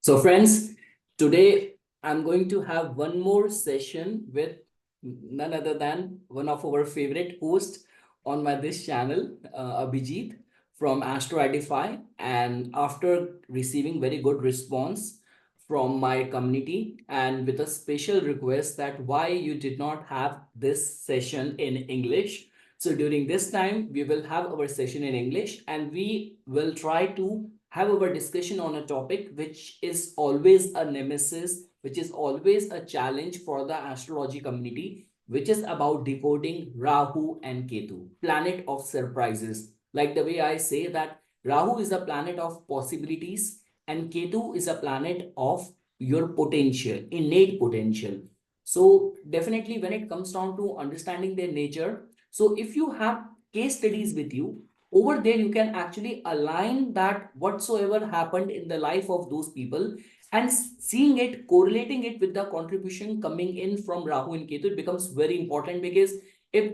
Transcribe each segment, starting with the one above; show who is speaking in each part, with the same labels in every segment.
Speaker 1: So friends, today I'm going to have one more session with none other than one of our favorite hosts on my this channel, Abhijit from Astro Edify. And after receiving very good response from my community and with a special request that why you did not have this session in English. So during this time, we will have our session in English and we will try to have our discussion on a topic which is always a nemesis, which is always a challenge for the astrology community, which is about decoding Rahu and Ketu, planet of surprises. Like the way I say that Rahu is a planet of possibilities and Ketu is a planet of your potential, innate potential. So definitely when it comes down to understanding their nature, so if you have case studies with you, over there you can actually align that whatsoever happened in the life of those people and seeing it, correlating it with the contribution coming in from Rahu and Ketu, it becomes very important because if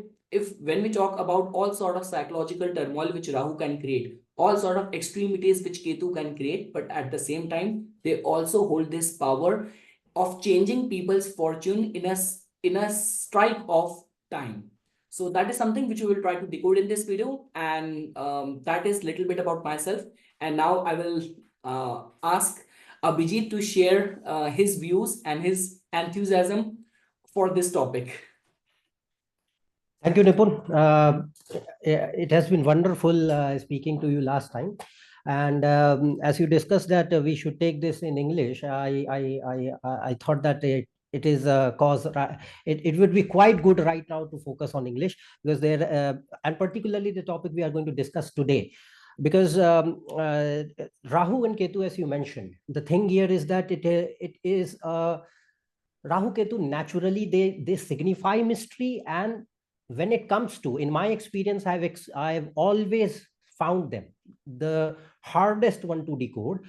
Speaker 1: when we talk about all sort of psychological turmoil which Rahu can create, all sort of extremities which Ketu can create, but at the same time they also hold this power of changing people's fortune in a strike of time. So that is something which we will try to decode in this video, and that is little bit about myself. And now I will ask Abhijit to share his views and his enthusiasm for this topic.
Speaker 2: Thank you, Nipun. It has been wonderful speaking to you last time. And as you discussed that we should take this in English, I thought that it is a cause. It would be quite good right now to focus on English because and particularly the topic we are going to discuss today. Because Rahu and Ketu, as you mentioned, the thing here is that it is Rahu Ketu naturally they signify mystery, and when it comes to, in my experience, I've always found them the hardest one to decode,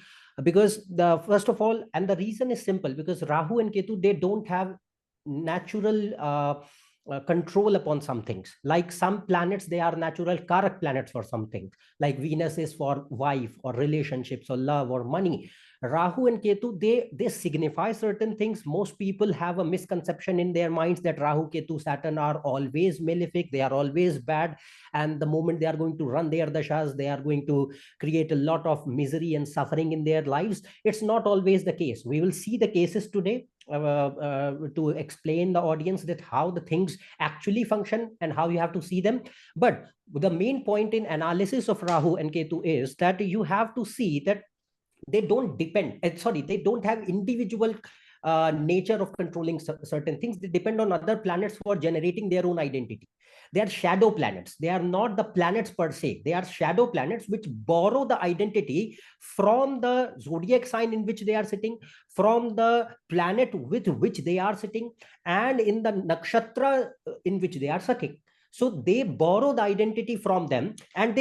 Speaker 2: because the first of all, and the reason is simple, because Rahu and Ketu, they don't have natural control upon some things. Like some planets, they are natural karak planets for something, like Venus is for wife or relationships or love or money. Rahu and Ketu, they signify certain things. Most people have a misconception in their minds that Rahu, Ketu, Saturn are always malefic, they are always bad, and the moment they are going to run their dashas, they are going to create a lot of misery and suffering in their lives. It's not always the case. We will see the cases today to explain the audience that how the things actually function and how you have to see them. But the main point in analysis of Rahu and Ketu is that you have to see that they don't depend, sorry, they don't have individual nature of controlling certain things. They depend on other planets for generating their own identity. They are shadow planets. They are not the planets per se. They are shadow planets which borrow the identity from the zodiac sign in which they are sitting, from the planet with which they are sitting, and in the nakshatra in which they are sitting. So they borrow the identity from them, and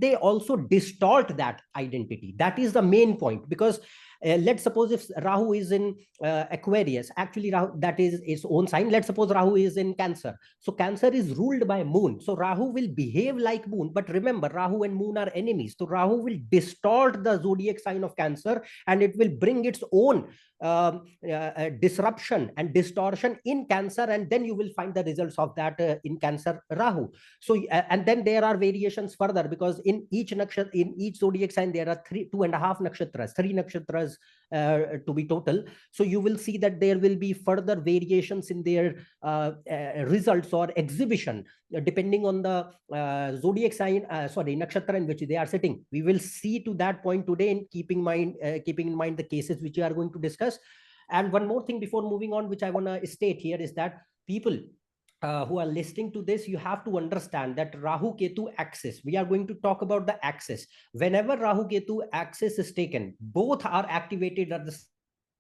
Speaker 2: they also distort that identity. That is the main point. Because let's suppose if Rahu is in Aquarius, actually Rahu, that is its own sign. Let's suppose Rahu is in Cancer. So Cancer is ruled by Moon. So Rahu will behave like Moon. But remember, Rahu and Moon are enemies. So Rahu will distort the zodiac sign of Cancer, and it will bring its own disruption and distortion in Cancer, and then you will find the results of that in Cancer Rahu. So and then there are variations further, because in each nakshatra, in each zodiac sign, there are 2.5 nakshatras, 3 nakshatras to be total. So you will see that there will be further variations in their results or exhibition depending on the zodiac sign, sorry, nakshatra in which they are sitting. We will see to that point today, in keeping in mind the cases which we are going to discuss. And one more thing before moving on, which I want to state here, is that people who are listening to this, you have to understand that Rahu Ketu axis, we are going to talk about the axis. Whenever Rahu Ketu axis is taken, both are activated at the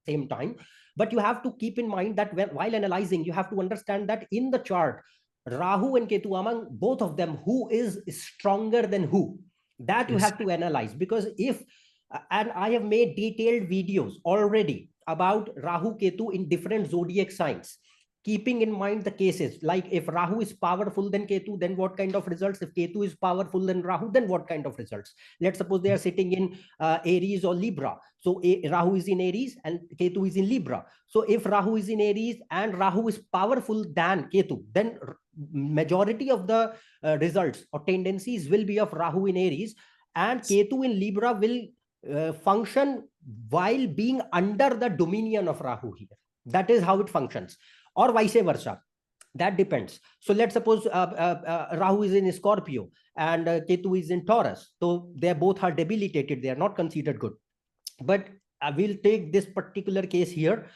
Speaker 2: same time. But you have to keep in mind that while analyzing, you have to understand that in the chart, Rahu and Ketu, among both of them, who is stronger than who, that you have to analyze. Because if and I have made detailed videos already about Rahu Ketu in different zodiac signs. keeping in mind the cases, like if Rahu is powerful than Ketu, then what kind of results? If Ketu is powerful than Rahu, then what kind of results? Let's suppose they are sitting in Aries or Libra. So Rahu is in Aries and Ketu is in Libra. So if Rahu is in Aries and Rahu is powerful than Ketu, then majority of the results or tendencies will be of Rahu in Aries, and Ketu in Libra will function while being under the dominion of Rahu here. That is how it functions, or vice versa. That depends. So let's suppose Rahu is in Scorpio and Ketu is in Taurus. So they both are debilitated. They are not considered good. But we'll take this particular case here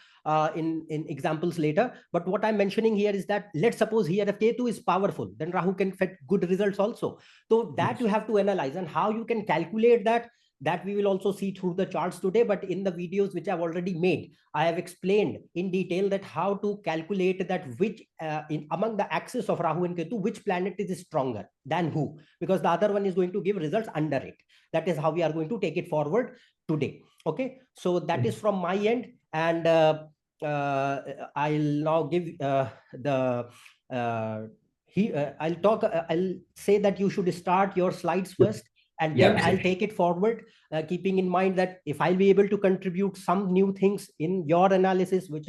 Speaker 2: in examples later. But what I'm mentioning here is that let's suppose here if Ketu is powerful, then Rahu can get good results also. So that you have to analyze, and how you can calculate that we will also see through the charts today. But in the videos which I've already made, I have explained in detail that how to calculate that which among the axis of Rahu and Ketu, which planet is stronger than who, because the other one is going to give results under it. That is how we are going to take it forward today. Okay, so that is from my end, and I'll now give I'll say that you should start your slides first, and then I'll take it forward, keeping in mind that if I'll be able to contribute some new things in your analysis, which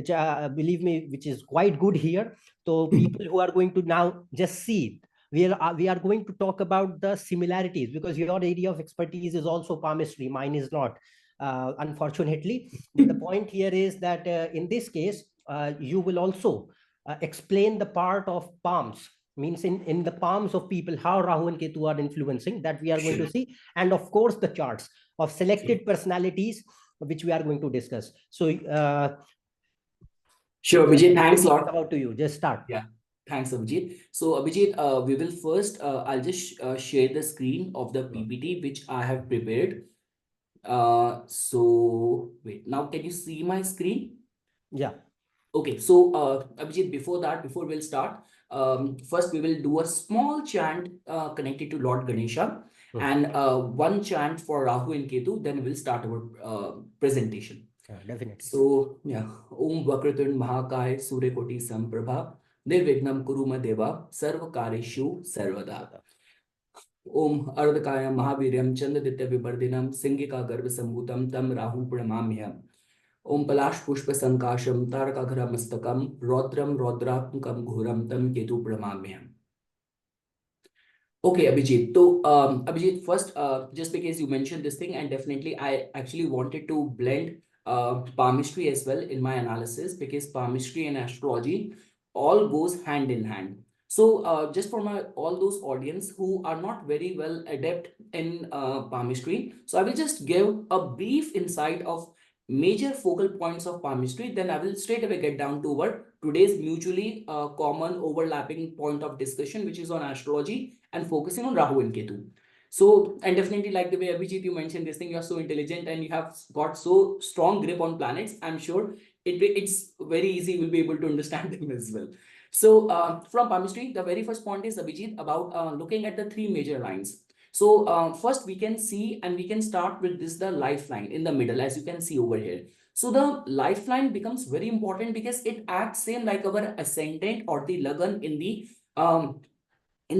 Speaker 2: believe me, which is quite good here. So people who are going to now just see, we are going to talk about the similarities, because your area of expertise is also palmistry, mine is not, unfortunately. But the point here is that in this case, you will also explain the part of palms, means in the palms of people, how Rahu and Ketu are influencing, that we are going to see, and of course the charts of selected personalities, which we are going to discuss. So
Speaker 1: sure, Vijay, thanks a lot.
Speaker 2: About to you, just start.
Speaker 1: Yeah, thanks, Abhijit. So, Abhijit, we will first, I'll just share the screen of the PPT which I have prepared. So, wait, now can you see my screen?
Speaker 2: Yeah.
Speaker 1: Okay, so Abhijit, before we'll start, first we will do a small chant connected to Lord Ganesha, and one chant for Rahu and Ketu, then we'll start our presentation.
Speaker 2: Definitely.
Speaker 1: So, yeah, Om Vakratun Mahakaya Surya Koti Samprabha Nirvignam Kuruma Deva Sarva Kareshu Sarvada. Om Ardhakaya Mahaviryam Chandaditya Vibardinam Singika Garva Sambutam Tam Rahu Pranamamyam. Om Palash Pushpa Sankasham Tarakaghara Mastakam Rodram Rodrakam Ghuram Tam Ketu Pranamamyam. Okay, Abhijit. So, Abhijit, first, just because you mentioned this thing, and definitely I actually wanted to blend palmistry as well in my analysis, because palmistry and astrology all goes hand in hand. So just for all those audience who are not very well adept in palmistry, so I will just give a brief insight of major focal points of palmistry. Then I will straight away get down to our today's mutually common overlapping point of discussion, which is on astrology and focusing on Rahu and Ketu. So, and definitely like the way Abhijit, you mentioned this thing, you're so intelligent and you have got so strong grip on planets. I'm sure it's very easy, we'll be able to understand them as well. So from palmistry, the very first point is, Abhijit, about looking at the three major lines. So first we can see, and we can start with this, the lifeline in the middle, as you can see over here. So the lifeline becomes very important because it acts same like our ascendant or the lagan in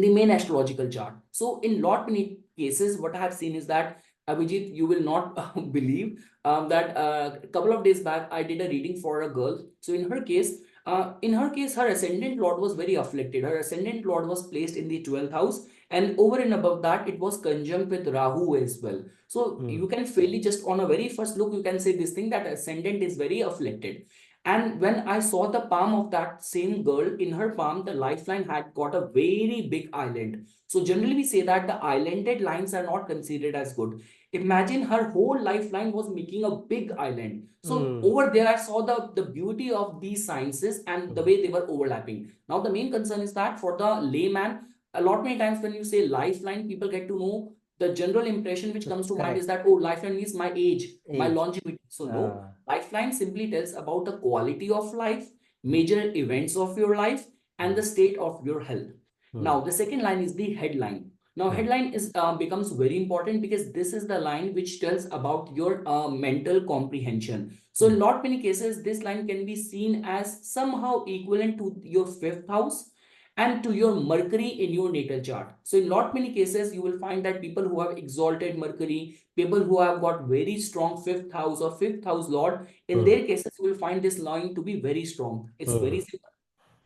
Speaker 1: the main astrological chart. So in lot many cases, what I have seen is that, Abhijit, you will not believe that a couple of days back, I did a reading for a girl. So in her case, her ascendant lord was very afflicted. Her ascendant lord was placed in the 12th house, and over and above that, it was conjunct with Rahu as well. So you can fairly just on a very first look, you can say this thing, that ascendant is very afflicted. And when I saw the palm of that same girl, in her palm, the lifeline had got a very big island. So generally we say that the islanded lines are not considered as good. Imagine her whole lifeline was making a big island. So over there, I saw the beauty of these sciences and the way they were overlapping. Now, the main concern is that for the layman, a lot many times when you say lifeline, people get to know the general impression which comes to mind is that, oh, lifeline means my age, my longevity. So no, lifeline simply tells about the quality of life, major events of your life, and the state of your health. Now, the second line is the headline. Now, headline is becomes very important because this is the line which tells about your mental comprehension. So, in lot many cases, this line can be seen as somehow equivalent to your fifth house and to your Mercury in your natal chart. So, in lot many cases, you will find that people who have exalted Mercury, people who have got very strong fifth house or fifth house Lord, in their cases, you will find this line to be very strong. It's very simple.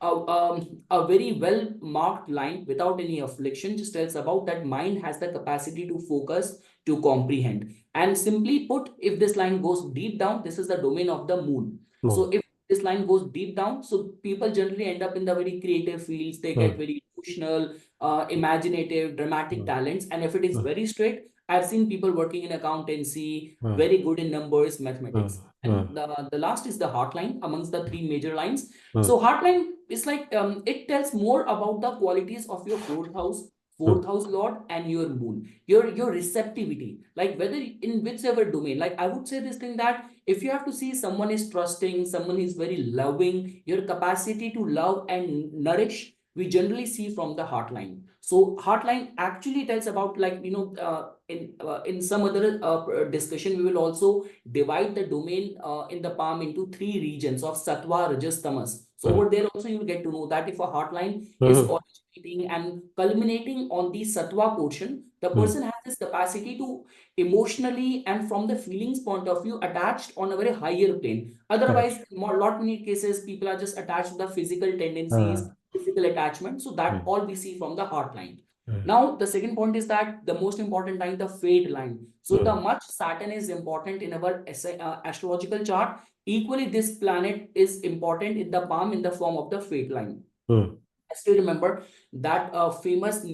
Speaker 1: A very well marked line without any affliction just tells about that mind has the capacity to focus, to comprehend. And simply put, if this line goes deep down, this is the domain of the moon. So if this line goes deep down, so people generally end up in the very creative fields. They get very emotional, imaginative, dramatic talents. And if it is very straight, I've seen people working in accountancy, very good in numbers, mathematics. And the last is the heart line amongst the three major lines. So heartline is like it tells more about the qualities of your fourth house Lord, and your moon, your receptivity, like whether in whichever domain. Like I would say this thing that if you have to see someone is trusting, someone is very loving, your capacity to love and nourish, we generally see from the heartline. So heartline actually tells about like in some other discussion we will also divide the domain in the palm into three regions of sattva, rajas, tamas. So over there also you will get to know that if a heartline is originating and culminating on the sattva portion, the person has this capacity to emotionally and from the feelings point of view attached on a very higher plane. Otherwise, lot many cases people are just attached to the physical tendencies, physical attachment. So that all we see from the heartline. Now, the second point is that the most important line, the fate line. So the much Saturn is important in our astrological chart. Equally, this planet is important in the palm in the form of the fate line. I still remember that famous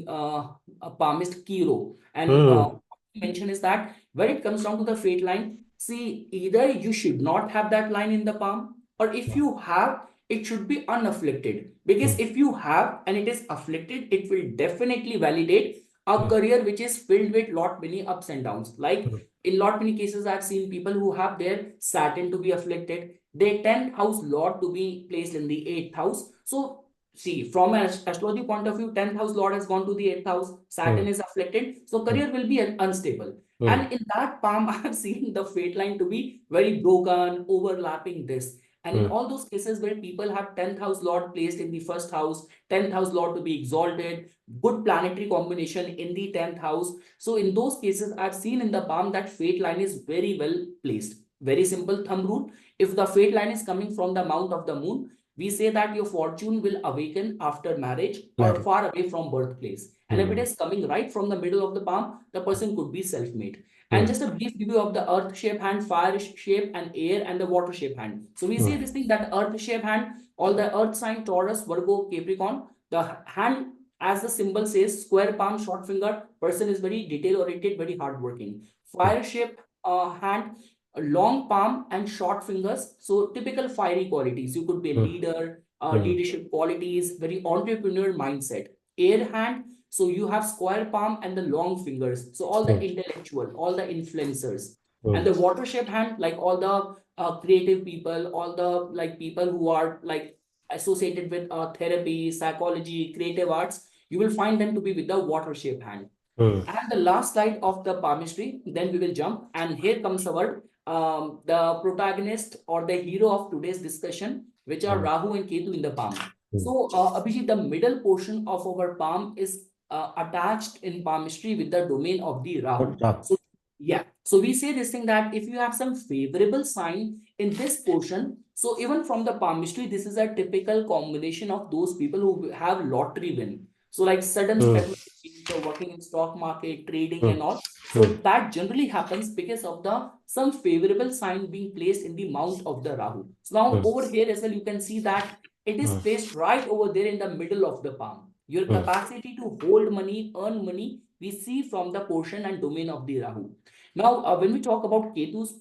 Speaker 1: palmist Kiro. And mention is that when it comes down to the fate line, see, either you should not have that line in the palm, or if you have, it should be unafflicted. Because if you have and it is afflicted, it will definitely validate a career which is filled with lot many ups and downs. Like in lot many cases, I've seen people who have their Saturn to be afflicted, their 10th house Lord to be placed in the 8th house. So see, from an astrology point of view, 10th house Lord has gone to the 8th house, Saturn is afflicted, so career will be unstable. And in that palm, I have seen the fate line to be very broken, overlapping this. And in all those cases where people have 10th house Lord placed in the first house, 10th house Lord to be exalted, good planetary combination in the 10th house. So in those cases, I've seen in the palm that fate line is very well placed. Very simple thumb rule. If the fate line is coming from the mount of the moon, we say that your fortune will awaken after marriage or far away from birthplace. And if it is coming right from the middle of the palm, the person could be self-made. And just a brief review of the earth shape hand, fire shape, and air, and the water shape hand. So we say this thing that earth shape hand, all the earth sign, Taurus, Virgo, Capricorn, the hand, as the symbol says, square palm, short finger, person is very detail oriented, very hardworking. Fire shape hand, a long palm and short fingers. So typical fiery qualities. You could be a leader, leadership qualities, very entrepreneur mindset. Air hand, so you have square palm and the long fingers. So all the intellectual, all the influencers. And the water shape hand, like all the creative people, all the like people who are like associated with therapy, psychology, creative arts, you will find them to be with the water shape hand. And the last slide of the palmistry, then we will jump. And here comes our the protagonist or the hero of today's discussion, which are Rahu and Ketu in the palm. So, Abhijit, the middle portion of our palm is attached in palmistry with the domain of the Rahu. So, yeah. So we say this thing that if you have some favorable sign in this portion, so even from the palmistry, this is a typical combination of those people who have lottery win. So like sudden speculation, working in stock market, trading and all. So that generally happens because of the some favorable sign being placed in the mount of the Rahu. So now over here as well, you can see that it is placed right over there in the middle of the palm. Your capacity to hold money, earn money, we see from the portion and domain of the Rahu. Now, when we talk about Ketu's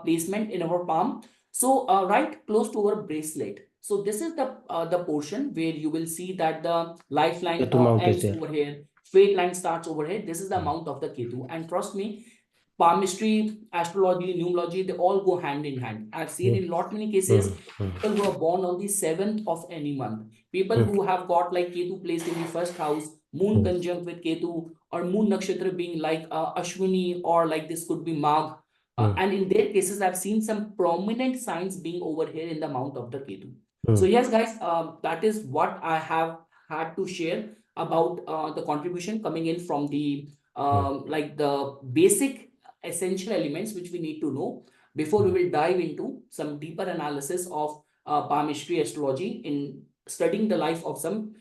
Speaker 1: placement in our palm, so right close to our bracelet. So this is the portion where you will see that the lifeline ends over here, fate line starts over here. This is the mount of the Ketu, and trust me, palmistry, astrology, numerology, they all go hand in hand. I've seen in lot many cases people who are born on the 7th of any month, people who have got like Ketu placed in the first house, moon conjunct with Ketu, or moon nakshatra being like Ashwini, or like this could be Magh. And in their cases, I've seen some prominent signs being over here in the mount of the Ketu. So yes, guys, that is what I have had to share about the contribution coming in from the like the basic essential elements which we need to know before we will dive into some deeper analysis of palmistry astrology in studying the life of some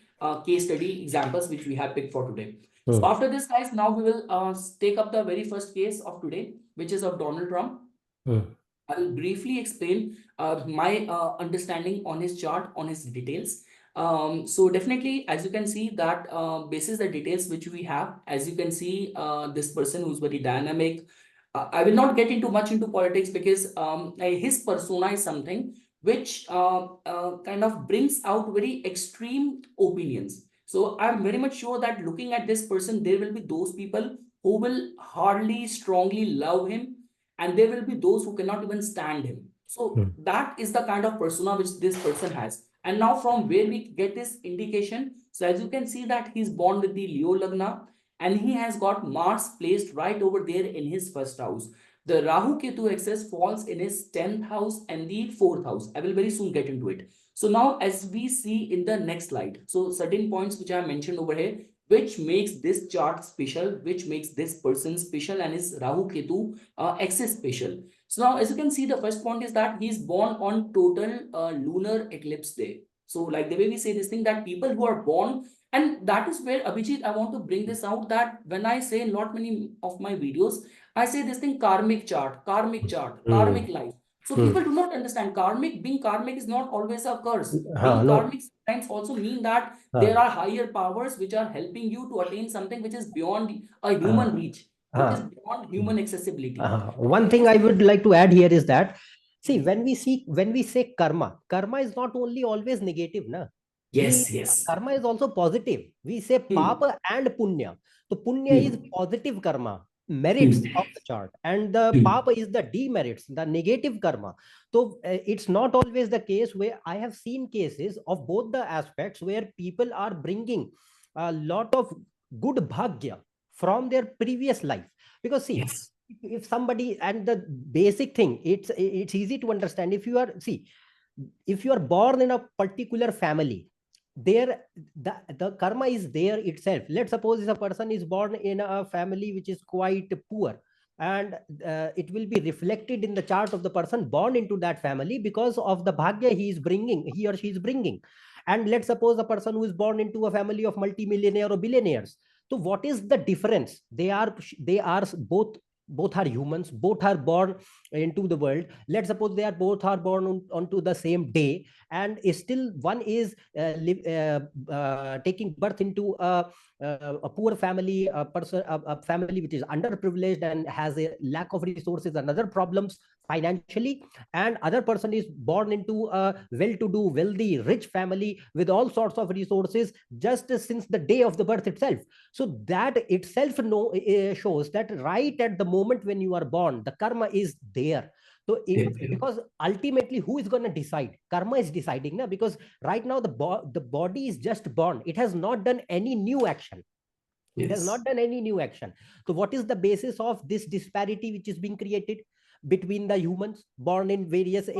Speaker 1: case study examples which we have picked for today. So after this, guys, now we will take up the very first case of today, which is of Donald Trump. I will briefly explain my understanding on his chart, on his details. So definitely, as you can see that basis the details which we have, as you can see, this person who's very dynamic. I will not get into much into politics because his persona is something which kind of brings out very extreme opinions. So I'm very much sure that looking at this person, there will be those people who will hardly strongly love him, and there will be those who cannot even stand him. So that is the kind of persona which this person has. And now from where we get this indication, so as you can see that he's born with the Leo Lagna, and he has got Mars placed right over there in his first house. The Rahu-Ketu axis falls in his 10th house and the 4th house. I will very soon get into it. So now as we see in the next slide, so certain points which I have mentioned over here, which makes this chart special, which makes this person special, and his Rahu-Ketu axis special. So now as you can see, the first point is that he's born on total lunar eclipse day. So like the way we say this thing, that people who are born, and that is where, Abhijit, I want to bring this out, that when I say in lot many of my videos, I say this thing karmic chart, karmic life. So people do not understand karmic. Being karmic is not always a curse. Being karmic sometimes also mean that there are higher powers which are helping you to attain something which is beyond a human reach, which is beyond human accessibility.
Speaker 2: One thing I would like to add here is that, see, when we say karma, karma is not only always negative, na.
Speaker 1: Yes, yes.
Speaker 2: Karma is also positive. We say papa and punya. So punya is positive karma, merits of the chart, and the papa is the demerits, the negative karma. So it's not always the case. Where I have seen cases of both the aspects where people are bringing a lot of good bhagya from their previous life. Because see, if somebody, and the basic thing, it's easy to understand. If you are, see, if you are born in a particular family, there the karma is there itself. Let's suppose if a person is born in a family which is quite poor, and it will be reflected in the chart of the person born into that family because of the bhagya he or she is bringing. And let's suppose a person who is born into a family of multimillionaire or billionaires. So what is the difference? They are both are humans, both are born into the world. Let's suppose they are both are born onto the same day, and still one is taking birth into a poor family, a family which is underprivileged and has a lack of resources and other problems financially, and other person is born into a well-to-do, wealthy, rich family with all sorts of resources just since the day of the birth itself. So that itself shows that right at the moment when you are born, the karma is there. So because ultimately, who is going to decide? Karma is deciding, na? Because right now the body is just born. It has not done any new action. It has not done any new action. So what is the basis of this disparity which is being created between the humans born in various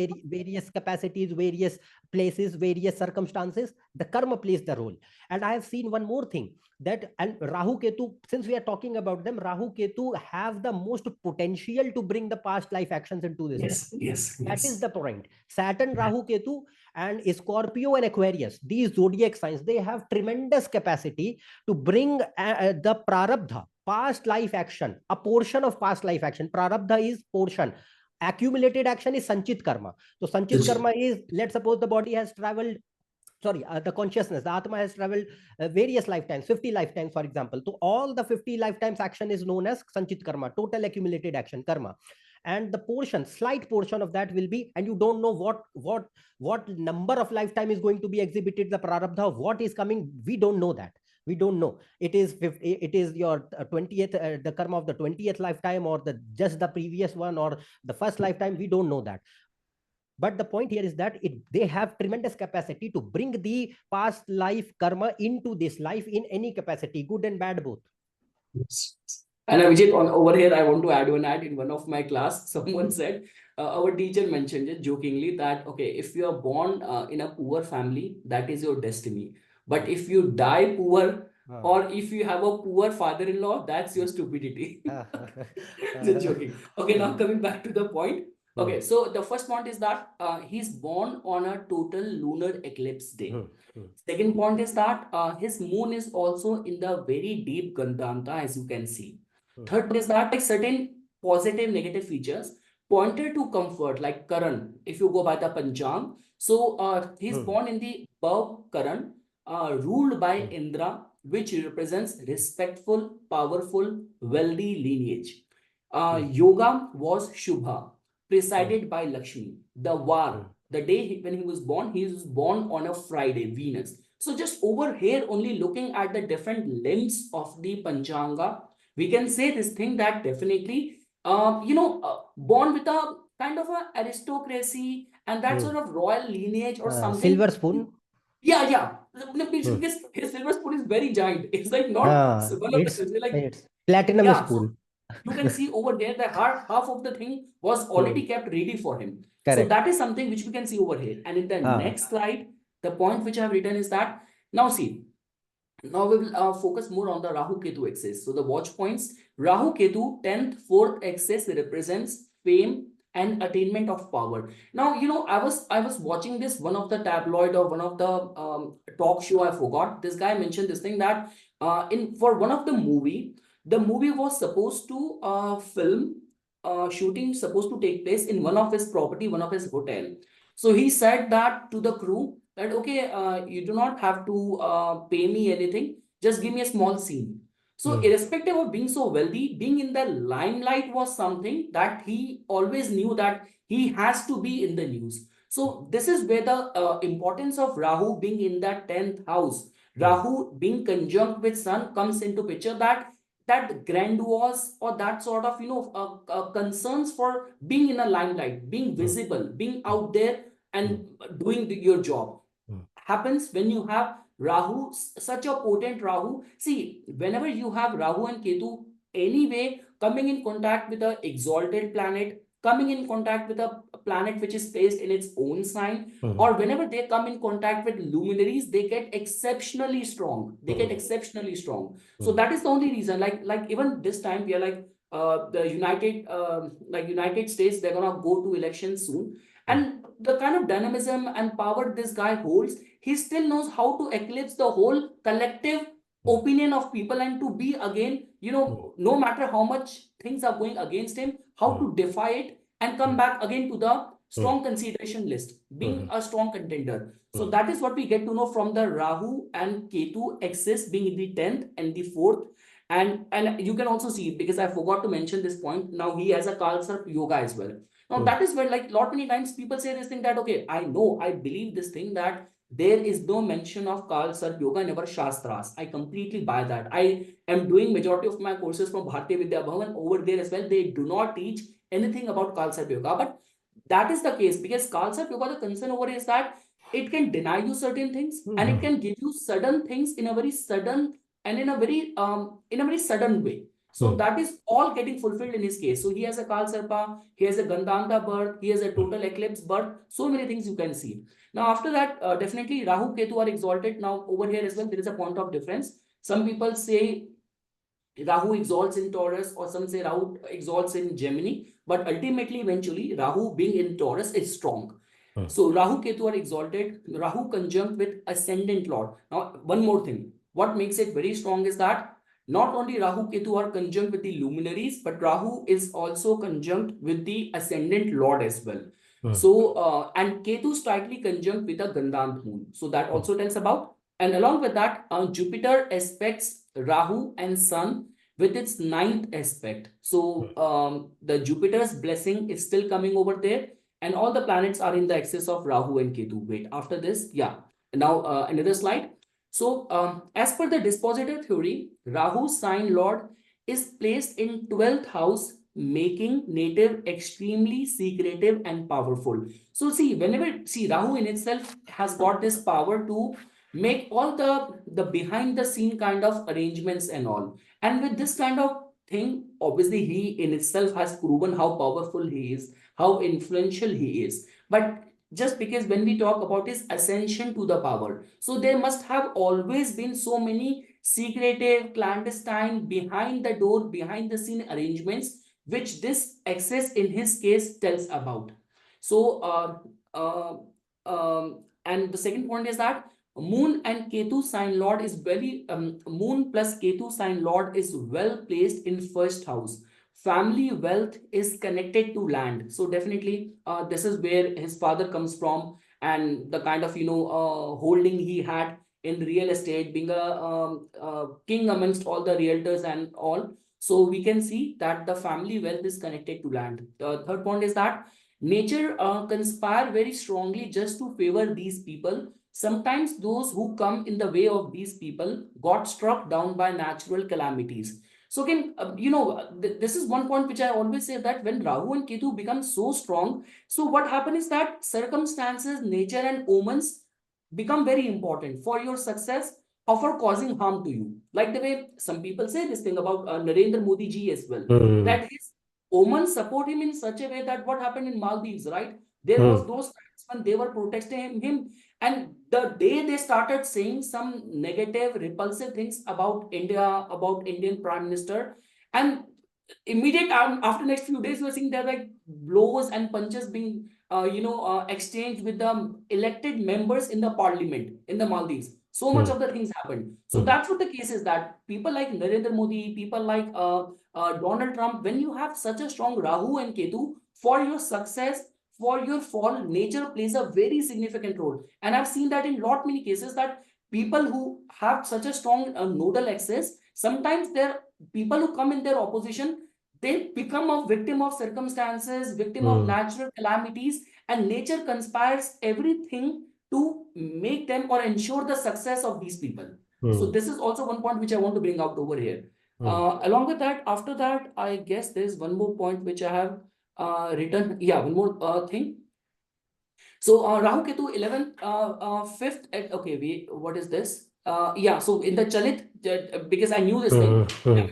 Speaker 2: capacities, various places, various circumstances? The karma plays the role. And I have seen one more thing, that, and Rahu Ketu, since we are talking about them, Rahu Ketu have the most potential to bring the past life actions into this. That is the point. Saturn, Rahu Ketu, and Scorpio and Aquarius, these zodiac signs, they have tremendous capacity to bring the prarabdha, past life action, a portion of past life action. Prarabdha is portion. Accumulated action is sanchit karma. So sanchit karma is, let's suppose the body has traveled, the consciousness, the atma has traveled various lifetimes, 50 lifetimes, for example. So all the 50 lifetimes action is known as sanchit karma, total accumulated action karma. And the portion, slight portion of that will be, and you don't know what number of lifetime is going to be exhibited, the prarabdha of what is coming. We don't know that. We don't know. It is your 20th, the karma of the 20th lifetime, or just the previous one, or the first lifetime. We don't know that. But the point here is that they have tremendous capacity to bring the past life karma into this life in any capacity, good and bad both.
Speaker 1: Yes. And Abhijit, on over here, I want to add one ad in one of my class. Someone said, our teacher mentioned it jokingly that, okay, if you are born in a poor family, that is your destiny. But if you die poor, or if you have a poor father-in-law, that's your stupidity. Just joking. Okay, now coming back to the point. Okay, so the first point is that he's born on a total lunar eclipse day. Second point is that his moon is also in the very deep Gandanta, as you can see. Third point is that like certain positive, negative features pointed to comfort, like Karan, if you go by the Panchang. So he's born in the Bhav Karan, ruled by Indra, which represents respectful, powerful, wealthy lineage. Yoga was Shubha, presided by Lakshmi. The Var, the day when he was born on a Friday, Venus. So just over here, only looking at the different limbs of the Panchanga, we can say this thing that definitely, born with a kind of a aristocracy and that sort of royal lineage or something.
Speaker 2: Silver spoon.
Speaker 1: Yeah, yeah. Because his silver spoon is very giant. It's like not one of the like
Speaker 2: it's platinum
Speaker 1: yeah.
Speaker 2: spoon.
Speaker 1: So you can see over there that half of the thing was already kept ready for him. So
Speaker 2: Correct.
Speaker 1: that is something which we can see over here. And in the next slide, the point which I have written is that now see, now we will focus more on the Rahu-Ketu axis. So the watch points, Rahu-Ketu 10th, 4th axis represents fame and attainment of power. Now, I was watching this, one of the tabloid or one of the talk show, I forgot. This guy mentioned this thing that for one of the movie, the movie was supposed to film, shooting supposed to take place in one of his property, one of his hotel. So he said that to the crew that, okay, you do not have to pay me anything. Just give me a small scene. So irrespective of being so wealthy, being in the limelight was something that he always knew that he has to be in the news. So this is where the importance of Rahu being in that 10th house, Rahu being conjunct with Sun comes into picture, that grandiose or that sort of concerns for being in a limelight, being visible, being out there and doing your job happens when you have Rahu, such a potent Rahu. See, whenever you have Rahu and Ketu, anyway, coming in contact with an exalted planet, coming in contact with a planet which is placed in its own sign, or whenever they come in contact with luminaries, they get exceptionally strong. They get exceptionally strong. So that is the only reason. Like even this time, we are like the United States, they're gonna go to elections soon. And the kind of dynamism and power this guy holds, he still knows how to eclipse the whole collective opinion of people and to be again, no matter how much things are going against him, how to defy it and come back again to the strong consideration list, being a strong contender. So that is what we get to know from the Rahu and Ketu axis being in the 10th and the 4th. And you can also see, because I forgot to mention this point, now he has a Kalsarp yoga as well. Now that is where, like, lot many times people say this thing that, okay, I know, I believe this thing that there is no mention of Kalsarp yoga in our Shastras. I completely buy that. I am doing majority of my courses from Bharatiya Vidya Bhavan. Over there as well, they do not teach anything about Kalsarp yoga. But that is the case because Kalsarp yoga, the concern over is that it can deny you certain things and it can give you sudden things in a very sudden and in a very sudden way. So that is all getting fulfilled in his case. So he has a Kalsarpa, he has a Gandanta birth, he has a total eclipse birth, so many things you can see. Now after that, definitely Rahu, Ketu are exalted. Now over here as well, there is a point of difference. Some people say Rahu exalts in Taurus, or some say Rahu exalts in Gemini, but ultimately, eventually, Rahu being in Taurus is strong. So Rahu, Ketu are exalted. Rahu conjunct with ascendant Lord. Now, one more thing. What makes it very strong is that not only Rahu, Ketu are conjunct with the luminaries, but Rahu is also conjunct with the ascendant Lord as well. So, and Ketu is tightly conjunct with a Gandant moon. So that also tells about. And along with that, Jupiter aspects Rahu and Sun with its 9th aspect. So the Jupiter's blessing is still coming over there. And all the planets are in the axis of Rahu and Ketu. Wait, after this, yeah. Now, another slide. So, as per the dispositive theory, Rahu's sign lord is placed in 12th house making native extremely secretive and powerful. So see, Rahu in itself has got this power to make all the behind the scene kind of arrangements and all. And with this kind of thing, obviously he in itself has proven how powerful he is, how influential he is. But just because when we talk about his ascension to the power, so there must have always been so many secretive, clandestine, behind the door, behind the scene arrangements, which this access in his case tells about. So, and the second point is that Moon and Ketu sign Lord is Moon plus Ketu sign Lord is well placed in first house. Family wealth is connected to land. So definitely, this is where his father comes from, and the kind of holding he had in real estate, being a king amongst all the realtors and all. So we can see that the family wealth is connected to land. The third point is that nature conspire very strongly just to favor these people. Sometimes those who come in the way of these people got struck down by natural calamities. So again, this is one point which I always say, that when Rahu and Ketu become so strong, so what happens is that circumstances, nature, and omens become very important for your success or for causing harm to you. Like the way some people say this thing about Narendra Modi ji as well, that his omens support him in such a way that what happened in Maldives, right? There was those times when they were protesting him, and the day they started saying some negative, repulsive things about India, about Indian Prime Minister, and immediate after next few days, we're seeing there like blows and punches being exchanged with the elected members in the parliament in the Maldives. So much of the things happened. So that's what the case is, that people like Narendra Modi, people like Donald Trump, when you have such a strong Rahu and Ketu, for your success, for your fall, nature plays a very significant role. And I've seen that in lot many cases, that people who have such a strong nodal axis, sometimes they're people who come in their opposition, they become a victim of circumstances, victim of natural calamities, and nature conspires everything to make them or ensure the success of these people. So this is also one point which I want to bring out over here. Along with that, after that, I guess there's one more point which I have written. Yeah, one more thing. So Rahu Ketu 11th, 5th, okay, what is this? Yeah, so in the Chalit, because I knew this thing,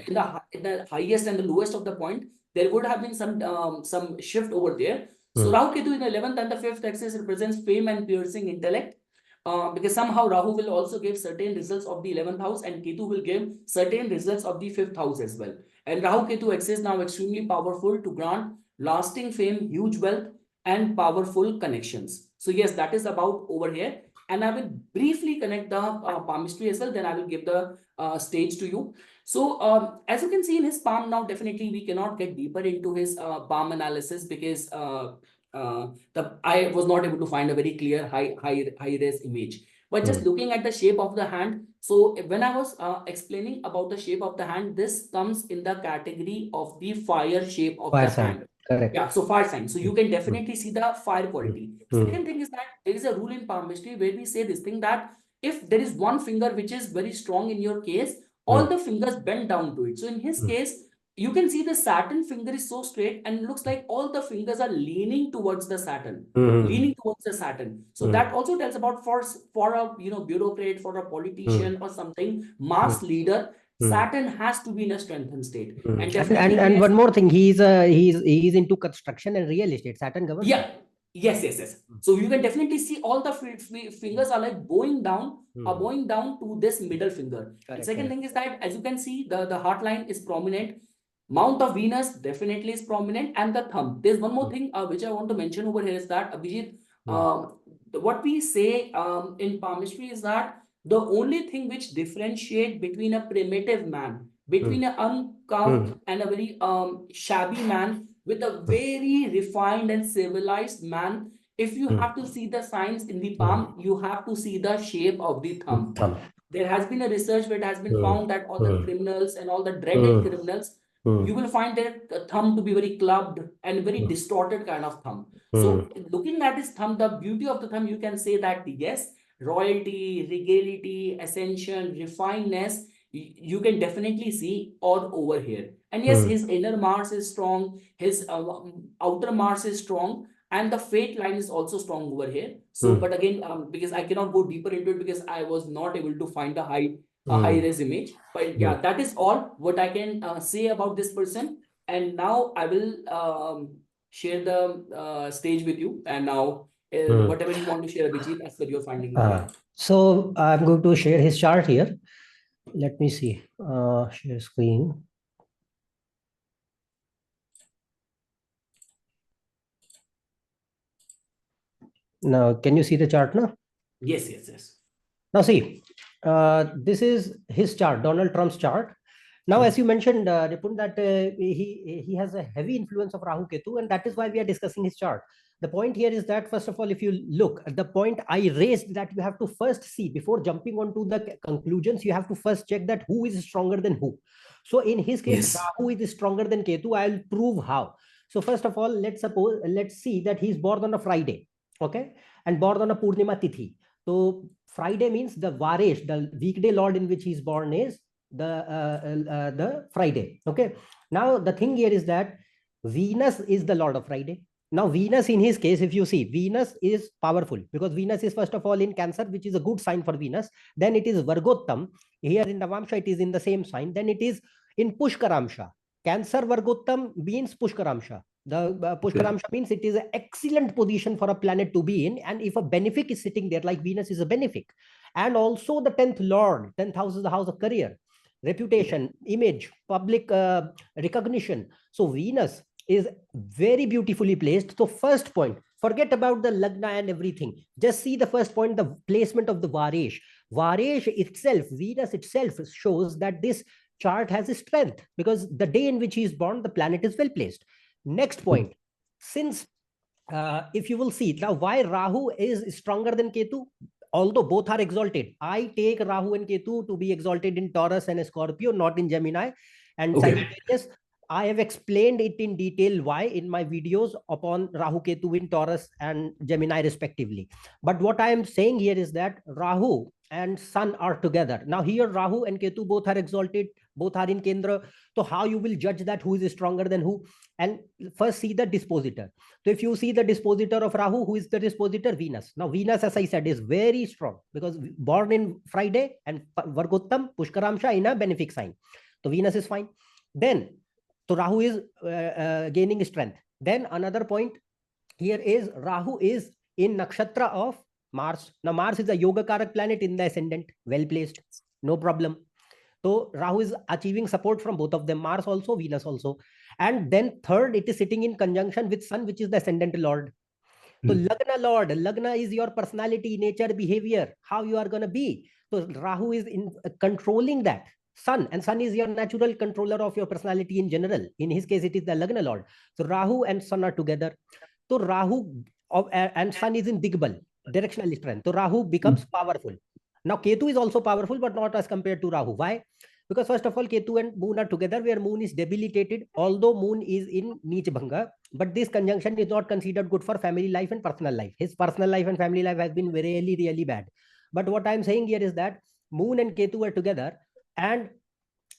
Speaker 1: in the highest and the lowest of the point, there would have been some shift over there. So Rahu Ketu in the 11th and the 5th axis represents fame and piercing intellect. Because somehow Rahu will also give certain results of the 11th house, and Ketu will give certain results of the 5th house as well. And Rahu Ketu axis now extremely powerful to grant lasting fame, huge wealth, and powerful connections. So yes, that is about over here. And I will briefly connect the palmistry as well. Then I will give the stage to you. So as you can see in his palm now, definitely we cannot get deeper into his palm analysis, because I was not able to find a very clear high res image. But just looking at the shape of the hand, so when I was explaining about the shape of the hand, this comes in the category of the fire shape of the hand.
Speaker 2: Correct.
Speaker 1: Yeah, so fire sign. So you can definitely see the fire quality. Second thing is that there is a rule in palmistry where we say this thing, that if there is one finger which is very strong in your case, all the fingers bend down to it. So in his case, you can see the Saturn finger is so straight, and it looks like all the fingers are leaning towards the Saturn, leaning towards the Saturn. So that also tells about for a bureaucrat, for a politician or something, mass leader, Saturn has to be in a strengthened state. And definitely,
Speaker 2: and one more thing, he's into construction and real estate. Saturn governs.
Speaker 1: Yeah. Yes. So you can definitely see all the fingers are like bowing down, to this middle finger. The second thing is that, as you can see, the heart line is prominent. Mount of Venus definitely is prominent, and the thumb. There's one more thing which I want to mention over here is that, Abhijit, what we say in palmistry is that the only thing which differentiate between a primitive man, between an uncouth and a very shabby man, with a very refined and civilized man, if you have to see the signs in the palm, you have to see the shape of the thumb. There has been a research where it has been found that all the criminals and all the dreaded criminals, you will find their thumb to be very clubbed and very distorted kind of thumb. So looking at his thumb, the beauty of the thumb, you can say that yes, royalty, regality, ascension, refinedness you can definitely see all over here. And yes, his inner Mars is strong, his outer Mars is strong, and the fate line is also strong over here. So, but again, because I cannot go deeper into it because I was not able to find a high res image. But yeah, that is all what I can say about this person. And now I will share the stage with you. And now whatever you want to share, Abhijit, as per your finding over here.
Speaker 2: So I'm going to share his chart here. Let me see. Share screen. Now, can you see the chart now?
Speaker 1: Yes, yes, yes.
Speaker 2: Now see, this is his chart, Donald Trump's chart. Now, as you mentioned, Nipun, that he has a heavy influence of Rahu-Ketu, and that is why we are discussing his chart. The point here is that, first of all, if you look at the point I raised, that you have to first see, before jumping onto the conclusions, you have to first check that who is stronger than who. So in his case,
Speaker 1: Yes.
Speaker 2: Rahu is stronger than Ketu. I'll prove how. So first of all, let's see that he's born on a Friday, okay, and born on a Purnima Tithi. So Friday means the Varesh, the weekday lord in which he's born is the Friday. Okay. Now the thing here is that Venus is the lord of Friday. Now Venus in his case, if you see, Venus is powerful because Venus is first of all in Cancer, which is a good sign for Venus. Then it is Vargottam. Here in Navamsha, it is in the same sign. Then it is in Pushkaramsha. Cancer Vargottam means Pushkaramsha. The Pushkaramsha means it is an excellent position for a planet to be in. And if a benefic is sitting there, like Venus is a benefic, and also the 10th Lord, 10th house is the house of career, reputation, image, public recognition. So Venus is very beautifully placed. So first point, forget about the Lagna and everything. Just see the first point, the placement of the Varesh. Varesh itself, Venus itself shows that this chart has a strength because the day in which he is born, the planet is well placed. Next point, since if you will see now why Rahu is stronger than Ketu, although both are exalted, I take Rahu and Ketu to be exalted in Taurus and Scorpio, not in Gemini and Sagittarius. I have explained it in detail why in my videos upon Rahu Ketu in Taurus and Gemini respectively. But what I am saying here is that Rahu and Sun are together. Now here Rahu and Ketu both are exalted, both are in Kendra. So how you will judge that who is stronger than who? And first see the dispositor. So if you see the dispositor of Rahu, who is the dispositor? Venus. Now Venus, as I said, is very strong because born in Friday and Vargottam, Pushkaramsha in a benefic sign. So Venus is fine. Then, so Rahu is gaining strength. Then another point here is Rahu is in nakshatra of Mars. Now Mars is a yoga karak planet in the ascendant, well placed, no problem. So Rahu is achieving support from both of them, Mars also, Venus also. And then third, it is sitting in conjunction with Sun, which is the ascendant lord. So Lagna lord, Lagna is your personality, nature, behavior, how you are going to be. So Rahu is in controlling that. Sun, and Sun is your natural controller of your personality in general. In his case, it is the Lagna lord. So Rahu and Sun are together. So Rahu and Sun is in Digbal, directional strength. So Rahu becomes powerful. Now Ketu is also powerful, but not as compared to Rahu. Why? Because first of all, Ketu and Moon are together, where Moon is debilitated, although Moon is in Neech Bhanga. But this conjunction is not considered good for family life and personal life. His personal life and family life has been really, really bad. But what I'm saying here is that Moon and Ketu are together, and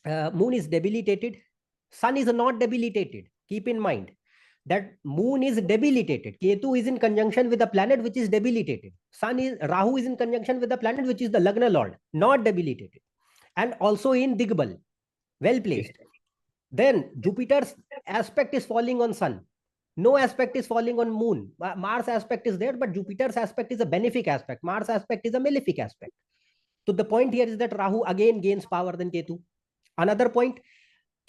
Speaker 2: Moon is debilitated. Sun is not debilitated. Keep in mind that Moon is debilitated. Ketu is in conjunction with a planet which is debilitated. Rahu is in conjunction with a planet which is the Lagna Lord, not debilitated. And also in Digbal, well placed. Then Jupiter's aspect is falling on Sun. No aspect is falling on Moon. Mars aspect is there, but Jupiter's aspect is a benefic aspect. Mars aspect is a malefic aspect. So the point here is that Rahu again gains power than Ketu. Another point,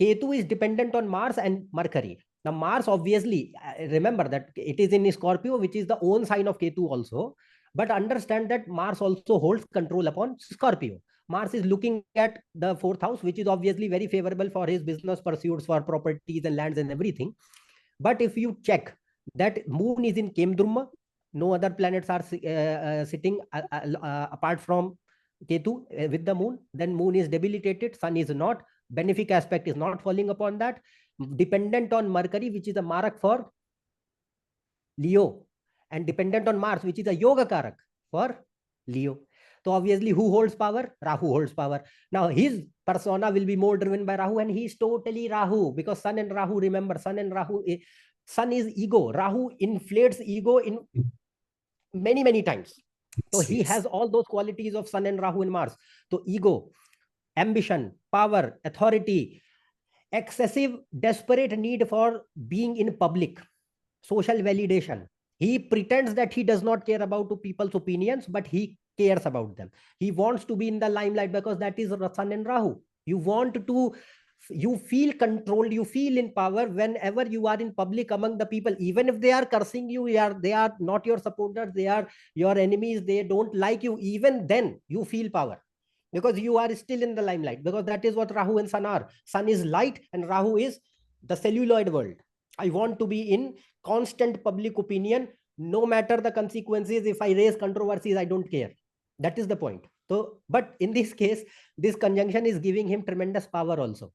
Speaker 2: Ketu is dependent on Mars and Mercury. Now Mars, obviously, remember that it is in Scorpio, which is the own sign of Ketu also. But understand that Mars also holds control upon Scorpio. Mars is looking at the fourth house, which is obviously very favorable for his business pursuits, for properties and lands and everything. But if you check that Moon is in Kemdrumma, no other planets are sitting apart from Ketu with the Moon, then Moon is debilitated, Sun is not, benefic aspect is not falling upon that, dependent on Mercury, which is a Marak for Leo, and dependent on Mars, which is a Yoga Karak for Leo. So obviously, who holds power? Rahu holds power. Now his persona will be more driven by Rahu, and he's totally Rahu, because Sun and Rahu, remember, Sun and Rahu, Sun is ego. Rahu inflates ego in many, many times. So he
Speaker 1: Yes.
Speaker 2: has all those qualities of Sun and Rahu in Mars. So ego, ambition, power, authority, excessive, desperate need for being in public, social validation. He pretends that he does not care about people's opinions, but he cares about them. He wants to be in the limelight because that is Sun and Rahu. You want to, you feel controlled, you feel in power whenever you are in public among the people, even if they are cursing you, they are not your supporters, they are your enemies, they don't like you, even then you feel power, because you are still in the limelight, because that is what Rahu and Sun are. Sun is light and Rahu is the celluloid world. I want to be in constant public opinion, no matter the consequences. If I raise controversies, I don't care. That is the point. So, but in this case, this conjunction is giving him tremendous power also.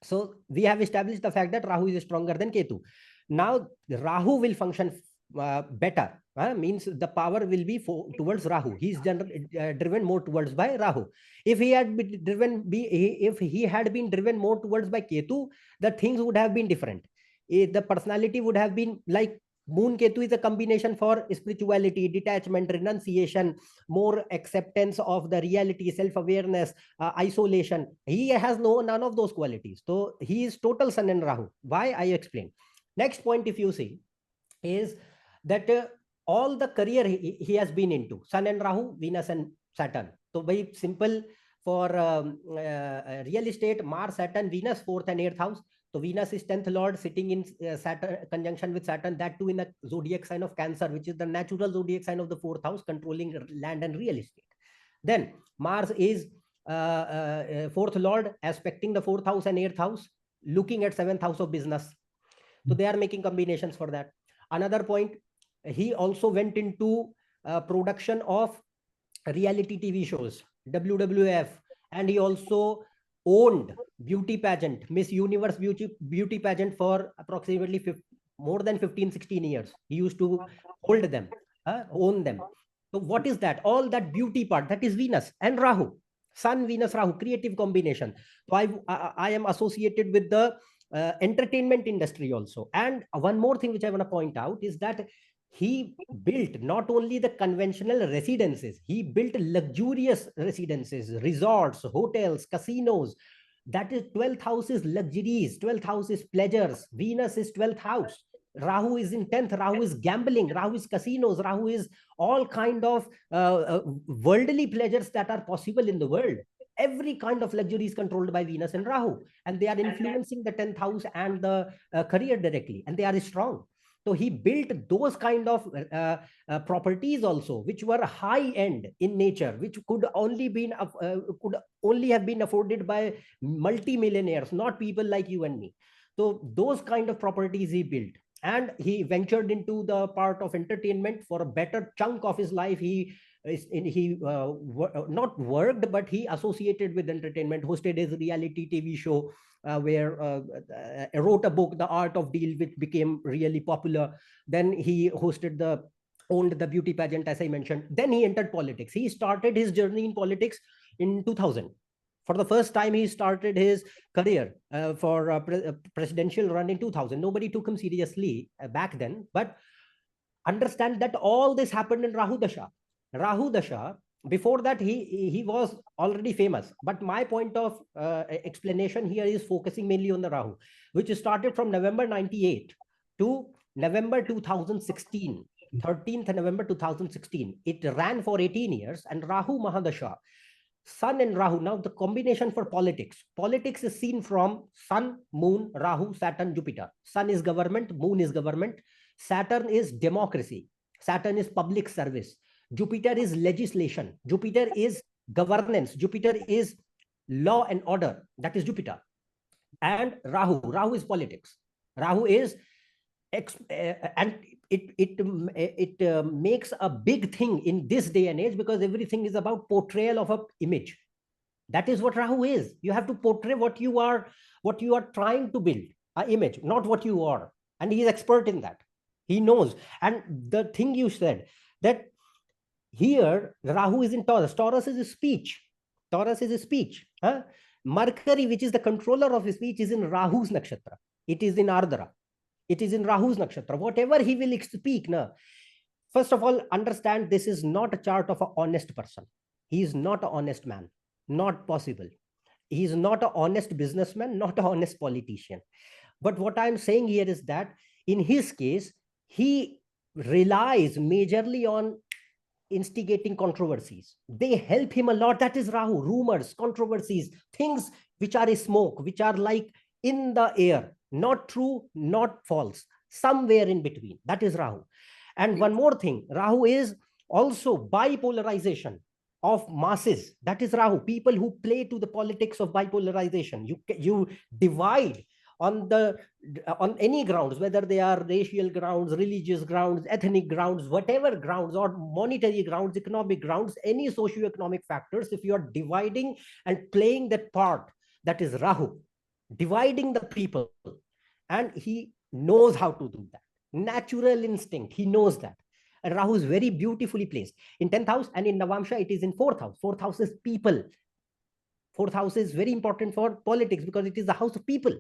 Speaker 2: So we have established the fact that Rahu is stronger than Ketu. Now Rahu will function better. Means the power will be towards Rahu. He's driven more towards by Rahu. If he had been driven more towards by Ketu, the things would have been different. The personality would have been like Moon Ketu is a combination for spirituality, detachment, renunciation, more acceptance of the reality, self-awareness, isolation. He has none of those qualities. So he is total Sun and Rahu. Why? I explain. Next point, if you see, is that all the career he has been into, Sun and Rahu, Venus and Saturn. So very simple. For real estate, Mars, Saturn, Venus, 4th and 8th house. So Venus is 10th lord sitting in Saturn, conjunction with Saturn, that too in a zodiac sign of Cancer, which is the natural zodiac sign of the 4th house, controlling land and real estate. Then Mars is 4th lord aspecting the 4th house and 8th house, looking at 7th house of business. So they are making combinations for that. Another point, he also went into production of reality TV shows, WWF, and he also owned beauty pageant, Miss Universe beauty pageant for approximately more than 15-16 years. He used to hold them, own them. So what is that? All that beauty part, that is Venus and Rahu. Sun, Venus, Rahu, creative combination. So I am associated with the entertainment industry also. And one more thing which I want to point out is that he built not only the conventional residences, he built luxurious residences, resorts, hotels, casinos. That is 12th house is luxuries, 12th house is pleasures, Venus is 12th house. Rahu is in 10th. Rahu is gambling. Rahu is casinos. Rahu is all kind of worldly pleasures that are possible in the world. Every kind of luxury is controlled by Venus and Rahu, and they are influencing the 10th house and the career directly, and they are strong. So he built those kind of properties also, which were high end in nature, which could only have been afforded by multi-millionaires, not people like you and me. So those kind of properties he built, and he ventured into the part of entertainment for a better chunk of his life. He not worked, but he associated with entertainment, hosted his reality TV show, where wrote a book, The Art of Deal, which became really popular. Then he owned the beauty pageant, as I mentioned. Then he entered politics. He started his journey in politics in 2000. For the first time, he started his career for a presidential run in 2000. Nobody took him seriously back then, but understand that all this happened in Rahu Dasha. Rahu Dasha, before that, he was already famous. But my point of explanation here is focusing mainly on the Rahu, which started from November 98 to November 2016, 13th November 2016. It ran for 18 years, and Rahu Mahadasha, Sun and Rahu. Now the combination for politics. Politics is seen from Sun, Moon, Rahu, Saturn, Jupiter. Sun is government, Moon is government. Saturn is democracy. Saturn is public service. Jupiter is legislation. Jupiter is governance. Jupiter is law and order. That is Jupiter. And Rahu is politics. Rahu is and it makes a big thing in this day and age, because everything is about portrayal of an image. That is what Rahu is. You have to portray what you are trying to build, an image, not what you are. And he is expert in that. He knows. And the thing you said, that Here, Rahu is in Taurus. Taurus is speech. Taurus is speech. Huh? Mercury, which is the controller of speech, is in Rahu's nakshatra. It is in Ardra. It is in Rahu's nakshatra. Whatever he will speak, na. First of all, understand this is not a chart of an honest person. He is not an honest man. Not possible. He is not an honest businessman, not an honest politician. But what I'm saying here is that in his case, he relies majorly on instigating controversies. They help him a lot. That is Rahu. Rumors, controversies, things which are a smoke, which are like in the air, not true, not false, somewhere in between. That is Rahu. And one more thing, Rahu is also bipolarization of masses. That is Rahu. People who play to the politics of bipolarization. You divide on any grounds, whether they are racial grounds, religious grounds, ethnic grounds, whatever grounds, or monetary grounds, economic grounds, any socio-economic factors. If you are dividing and playing that part, that is Rahu, dividing the people, and he knows how to do that. Natural instinct, he knows that. And Rahu is very beautifully placed in 10th house, and in Navamsha it is in 4th house. 4th house is people. 4th house is very important for politics because it is the house of people.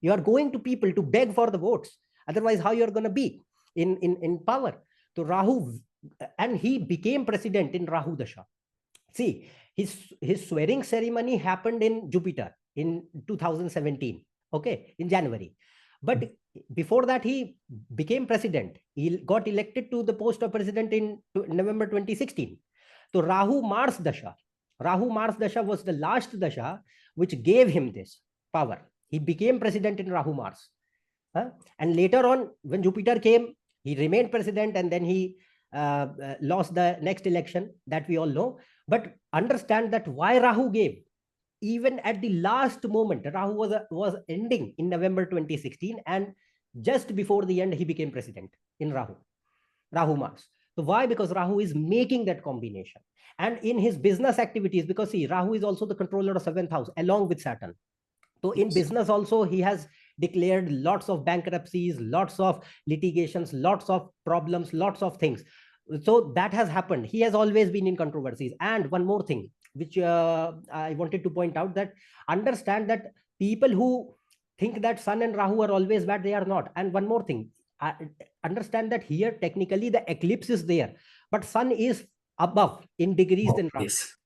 Speaker 2: You are going to people to beg for the votes. Otherwise, how you are going to be in power? So Rahu, and he became president in Rahu Dasha. See, his swearing ceremony happened in Jupiter in 2017, okay, in January. But before that, he became president. He got elected to the post of president in November 2016. So Rahu Mars Dasha. Rahu Mars Dasha was the last Dasha which gave him this power. He became president in Rahu Mars. And later on, when Jupiter came, he remained president, and then he lost the next election, that we all know. But understand that why Rahu gave. Even at the last moment, Rahu was ending in November 2016, and just before the end, he became president in Rahu Mars. So why? Because Rahu is making that combination. And in his business activities, because see, Rahu is also the controller of 7th house along with Saturn. So in business also, he has declared lots of bankruptcies, lots of litigations, lots of problems, lots of things. So that has happened. He has always been in controversies. And one more thing, which I wanted to point out, that understand that people who think that Sun and Rahu are always bad, they are not. And one more thing, understand that here technically the eclipse is there, but Sun is above in degrees than Rahu.
Speaker 1: Yes.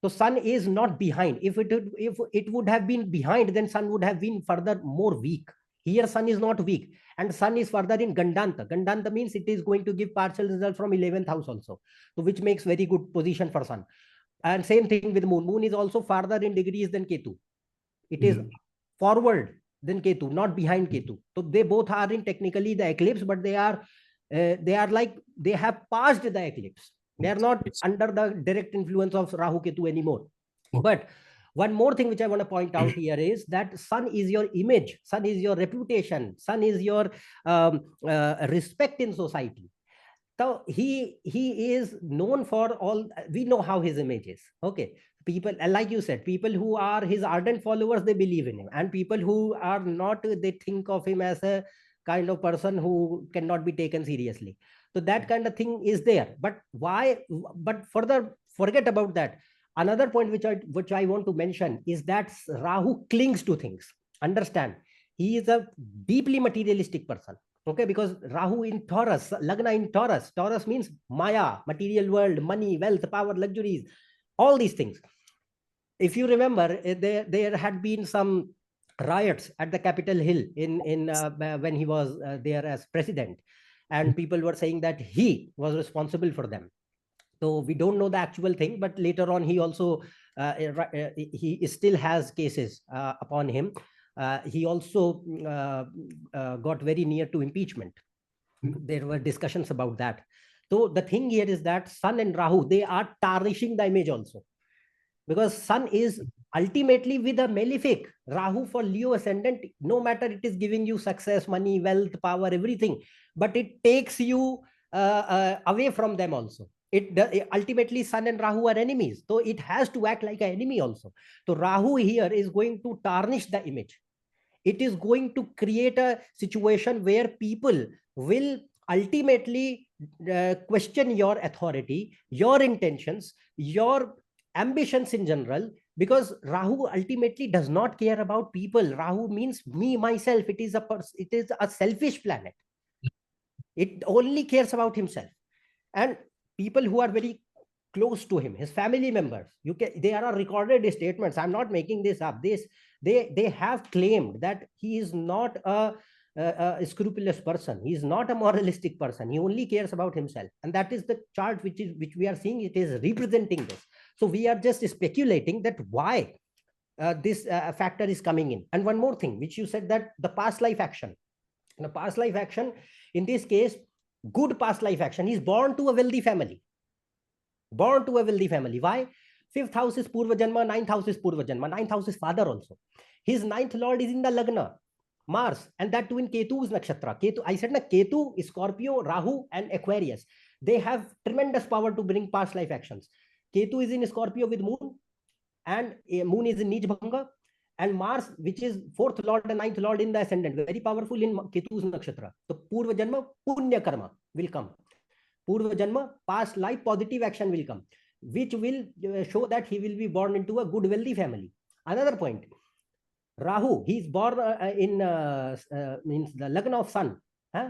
Speaker 2: So Sun is not behind. If it would have been behind, then Sun would have been further more weak. Here Sun is not weak, and Sun is further in Gandanta. Gandanta means it is going to give partial result from 11th house also, so which makes very good position for Sun. And same thing with Moon. Moon is also farther in degrees than Ketu. It is forward than Ketu, not behind Ketu. So they both are in technically the eclipse, but they are like they have passed the eclipse. They are not under the direct influence of Rahu-Ketu anymore. But one more thing which I want to point out here is that Sun is your image, Sun is your reputation, Sun is your respect in society. So he is known for all. We know how his image is. Okay, people, like you said, people who are his ardent followers, they believe in him, and people who are not, they think of him as a kind of person who cannot be taken seriously. So that kind of thing is there. But why? But further, forget about that. Another point which I want to mention is that Rahu clings to things. Understand, he is a deeply materialistic person. Okay, because Rahu in Taurus, Lagna in Taurus. Taurus means Maya, material world, money, wealth, power, luxuries, all these things. If you remember, there had been some riots at the Capitol Hill when he was there as president, and people were saying that he was responsible for them. So we don't know the actual thing, but later on he also he still has cases upon him. He also got very near to impeachment. There were discussions about that. So the thing here is that Sun and Rahu, they are tarnishing the image also, because Sun is ultimately with a malefic. Rahu for Leo ascendant, no matter it is giving you success, money, wealth, power, everything, but it takes you away from them also. Ultimately Sun and Rahu are enemies, so it has to act like an enemy also. So Rahu here is going to tarnish the image. It is going to create a situation where people will ultimately question your authority, your intentions, your ambitions in general, because Rahu ultimately does not care about people. Rahu means me, myself. It is a selfish planet. It only cares about himself. And people who are very close to him, his family members, there are recorded statements. I'm not making this up. They have claimed that he is not a scrupulous person. He is not a moralistic person. He only cares about himself. And that is the chart which we are seeing. It is representing this. So we are just speculating that why this factor is coming in. And one more thing, which you said, that the past life action. In a past life action, in this case, good past life action, he's born to a wealthy family. Born to a wealthy family. Why? Fifth house is Purva Janma, ninth house is Purva Janma, ninth house is father also. His ninth lord is in the Lagna, Mars, and that too in Ketu's nakshatra. Ketu, I said na, Ketu, Scorpio, Rahu, and Aquarius. They have tremendous power to bring past life actions. Ketu is in Scorpio with Moon, and Moon is in Nij Bhanga, and Mars, which is fourth lord and ninth lord in the ascendant, very powerful in Ketu's nakshatra. So Purva Janma, Punya Karma will come. Purva Janma, past life positive action will come, which will show that he will be born into a good wealthy family. Another point, Rahu, he is born means the Lagna of Sun.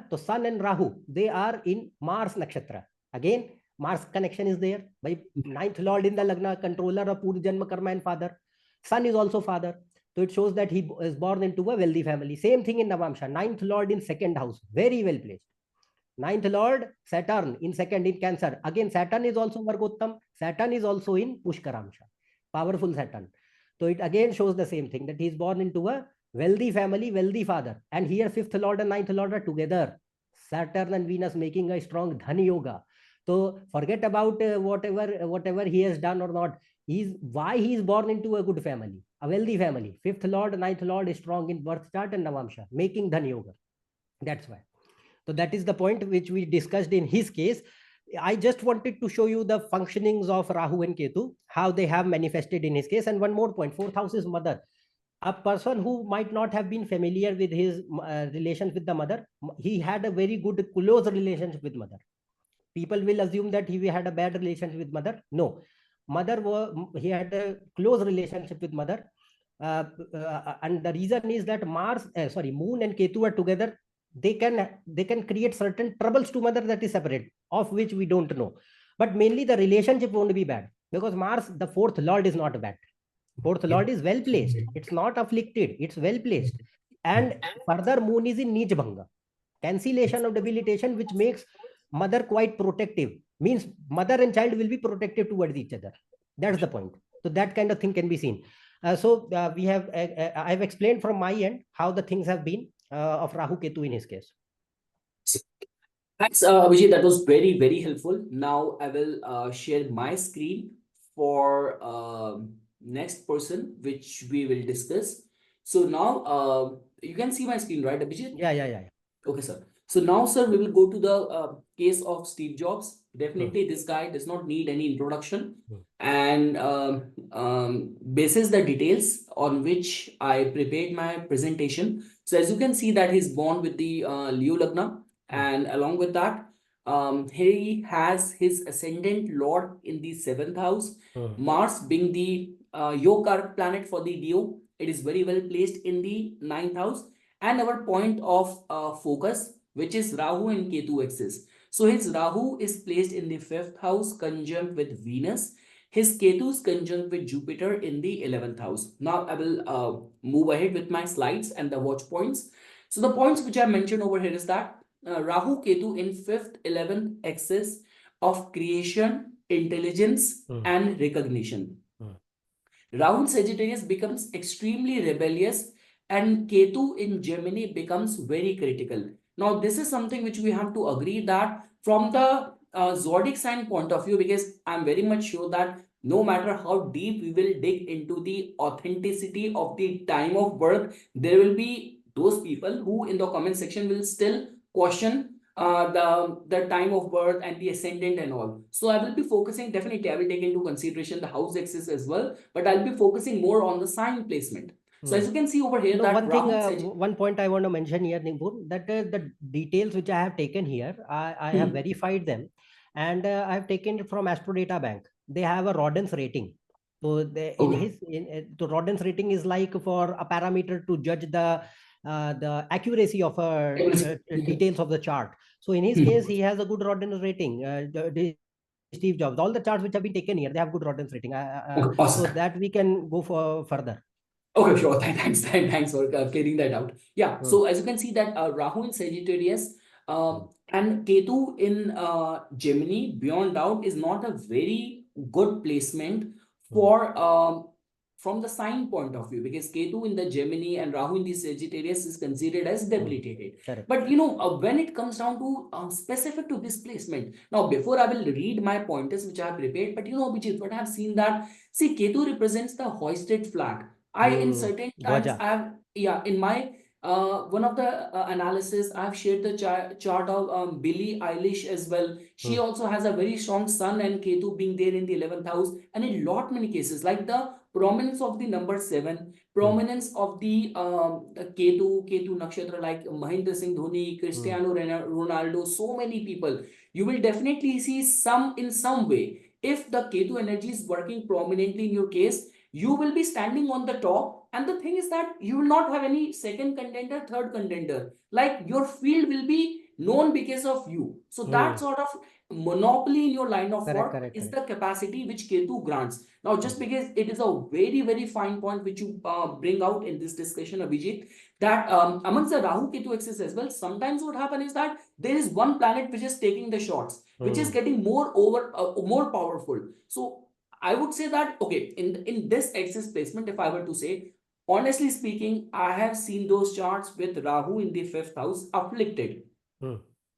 Speaker 2: So Sun and Rahu, they are in Mars nakshatra. Again, Mars connection is there. By ninth lord in the Lagna, controller of Purva Janma, Karma and father. Sun is also father. So it shows that he is born into a wealthy family. Same thing in Navamsha. Ninth lord in second house, very well placed. Ninth lord, Saturn in second in Cancer. Again, Saturn is also Vargottam. Saturn is also in Pushkaramsha. Powerful Saturn. So it again shows the same thing, that he is born into a wealthy family, wealthy father. And here fifth lord and ninth lord are together. Saturn and Venus making a strong Dhani Yoga. So forget about whatever he has done or not. Why he is born into a good family, a wealthy family. Fifth lord, ninth lord is strong in birth chart and Navamsha, making Dhani Yoga. That's why. So that is the point which we discussed in his case. I just wanted to show you the functionings of Rahu and Ketu, how they have manifested in his case. And one more point, fourth house is mother. A person who might not have been familiar with his relations with the mother, he had a very good close relationship with mother. People will assume that he had a bad relationship with mother. No, he had a close relationship with mother. And the reason is that Moon and Ketu are together. They can create certain troubles to mother, that is separate, of which we don't know. But mainly the relationship won't be bad, because Mars, the fourth lord, is not bad. Fourth lord is well placed. It's not afflicted. It's well placed. And further, Moon is in Nij Bhanga, cancellation of debilitation, which makes mother quite protective. Means mother and child will be protective towards each other. That's the point. So that kind of thing can be seen. I've explained from my end how the things have been of Rahu-Ketu in his case.
Speaker 1: Thanks, Abhijit. That was very, very helpful. Now I will share my screen for next person, which we will discuss. So now you can see my screen, right, Abhijit?
Speaker 2: Yeah.
Speaker 1: Okay, sir. So now, sir, we will go to the case of Steve Jobs. Definitely, this guy does not need any introduction. And basis the details on which I prepared my presentation. So as you can see that he's born with the Leo Lagna. And along with that, he has his ascendant lord in the 7th house. Mars being the Yokar planet for the Leo. It is very well placed in the 9th house. And our point of focus, which is Rahu and Ketu axis. So his Rahu is placed in the 5th house conjunct with Venus. His Ketu is conjunct with Jupiter in the 11th house. Now I will move ahead with my slides and the watch points. So the points which I mentioned over here is that Rahu Ketu in 5th, 11th axis of creation, intelligence, and recognition. Rahu in Sagittarius becomes extremely rebellious, and Ketu in Gemini becomes very critical. Now, this is something which we have to agree that from the zodiac sign point of view, because I'm very much sure that no matter how deep we will dig into the authenticity of the time of birth, there will be those people who in the comment section will still question the time of birth and the ascendant and all. So I will be focusing, definitely I will take into consideration the house axis as well, but I'll be focusing more on the sign placement. So as you can see over here,
Speaker 2: No,
Speaker 1: that
Speaker 2: one thing,
Speaker 1: Rahu
Speaker 2: one point I want to mention here, Nipun, that the details which I have taken here, I have verified them, and I have taken it from Astro Data Bank. They have a Rodden's rating. So
Speaker 1: okay.
Speaker 2: the Rodden's rating is like for a parameter to judge the accuracy of details of the chart. So in his case, he has a good Rodden's rating. Steve Jobs, all the charts which have been taken here, they have good Rodden's rating.
Speaker 1: Okay,
Speaker 2: So
Speaker 1: awesome.
Speaker 2: that we can go for further.
Speaker 1: Okay, sure. Thanks for clearing that out. Yeah.
Speaker 2: Hmm.
Speaker 1: So as you can see that Rahu in Sagittarius and Ketu in Gemini, beyond doubt, is not a very good placement
Speaker 2: Hmm.
Speaker 1: for from the sign point of view, because Ketu in the Gemini and Rahu in the Sagittarius is considered as debilitated.
Speaker 2: Correct.
Speaker 1: But when it comes down to specific to this placement, now before I will read my pointers which I have prepared, but Abhijit, what I have seen that see Ketu represents the hoisted flag. I in certain times
Speaker 2: Dwaja.
Speaker 1: I have, yeah, in my one of the analysis I have shared the chart of Billie Eilish as well. She also has a very strong Sun and Ketu being there in the 11th house, and in lot many cases like the prominence of the number 7, prominence of the Ketu nakshatra like Mahendra Singh Dhoni, Cristiano Ronaldo, so many people. You will definitely see some in some way. If the Ketu energy is working prominently in your case, you will be standing on the top, and the thing is that you will not have any second contender, third contender, like your field will be known because of you. So that sort of monopoly in your line of
Speaker 2: Correct,
Speaker 1: work
Speaker 2: correct,
Speaker 1: is
Speaker 2: correct.
Speaker 1: the capacity which Ketu grants. Now just because it is a very fine point which you bring out in this discussion, Abhijit, that amongst the Rahu Ketu axis as well, sometimes what happens is that there is one planet which is taking the shots, which is getting more powerful. So I would say that okay, in this axis placement, if I were to say, honestly speaking, I have seen those charts with Rahu in the 5th house afflicted.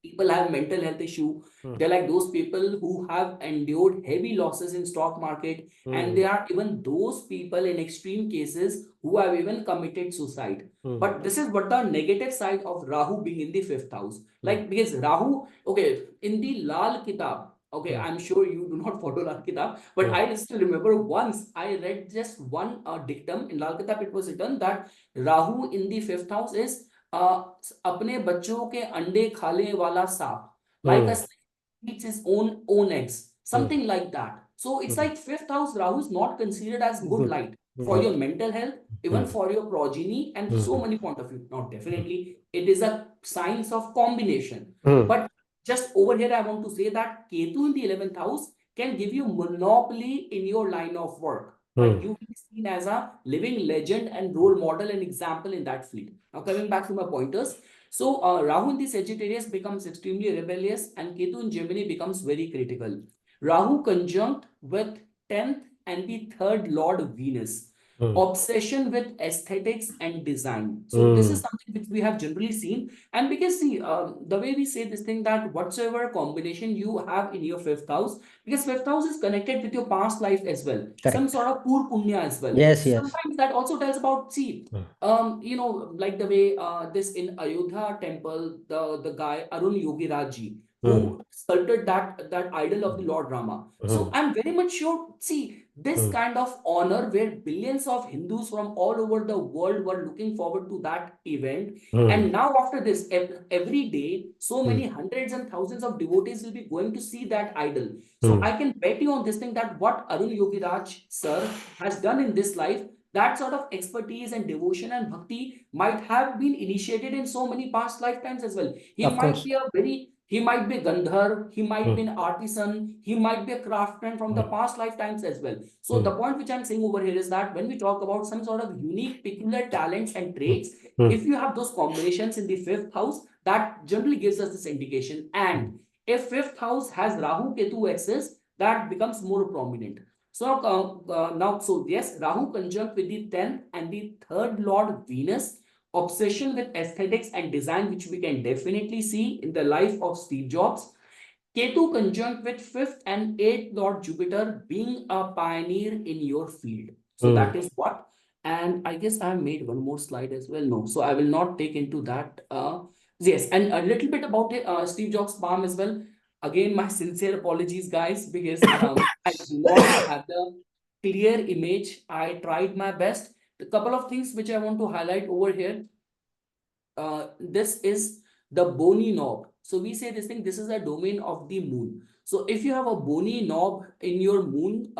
Speaker 1: People have mental health issue. They're like those people who have endured heavy losses in stock market, and there are even those people in extreme cases who have even committed suicide. But this is what the negative side of Rahu being in the 5th house. Like because Rahu, okay, in the Lal Kitab, okay, I'm sure you do not follow Lal Kitab, but I still remember once I read just one dictum in Lal Kitab. It was written that Rahu in the 5th house is अपने बच्चों के अंडे खाने वाला सांप, like a snake eats his own eggs, something like that. So it's like 5th house Rahu is not considered as good
Speaker 2: Good.
Speaker 1: light for your mental health, even for your progeny, and so many point of view. Now definitely it is a science of combination, but just over here I want to say that Ketu in the 11th house can give you monopoly in your line of work. Like you will be seen as a living legend and role model and example in that field. Now coming back to my pointers. So Rahu in the Sagittarius becomes extremely rebellious, and Ketu in Gemini becomes very critical. Rahu conjunct with 10th and the 3rd Lord Venus. Obsession with aesthetics and design. So this is something which we have generally seen. And because see, the way we say this thing that whatsoever combination you have in your 5th house, because 5th house is connected with your past life as well, some
Speaker 2: Correct.
Speaker 1: sort of poor punya as well.
Speaker 2: Yes, yes.
Speaker 1: Sometimes that also tells about, see, like the way this in Ayodhya temple, the guy Arun Yogiraj who sculpted that idol of the Lord Rama. So I'm very much sure, see, this kind of honor where billions of Hindus from all over the world were looking forward to that event. And now after this, every day, so many hundreds and thousands of devotees will be going to see that idol. So I can bet you on this thing that what Arun Yogiraj sir has done in this life, that sort of expertise and devotion and bhakti might have been initiated in so many past lifetimes as well.
Speaker 2: Of course.
Speaker 1: He might be a Gandhar, he might be an artisan, he might be a craftsman from the past lifetimes as well. So the point which I'm saying over here is that when we talk about some sort of unique, peculiar talents and traits, if you have those combinations in the 5th house, that generally gives us this indication. And if 5th house has Rahu Ketu axis, that becomes more prominent. So so yes, Rahu conjunct with the 10th and the 3rd Lord Venus, obsession with aesthetics and design, which we can definitely see in the life of Steve Jobs. Ketu conjunct with 5th and 8th Lord Jupiter, being a pioneer in your field. So that is what. And I guess I have made one more slide as well. No, so I will not take into that. Yes, and a little bit about Steve Jobs' palm as well. Again, my sincere apologies, guys, because I do not have the clear image. I tried my best. a couple of things which I want to highlight over here. This is the bony knob. So we say this thing, this is a domain of the moon. So if you have a bony knob in your moon,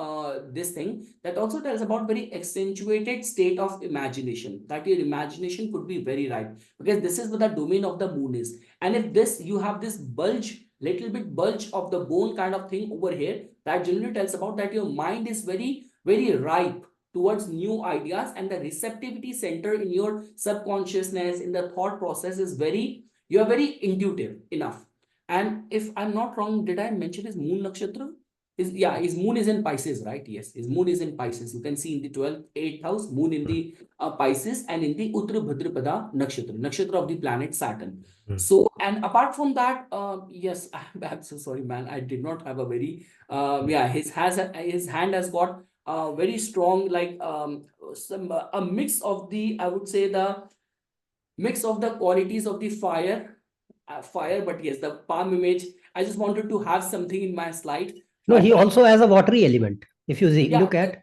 Speaker 1: this thing, that also tells about very accentuated state of imagination, that your imagination could be very right, because this is what the domain of the moon is. And if this, you have this bulge, little bit bulge of the bone kind of thing over here, that generally tells about that your mind is very, very ripe towards new ideas, and the receptivity center in your subconsciousness, in the thought process is very, you are very intuitive enough. And if I'm not wrong, did I mention his moon nakshatra? His moon is in Pisces, right? Yes, his moon is in Pisces. You can see in the 12th, 8th house, moon in the Pisces, and in the Uttar Bhadrapada nakshatra of the planet Saturn. So, and apart from that, yes, I'm so sorry, man. I did not have a very, his hand has got very strong, like a mix of the, I would say, the mix of the qualities of the fire, but yes, the palm image, I just wanted to have something in my slide.
Speaker 2: No,
Speaker 1: But
Speaker 2: he also has a watery element. If you see,
Speaker 1: yeah,
Speaker 2: look at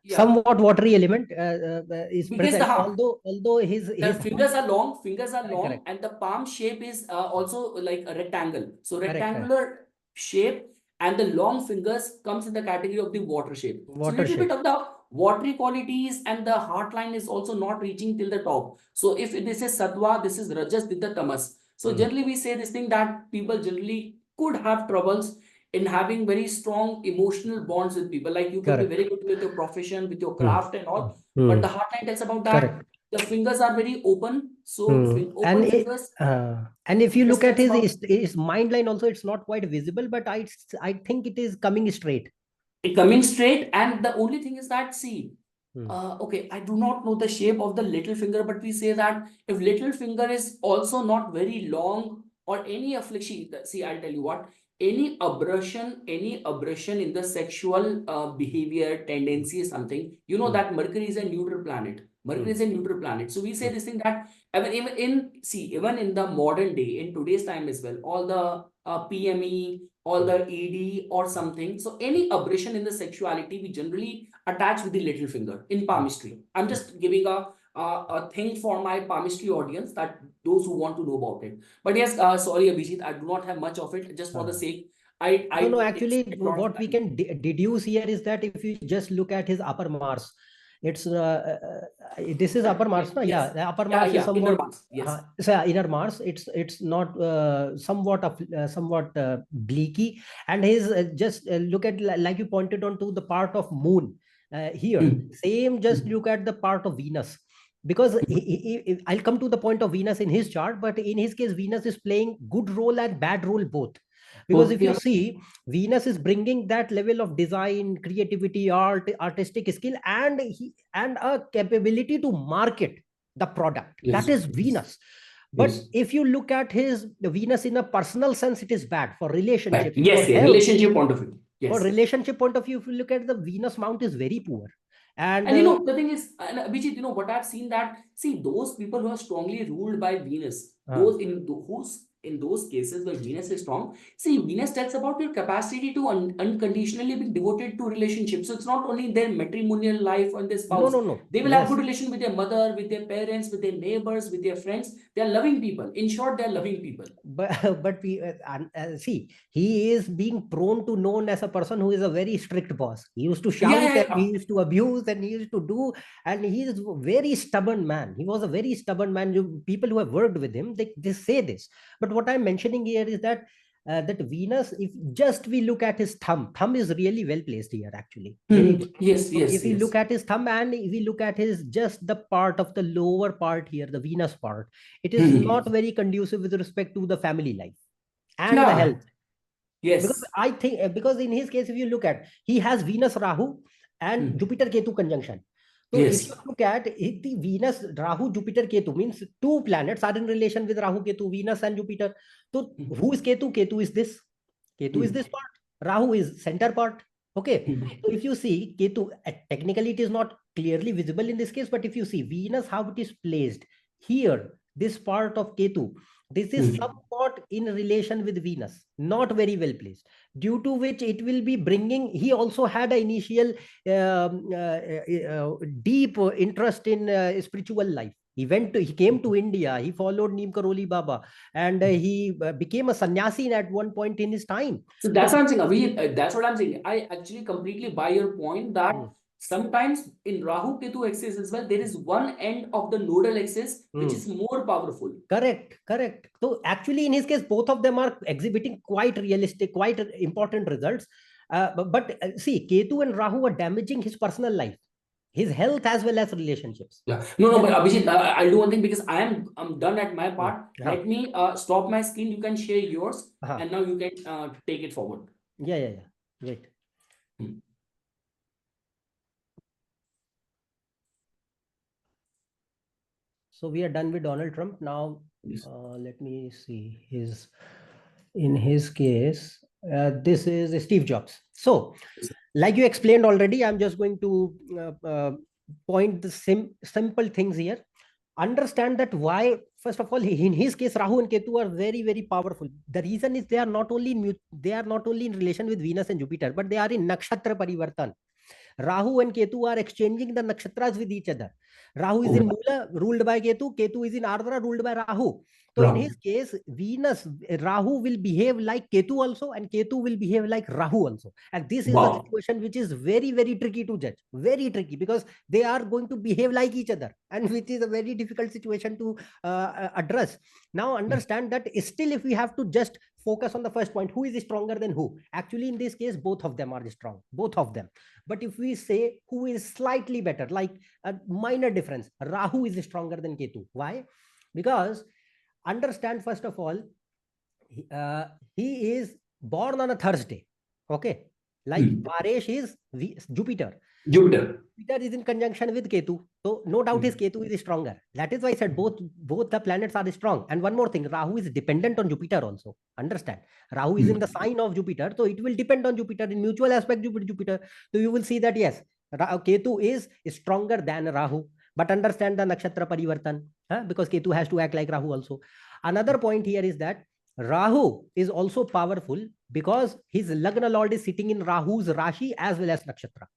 Speaker 1: yeah,
Speaker 2: somewhat watery element is
Speaker 1: because
Speaker 2: present, although his
Speaker 1: the fingers are long,
Speaker 2: correct,
Speaker 1: and the palm shape is also like a rectangle. So
Speaker 2: correct,
Speaker 1: rectangular shape, and the long fingers comes in the category of the water shape. So
Speaker 2: water
Speaker 1: little bit
Speaker 2: shape.
Speaker 1: of the watery qualities, and the heart line is also not reaching till the top. So if this is sattva, this is rajas, with the tamas. So generally we say this thing, that people generally could have troubles in having very strong emotional bonds with people. Like you could be
Speaker 2: Correct.
Speaker 1: very good with your profession, with your craft and all, but the heart line tells about that
Speaker 2: Correct.
Speaker 1: the fingers are very open. So
Speaker 2: And
Speaker 1: open fingers
Speaker 2: and if you
Speaker 1: just
Speaker 2: look at
Speaker 1: tells about
Speaker 2: his mind line also, it's not quite visible, but I think it is coming straight.
Speaker 1: it coming straight. And the only thing is that, see, okay, I do not know the shape of the little finger, but we say that if little finger is also not very long, or any affliction, see, I'll tell you what, any aberration in the sexual behavior tendency is something, you know, that Mercury is a neutral planet. Mercury is a neutral planet. So we say this thing that even in the modern day, in today's time as well, all the PME, all the ED or something. So any aberration in the sexuality, we generally attach with the little finger in palmistry. I'm just giving a thing for my palmistry audience, that those who want to know about it. But yes, sorry, Abhijit, I do not have much of it. Just for the sake,
Speaker 2: No,
Speaker 1: it's
Speaker 2: actually,
Speaker 1: a lot of
Speaker 2: what we
Speaker 1: time.
Speaker 2: can deduce here is that if you just look at his upper Mars, it's this is upper Mars, no? Yeah,
Speaker 1: Yes.
Speaker 2: the upper Mars is
Speaker 1: Inner
Speaker 2: somewhat
Speaker 1: Mars. Yes.
Speaker 2: so inner Mars. It's not somewhat bleaky, and his just look at, like you pointed on to the part of moon here.
Speaker 1: Mm.
Speaker 2: Same, just look at the part of Venus. Because I'll come to the point of Venus in his chart, but in his case, Venus is playing good role and bad role both. Because
Speaker 1: Both,
Speaker 2: if you
Speaker 1: yes.
Speaker 2: see, Venus is bringing that level of design, creativity, artistic skill, and a capability to market the product.
Speaker 1: Yes.
Speaker 2: That is Venus. But
Speaker 1: Yes.
Speaker 2: if you look at his Venus in a personal sense, it is bad for
Speaker 1: Right.
Speaker 2: relationships,
Speaker 1: Yes,
Speaker 2: for
Speaker 1: yeah,
Speaker 2: health.
Speaker 1: relationship point of view.
Speaker 2: For
Speaker 1: Yes.
Speaker 2: relationship point of view, if you look at the Venus mount, is very poor. And
Speaker 1: And you know, the thing is, and Abhijit, you know what I've seen, that see those people who are strongly ruled by Venus, those who's in those cases where Venus is strong, see, Venus tells about your capacity to unconditionally be devoted to relationships. So it's not only their matrimonial life or their spouse.
Speaker 2: no.
Speaker 1: They will have
Speaker 2: Yes.
Speaker 1: good relation with their mother, with their parents, with their neighbors, with their friends. They are loving people. In short, they are loving people.
Speaker 2: But we see, he is being prone to known as a person who is a very strict boss. He used to
Speaker 1: Yeah,
Speaker 2: shout,
Speaker 1: yeah,
Speaker 2: and
Speaker 1: yeah.
Speaker 2: he used to abuse, and he used to do, and he is a very stubborn man. He was a very stubborn man. People who have worked with him, they say this. But what I'm mentioning here is that that Venus, if just we look at his thumb is really well placed here, actually. Very good.
Speaker 1: Yes,
Speaker 2: So
Speaker 1: yes,
Speaker 2: if you
Speaker 1: yes.
Speaker 2: look at his thumb, and if we look at his just the part of the lower part here, the Venus part, it is not very conducive with respect to the family life and the
Speaker 1: Yeah.
Speaker 2: health. Because
Speaker 1: Yes.
Speaker 2: I think, because in his case, if you look at, he has Venus Rahu and Jupiter Ketu conjunction. So if
Speaker 1: Yes.
Speaker 2: you look at the Venus Rahu Jupiter Ketu, means two planets are in relation with Rahu Ketu, Venus and Jupiter. So who is Ketu? Ketu is this. Ketu is this part. Rahu is center part. Okay. So if you see Ketu, technically it is not clearly visible in this case, but if you see Venus, how it is placed here, this part of Ketu, this is somewhat in relation with Venus, not very well placed, due to which it will be bringing, he also had an initial deep interest in spiritual life. He came to India, he followed Neem Karoli Baba, and he became a sannyasi at one point in his time.
Speaker 1: So that's what I'm saying, Abhi, that's what I'm saying. I actually completely buy your point that sometimes in Rahu Ketu axis as well, there is one end of the nodal axis which is more powerful.
Speaker 2: Correct, correct. So actually, in his case, both of them are exhibiting quite realistic, quite important results. But see, Ketu and Rahu are damaging his personal life, his health as well as relationships.
Speaker 1: Yeah. No, but Abhijit, I'll do one thing because I'm done at my part. Let me stop my screen. You can share yours, and now you can take it forward.
Speaker 2: Yeah. Great. So we are done with Donald Trump. Now, let me see in his case, this is Steve Jobs. So, like you explained already, I'm just going to point the simple things here. Understand that why, first of all, in his case, Rahu and Ketu are very, very powerful. The reason is they are not only in relation with Venus and Jupiter, but they are in nakshatra parivartan. Rahu and Ketu are exchanging the nakshatras with each other. Rahu is in Mula, ruled by Ketu. Ketu is in Ardra, ruled by Rahu. So in his case, Rahu will behave like Ketu also, and Ketu will behave like Rahu also. And this is the situation which is very, very tricky to judge. Very tricky, because they are going to behave like each other, and which is a very difficult situation to address. Now understand that still, if we have to just focus on the first point, who is stronger than who? Actually, in this case, both of them are strong. Both of them. But if we say who is slightly better, like a minor difference, Rahu is stronger than Ketu. Why? Because understand, first of all, he is born on a Thursday. Okay. Like Paresh is Jupiter. Jupiter is in conjunction with Ketu. So no doubt his Ketu is stronger. That is why I said both the planets are strong. And one more thing, Rahu is dependent on Jupiter also. Understand? Rahu is in the sign of Jupiter. So it will depend on Jupiter in mutual aspect Jupiter. So you will see that yes, Ketu is stronger than Rahu. But understand the nakshatra parivartan, because Ketu has to act like Rahu also. Another point here is that Rahu is also powerful because his Lagna Lord is sitting in Rahu's Rashi as well as Nakshatra.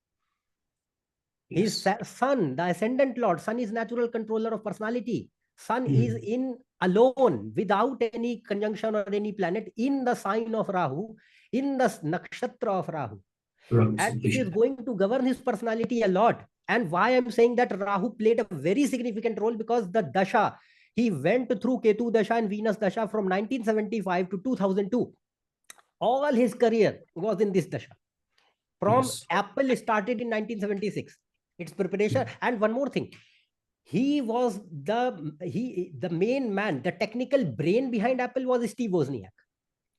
Speaker 2: His Sun, the ascendant Lord, Sun is natural controller of personality. Sun is in alone, without any conjunction or any planet, in the sign of Rahu, in the Nakshatra of Rahu. And it is going to govern his personality a lot. And why I'm saying that Rahu played a very significant role, because the Dasha, he went through Ketu Dasha and Venus Dasha from 1975 to 2002. All his career was in this Dasha. From Apple started in 1976. Its preparation. And one more thing, he was the main man, the technical brain behind Apple was Steve Wozniak,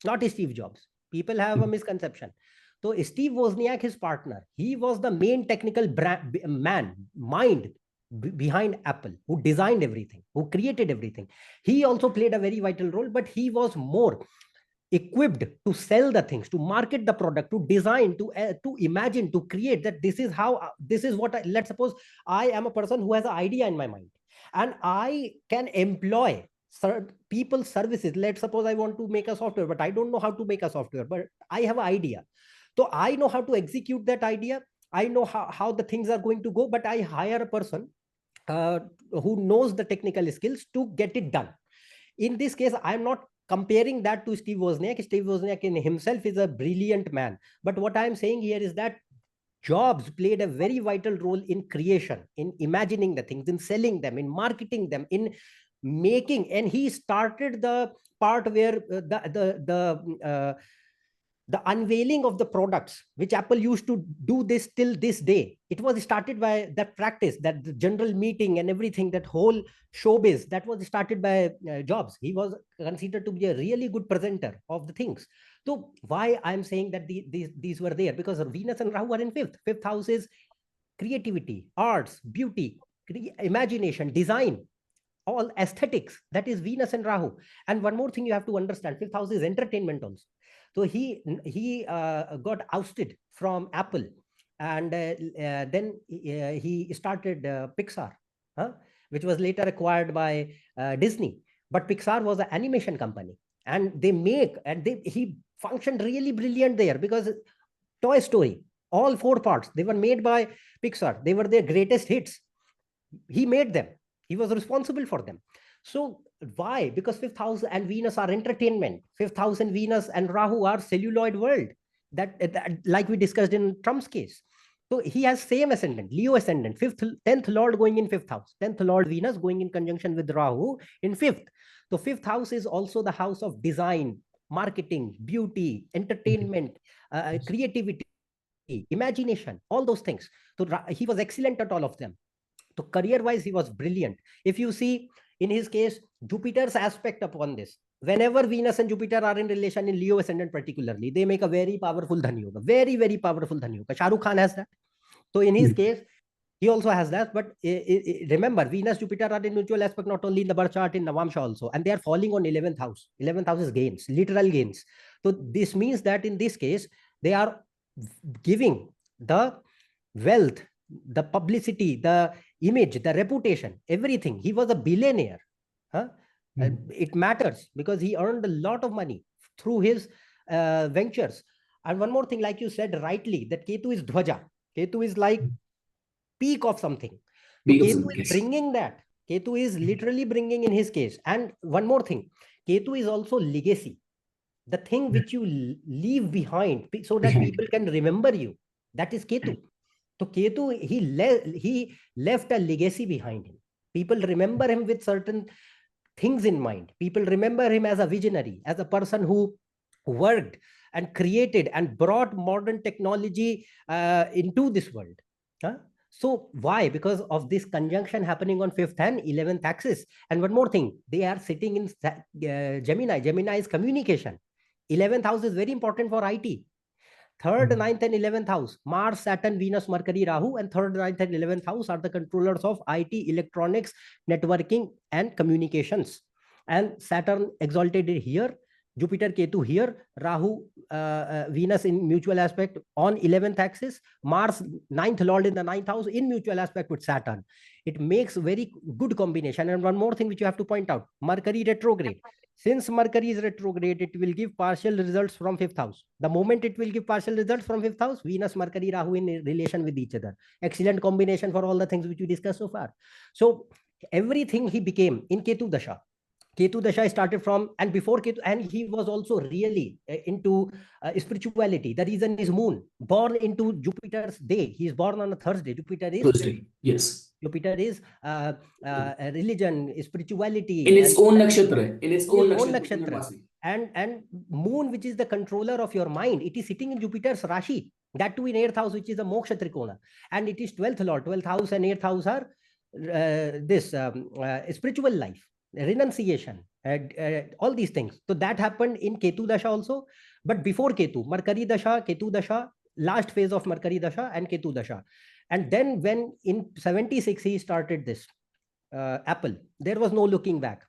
Speaker 2: not Steve Jobs. People have a misconception. So Steve Wozniak, his partner, he was the main technical mind behind Apple, who designed everything, who created everything. He also played a very vital role, but he was more equipped to sell the things, to market the product, to design, to imagine, to create, that this is how, this is what let's suppose I am a person who has an idea in my mind, and I can employ people's services. Let's suppose I want to make a software, but I don't know how to make a software, but I have an idea. So I know how to execute that idea. I know how the things are going to go, but I hire a person who knows the technical skills to get it done. In this case, I'm not comparing that to Steve Wozniak. Steve Wozniak in himself is a brilliant man. But what I'm saying here is that Jobs played a very vital role in creation, in imagining the things, in selling them, in marketing them, in making. And he started the part where the unveiling of the products, which Apple used to do this till this day. It was started by that practice, that the general meeting and everything, that whole showbiz, that was started by Jobs. He was considered to be a really good presenter of the things. So why I'm saying that these were there? Because Venus and Rahu are in fifth. Fifth house is creativity, arts, beauty, imagination, design, all aesthetics. That is Venus and Rahu. And one more thing you have to understand, fifth house is entertainment also. So he got ousted from Apple, and then he started Pixar. which was later acquired by Disney. But Pixar was an animation company, and he functioned really brilliant there, because Toy Story, all 4 parts, they were made by Pixar. They were their greatest hits. He made them. He was responsible for them. So why? Because fifth house and Venus are entertainment. Fifth house and Venus and Rahu are celluloid world. That like we discussed in Trump's case. So he has same ascendant, Leo ascendant, 10th Lord going in 5th house, 10th Lord Venus going in conjunction with Rahu in 5th. So 5th house is also the house of design, marketing, beauty, entertainment, creativity, imagination, all those things. So he was excellent at all of them. So career-wise, he was brilliant. If you see, in his case, Jupiter's aspect upon this, whenever Venus and Jupiter are in relation in Leo ascendant particularly, they make a very powerful Dhani Yoga, very, very powerful Dhani Yoga. Shah Rukh Khan has that. So in his case, he also has that. But remember, Venus, Jupiter are in mutual aspect, not only in the birth chart, in Navamsha also. And they are falling on 11th house. 11th house is gains, literal gains. So this means that in this case, they are giving the wealth, the publicity, the image, the reputation, everything. He was a billionaire. It matters because he earned a lot of money through his ventures. And one more thing, like you said rightly, that Ketu is Dhwaja. Ketu is like peak of something. Ketu is bringing that. Ketu is literally bringing in his case. And one more thing, Ketu is also legacy. The thing which you leave behind so that people can remember you. That is Ketu. So Ketu, he left a legacy behind him. People remember him with certain things in mind. People remember him as a visionary, as a person who worked and created and brought modern technology into this world. So why? Because of this conjunction happening on 5th and 11th axis. And one more thing, they are sitting in Gemini. Gemini is communication. 11th house is very important for IT. 3rd, 9th, and 11th house, Mars, Saturn, Venus, Mercury, Rahu, and 3rd, 9th, and 11th house are the controllers of IT, electronics, networking, and communications. And Saturn exalted here, Jupiter, Ketu here, Rahu, Venus in mutual aspect on 11th axis, Mars, 9th Lord in the 9th house in mutual aspect with Saturn. It makes very good combination. And one more thing which you have to point out, Mercury retrograde. Since Mercury is retrograde, it will give partial results from 5th house. The moment it will give partial results from 5th house, Venus, Mercury, Rahu in relation with each other. Excellent combination for all the things which we discussed so far. So everything he became in Ketu Dasha. Ketu Dasha started from, and before Ketu, and he was also really into spirituality. The reason is Moon, born into Jupiter's day. He is born on a Thursday. Jupiter is
Speaker 1: Thursday. Yes.
Speaker 2: Jupiter is religion, spirituality.
Speaker 1: In its own nakshatra. In its own
Speaker 2: nakshatra. And Moon, which is the controller of your mind, it is sitting in Jupiter's Rashi. That too in 8th house, which is a Moksha Trikona. And it is 12th Lord. 12th house and 8th house are spiritual life, renunciation, all these things. So that happened in Ketu Dasha also. But before Ketu, Mercury Dasha, Ketu Dasha, last phase of Mercury Dasha and Ketu Dasha. And then when in 76, he started this Apple, there was no looking back.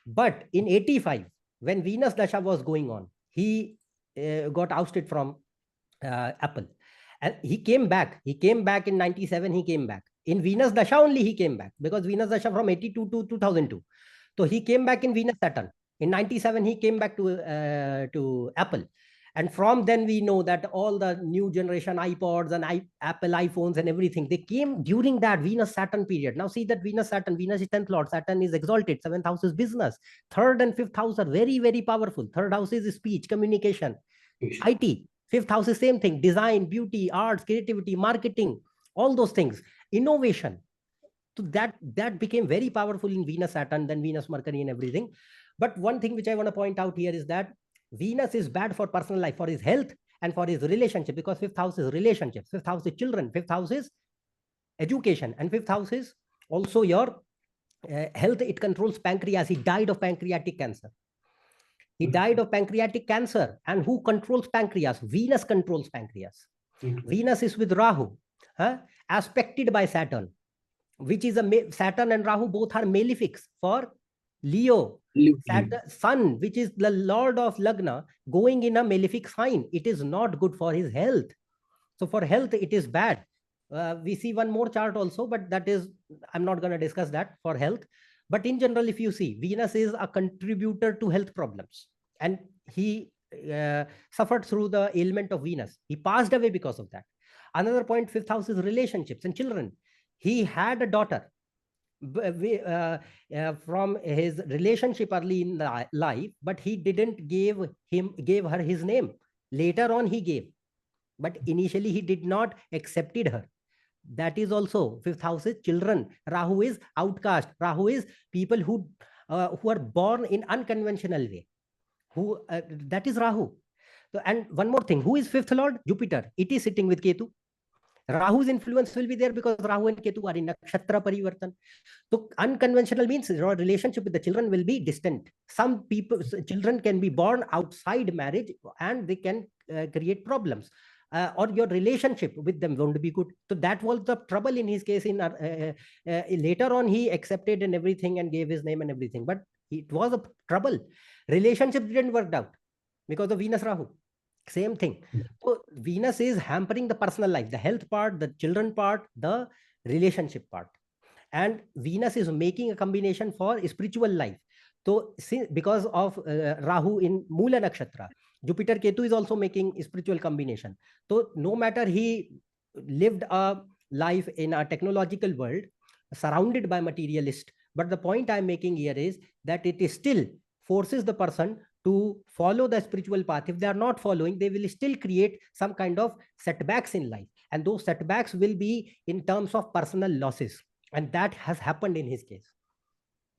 Speaker 2: But in 85, when Venus Dasha was going on, he got ousted from Apple. And he came back. He came back in 97, he came back. In Venus Dasha only he came back, because Venus Dasha from 82 to 2002. So he came back in Venus Saturn. In 97, he came back to Apple. And from then we know that all the new generation iPods and Apple iPhones and everything, they came during that Venus Saturn period. Now see that Venus Saturn, Venus is 10th Lord, Saturn is exalted, 7th house is business. 3rd and 5th house are very, very powerful. 3rd house is speech, communication, IT. 5th house is same thing, design, beauty, arts, creativity, marketing, all those things, innovation. So that became very powerful in Venus Saturn, then Venus Mercury and everything. But one thing which I want to point out here is that Venus is bad for personal life, for his health and for his relationship, because 5th house is relationships, 5th house is children, 5th house is education, and 5th house is also your health. It controls pancreas. He died of pancreatic cancer. He died of pancreatic cancer. And who controls pancreas? Venus controls pancreas. Venus is with Rahu, aspected by Saturn, which is Saturn and Rahu both are malefics for Leo. Saturn, Sun, which is the Lord of Lagna, going in a malefic sign. It is not good for his health. So for health, it is bad. We see one more chart also, but that is, I'm not going to discuss that for health. But in general, if you see, Venus is a contributor to health problems. And he suffered through the ailment of Venus. He passed away because of that. Another point, fifth house is relationships and children. He had a daughter from his relationship early in life, but he didn't gave her his name. Later on, he gave, but initially he did not accepted her. That is also fifth house is children. Rahu is outcast. Rahu is people who are born in unconventional way. That is Rahu. So, and one more thing, who is fifth lord? Jupiter. It is sitting with Ketu. Rahu's influence will be there because Rahu and Ketu are in nakshatra parivartan. So unconventional means your relationship with the children will be distant. Some children can be born outside marriage and they can create problems. Or your relationship with them won't be good. So that was the trouble in his case. Later on, he accepted and everything and gave his name and everything. But it was a trouble. Relationship didn't work out because of Venus Rahu. Same thing. So Venus is hampering the personal life, the health part, the children part, the relationship part. And Venus is making a combination for spiritual life. So because of Rahu in Mula Nakshatra, Jupiter Ketu is also making a spiritual combination. So no matter he lived a life in a technological world surrounded by materialist, but the point I'm making here is that it is still forces the person to follow the spiritual path. If they are not following, they will still create some kind of setbacks in life. And those setbacks will be in terms of personal losses. And that has happened in his case.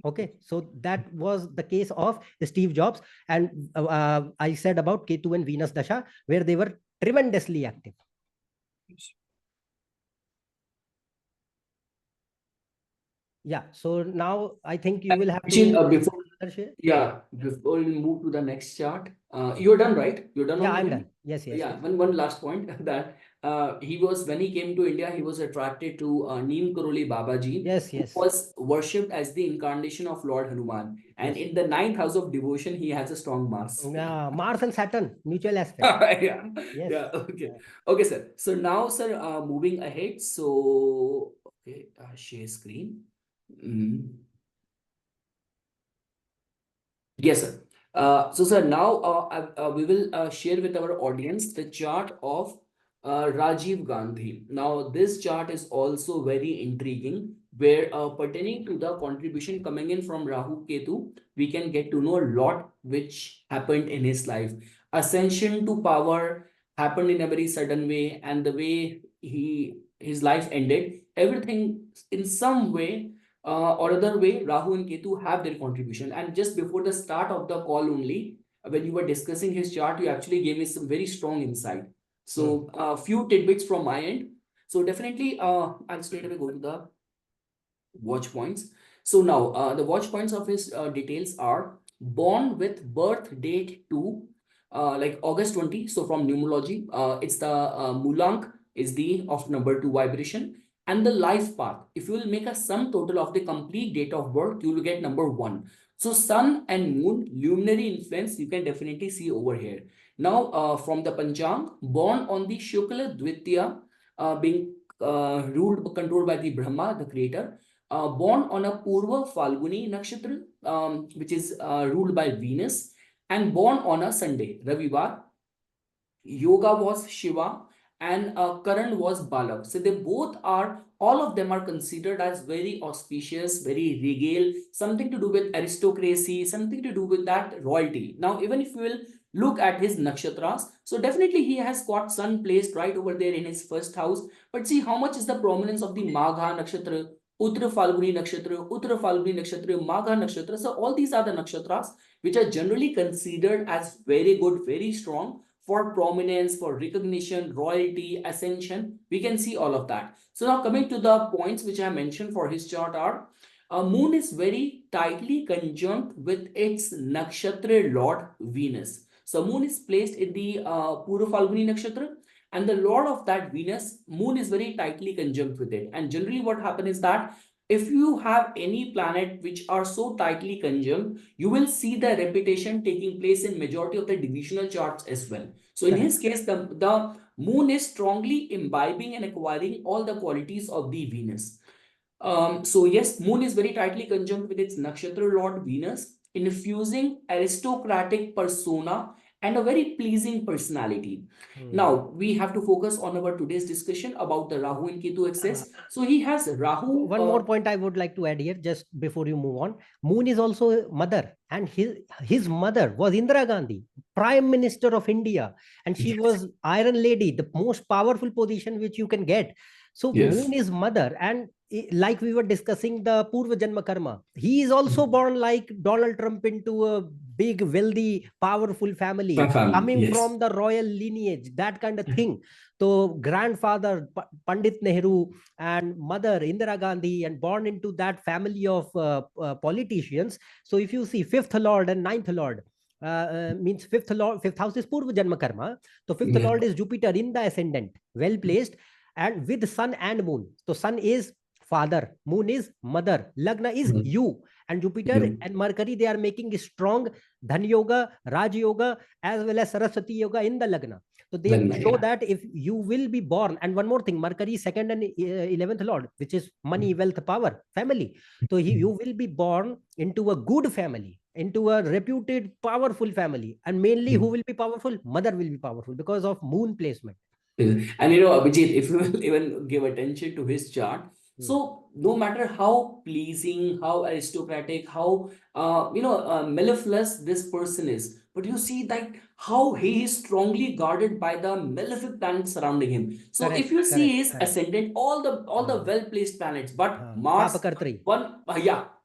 Speaker 2: Okay, so that was the case of Steve Jobs. And I said about Ketu and Venus Dasha, where they were tremendously active. Yeah, so now I think you will have to...
Speaker 1: before we move to the next chart, you're done, right? You're done.
Speaker 2: Yeah, I'm done. Yes.
Speaker 1: One last point that when he came to India, he was attracted to Neem Karoli Babaji.
Speaker 2: Yes.
Speaker 1: Who was worshipped as the incarnation of Lord Hanuman. And in the 9th house of devotion, he has a strong Mars.
Speaker 2: Mars and Saturn, mutual aspect.
Speaker 1: Okay, sir. So now, sir, moving ahead. So, okay, share screen. Yes, sir. So, sir, now we will share with our audience the chart of Rajiv Gandhi. Now, this chart is also very intriguing, where pertaining to the contribution coming in from Rahu-Ketu, we can get to know a lot which happened in his life. Ascension to power happened in a very sudden way, and the way his life ended, everything in some way or other way, Rahu and Ketu have their contribution. And just before the start of the call only, when you were discussing his chart, you actually gave me some very strong insight. So a few tidbits from my end. So definitely, I'll straight away go to the watch points. So now the watch points of his details are born with birth date to like August 20. So from numerology, it's the Mulank is the of number 2 vibration. And the life path, if you will make a sum total of the complete date of birth, you will get number 1. So sun and moon, luminary influence, you can definitely see over here. Now, from the Panchang, born on the Shukla Dvitiya, being controlled by the Brahma, the creator, born on a Purva Falguni Nakshatra, which is ruled by Venus, and born on a Sunday, Ravivar. Yoga was Shiva, and Karan was Balak. So they both are, all of them are considered as very auspicious, very regal, something to do with aristocracy, something to do with that royalty. Now, even if you will look at his nakshatras, so definitely he has got sun placed right over there in his first house. But see how much is the prominence of the Magha nakshatra, Uttar Falguni nakshatra, Magha nakshatra. So all these are the nakshatras which are generally considered as very good, very strong, for prominence, for recognition, royalty, ascension. We can see all of that. So now coming to the points which I mentioned for his chart are, moon is very tightly conjunct with its nakshatra lord Venus. So moon is placed in the Purva Falguni nakshatra, and the lord of that Venus, moon is very tightly conjunct with it. And generally what happens is that if you have any planet which are so tightly conjunct, you will see the repetition taking place in majority of the divisional charts as well. So in his case, the moon is strongly imbibing and acquiring all the qualities of the Venus. So yes, moon is very tightly conjunct with its nakshatra lord Venus, infusing aristocratic persona and a very pleasing personality. Now we have to focus on our today's discussion about the Rahu and Ketu axis. So he has Rahu.
Speaker 2: One more point I would like to add here, just before you move on. Moon is also a mother, and his mother was Indira Gandhi, Prime Minister of India, and she was Iron Lady, the most powerful position which you can get. So
Speaker 1: Yes.
Speaker 2: Moon is mother, and like we were discussing the Purva Janma Karma, he is also born like Donald Trump into a big, wealthy, powerful family, coming from the royal lineage, that kind of thing. So grandfather Pandit Nehru and mother Indira Gandhi, and born into that family of politicians. So if you see fifth lord and ninth lord, means fifth house is Purva Janma Karma. So fifth lord is Jupiter in the ascendant, well placed, and with sun and moon. So sun is father, moon is mother, lagna is you, and Jupiter and Mercury, they are making a strong Dhan Yoga, Raj Yoga, as well as Saraswati Yoga in the lagna. So they show that if you will be born, and one more thing, Mercury second and 11th lord, which is money, wealth, power, family. So you will be born into a good family, into a reputed, powerful family, and mainly who will be powerful? Mother will be powerful because of moon placement.
Speaker 1: And Abhijit, if you will even give attention to his chart, so no matter how pleasing, how aristocratic, how mellifluous this person is, but you see that how he is strongly guarded by the malefic planets surrounding him. So if you see his ascendant, all the well placed planets, but Mars,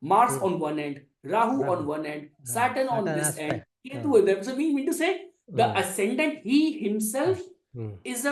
Speaker 1: Mars on one end, Rahu on one end, Saturn on this end, Ketu with them. So we mean to say the ascendant, he himself is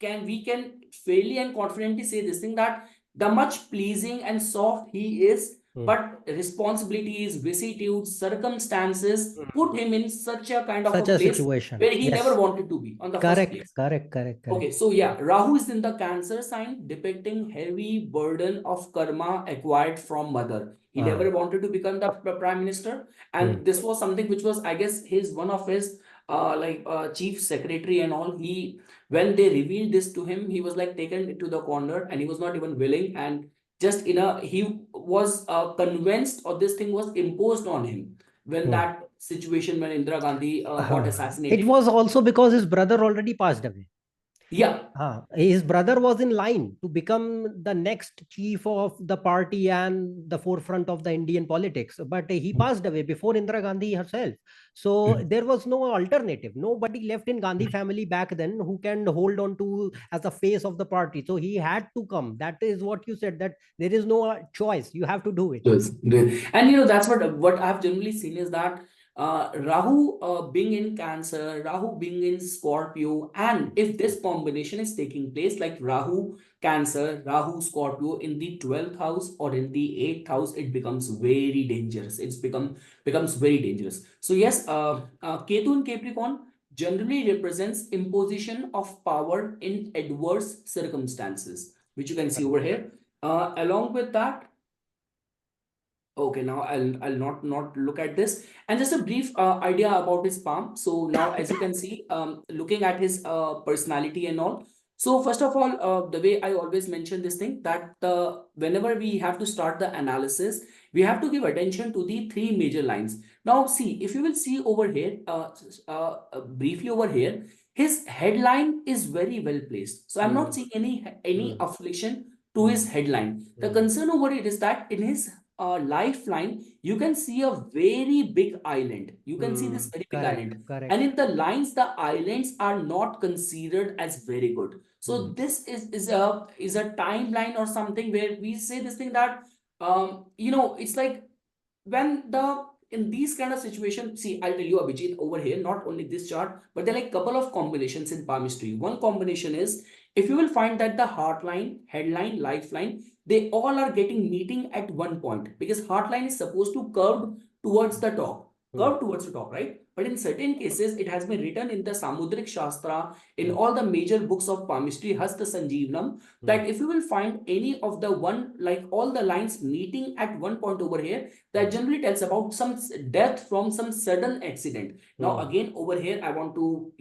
Speaker 1: we can fairly and confidently say this thing, that the much pleasing and soft he is, but responsibilities, vicissitudes, circumstances put him in such a kind of a place situation where he never wanted to be on the first place.
Speaker 2: Correct.
Speaker 1: Okay, so yeah, Rahu is in the Cancer sign, depicting heavy burden of karma acquired from mother. He never wanted to become the prime minister, and this was something which was, I guess, one of his chief secretary and all. When they revealed this to him, he was like taken to the corner, and he was not even willing, and just he was convinced, or this thing was imposed on him when that situation, when Indira Gandhi got assassinated.
Speaker 2: It was also because his brother already passed away.
Speaker 1: Yeah.
Speaker 2: His brother was in line to become the next chief of the party and the forefront of the Indian politics, but he passed away before Indira Gandhi herself. So there was no alternative. Nobody left in Gandhi family back then who can hold on to as the face of the party. So he had to come. That is what you said, that there is no choice. You have to do it.
Speaker 1: And that's what I've generally seen is that Rahu being in Cancer, Rahu being in Scorpio, and if this combination is taking place, like Rahu Cancer, Rahu Scorpio in the 12th house or in the 8th house, it becomes very dangerous. It's becomes very dangerous. So yes, Ketu in Capricorn generally represents imposition of power in adverse circumstances, which you can see over here. Along with that, okay, now I'll not look at this, and just a brief idea about his palm. So now, as you can see, looking at his personality and all. So first of all, the way I always mention this thing, that whenever we have to start the analysis, we have to give attention to the three major lines. Now, see, if you will see over here, briefly over here, his headline is very well placed. So I'm not seeing any affliction to his headline. The concern over it is that in his lifeline, you can see a very big island. You can see this very big island. And in the lines, the islands are not considered as very good. So this is a timeline or something where we say this thing that it's like when in these kind of situations, see, I'll tell you, Abhijit, over here, not only this chart, but there are like couple of combinations in palmistry. One combination is, if you will find that the heartline, headline, lifeline, they all are getting meeting at one point, because heartline is supposed to curve towards the top. curved towards the top, right? But in certain cases, it has been written in the Samudrik Shastra, in all the major books of Palmistry, Hasta Sanjeevanam, that if you will find any of the one, like all the lines meeting at one point over here, that generally tells about some death from some sudden accident. Now, again, over here, I want to,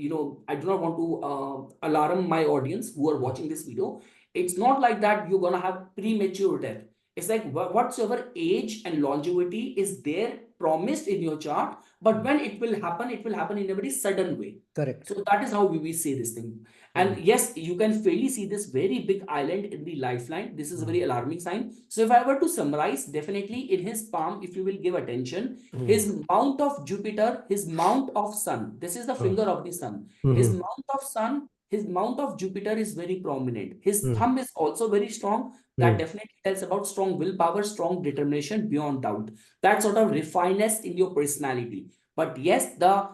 Speaker 1: I do not want to alarm my audience who are watching this video. It's not like that you're going to have premature death. It's like whatsoever age and longevity is there promised in your chart, but when it will happen in a very sudden way.
Speaker 2: Correct.
Speaker 1: So that is how we see this thing. And yes, you can fairly see this very big island in the lifeline. This is a very alarming sign. So if I were to summarize, definitely in his palm, if you will give attention, his mount of Jupiter, his mount of Sun, this is the finger of the Sun. His mount of Sun, his mount of Jupiter is very prominent. His thumb is also very strong. That definitely tells about strong willpower, strong determination beyond doubt. That sort of refineness in your personality. But yes, the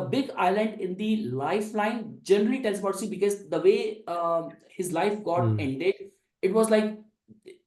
Speaker 1: big island in the lifeline generally tells about, see, because the way his life got ended, it was like